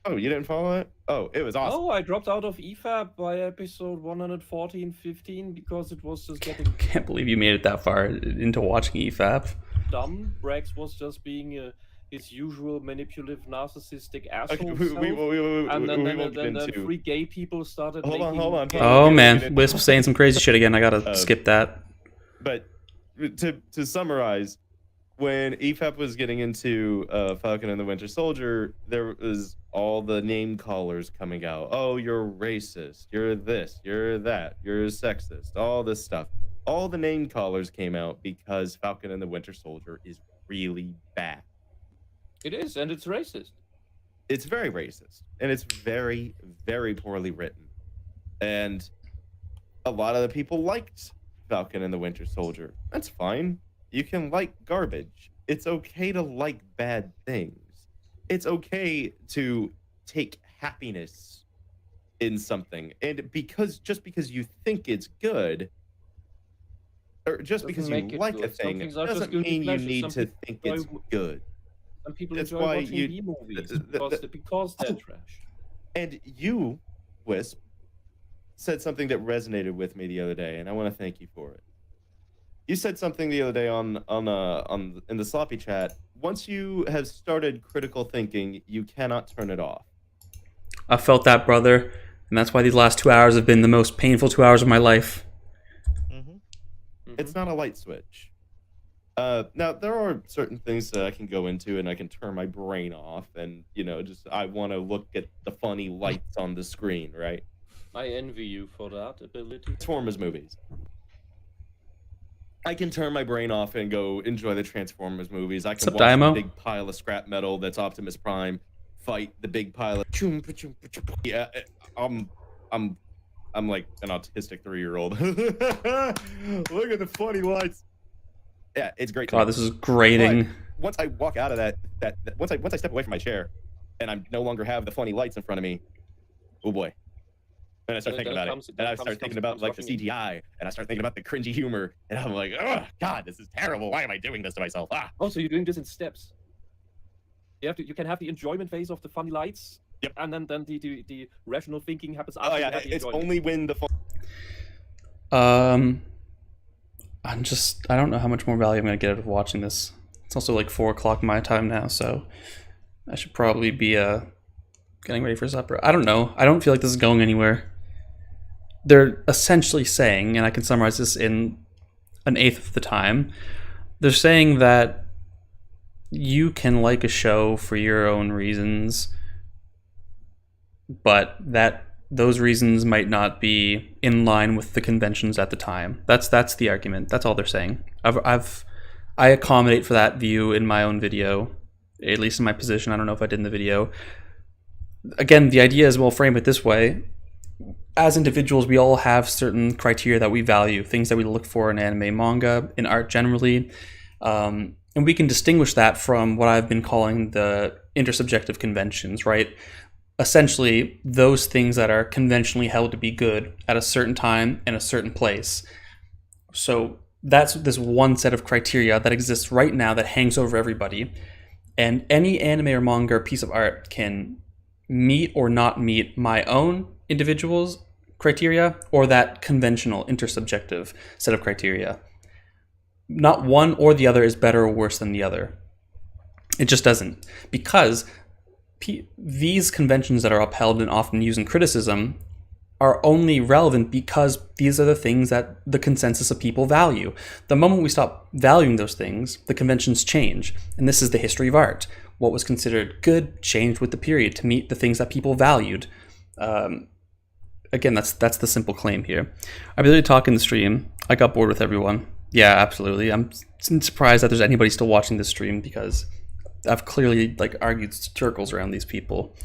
Oh, you didn't follow it? Oh, it was awesome. Oh, I dropped out of EFAP by episode 114, 15 because it was just getting Can't believe you made it that far into watching EFAP. dumb. Brax was just being his usual manipulative, narcissistic asshole Okay, self. we And then won't get into. three gay people started Hold on, making hold on. gay Oh Get man, it. Wisp saying some crazy shit again. I gotta skip that. But to summarize, when EFAP was getting into Falcon and the Winter Soldier, there was all the name callers coming out. Oh, you're racist. You're this. You're that. You're sexist. All this stuff. All the name callers came out because Falcon and the Winter Soldier is really bad. It is, and it's racist. It's very racist, and it's very, very poorly written. And a lot of the people liked Falcon and the Winter Soldier. That's fine. You can like garbage. It's okay to like bad things. It's okay to take happiness in something. And just because you think it's good, or just because you like a thing, doesn't mean you need to think it's good. Some people That's enjoy why watching you- B-movies because they're trash. And you, Wisp, said something that resonated with me the other day, and I want to thank you for it. You said something the other day on in the sloppy chat. Once you have started critical thinking, you cannot turn it off. I felt that, brother, and that's why these last 2 hours have been the most painful 2 hours of my life. It's not a light switch. Now there are certain things that I can go into and I can turn my brain off, and just I want to look at the funny lights on the screen, right? I envy you for that ability. Transformers movies. I can turn my brain off and go enjoy the Transformers movies. I can Sup, watch the Dymo? big pile of scrap metal that's Optimus Prime fight the big pile of. Yeah, I'm like an autistic 3-year-old. Look at the funny lights. Yeah, it's great. God, this is grating. But once I walk out of that once I step away from my chair, and I no longer have the funny lights in front of me, oh boy. And I start thinking about it. And I start thinking about like the CGI, and I start thinking about the cringy humor, and I'm like, oh God, this is terrible. Why am I doing this to myself? Also, you're doing this in steps. You can have the enjoyment phase of the funny lights. Yep. And then the rational thinking happens after. Oh you yeah, have the it's enjoyment. only when the I don't know how much more value I'm gonna get out of watching this. It's also like 4 o'clock my time now, so I should probably be getting ready for supper. I don't know. I don't feel like this is going anywhere. They're essentially saying, and I can summarize this in an eighth of the time, they're saying that you can like a show for your own reasons, but that those reasons might not be in line with the conventions at the time. That's the argument. That's all they're saying. I accommodate for that view in my own video, at least in my position. I don't know if I did in the video. Again, the idea is, we'll frame it this way. As individuals, we all have certain criteria that we value, things that we look for in anime, manga, in art generally. And we can distinguish that from what I've been calling the intersubjective conventions, right? Essentially, those things that are conventionally held to be good at a certain time and a certain place. So that's this one set of criteria that exists right now that hangs over everybody. And any anime or manga or piece of art can meet or not meet my own individual's criteria or that conventional intersubjective set of criteria. Not one or the other is better or worse than the other. It just doesn't. Because these conventions that are upheld and often used in criticism are only relevant because these are the things that the consensus of people value. The moment we stop valuing those things, the conventions change. And this is the history of art. What was considered good changed with the period to meet the things that people valued. Again, that's the simple claim here. I really talk in the stream. I got bored with everyone. Yeah, absolutely. I'm surprised that there's anybody still watching this stream because I've clearly argued circles around these people.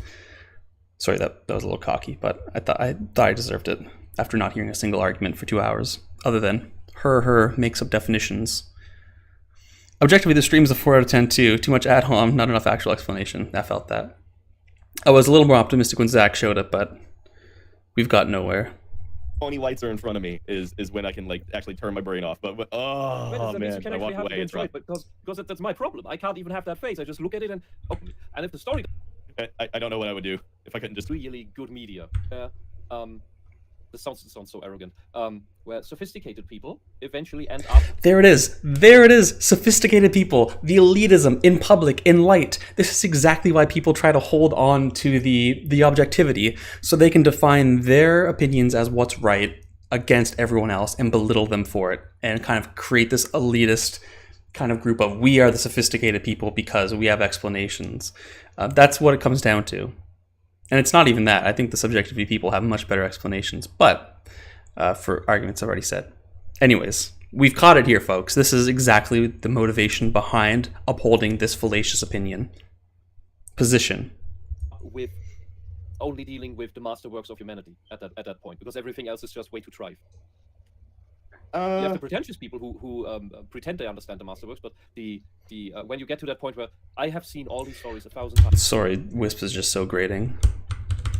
Sorry, that was a little cocky, but I thought I deserved it after not hearing a single argument for 2 hours, other than her makes up definitions. Objectively, the stream is a 4 out of 10 too. Too much ad hom, not enough actual explanation. I felt that. I was a little more optimistic when Zach showed it, but we've got nowhere. Only lights are in front of me is when I can actually turn my brain off. But oh man, I walk away. It's rough. Because that's my problem. I can't even have that face. I just look at it and if the story. I don't know what I would do if I couldn't just really good media. This sounds so arrogant. Where sophisticated people eventually end up. There it is. There it is. Sophisticated people. The elitism in public, in light. This is exactly why people try to hold on to the objectivity, so they can define their opinions as what's right against everyone else and belittle them for it, and kind of create this elitist kind of group of we are the sophisticated people because we have explanations. That's what it comes down to. And it's not even that. I think the subjectivity people have much better explanations, but for arguments I've already said. Anyways, we've caught it here, folks. This is exactly the motivation behind upholding this fallacious opinion. Position. With only dealing with the masterworks of humanity at that point, because everything else is just way too trite. You have the pretentious people who pretend they understand the masterworks, but when you get to that point where I have seen all these stories 1,000 times. Sorry, Wisp is just so grating.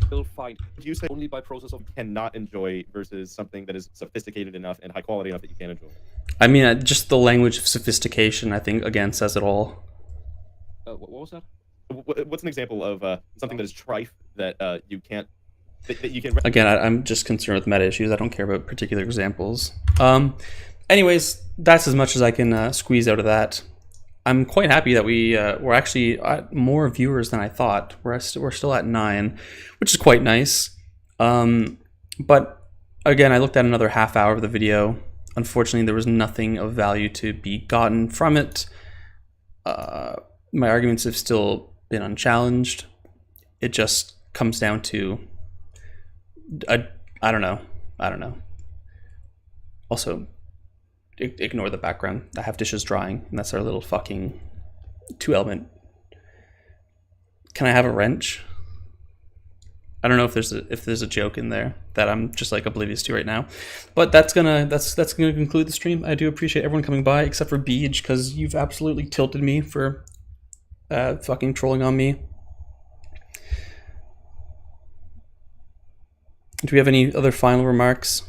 Still fine. You say only by process of cannot enjoy versus something that is sophisticated enough and high quality enough that you can enjoy. I mean, just the language of sophistication, I think, again, says it all. What was that? What's an example of something that is trite that you can't? That you can... Again, I'm just concerned with meta issues. I don't care about particular examples. Anyways, that's as much as I can squeeze out of that. I'm quite happy that we're actually at more viewers than I thought. We're still at 9, which is quite nice. But again, I looked at another half hour of the video. Unfortunately, there was nothing of value to be gotten from it. My arguments have still been unchallenged. It just comes down to I don't know. Also, ignore the background. I have dishes drying, and that's our little fucking 2-element. Can I have a wrench? I don't know if there's a joke in there that I'm just oblivious to right now, but that's gonna conclude the stream. I do appreciate everyone coming by, except for Beej, because you've absolutely tilted me for fucking trolling on me. Do we have any other final remarks?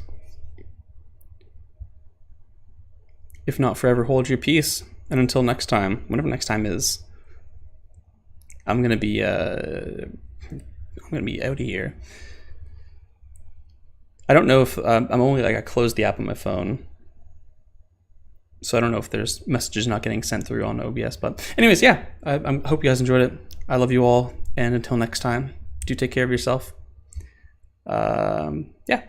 If not, forever hold your peace. And until next time, whenever next time is, I'm gonna be out of here. I don't know if I'm only I closed the app on my phone, so I don't know if there's messages not getting sent through on OBS. But anyways, yeah, I hope you guys enjoyed it. I love you all, and until next time, do take care of yourself. Yeah, peace.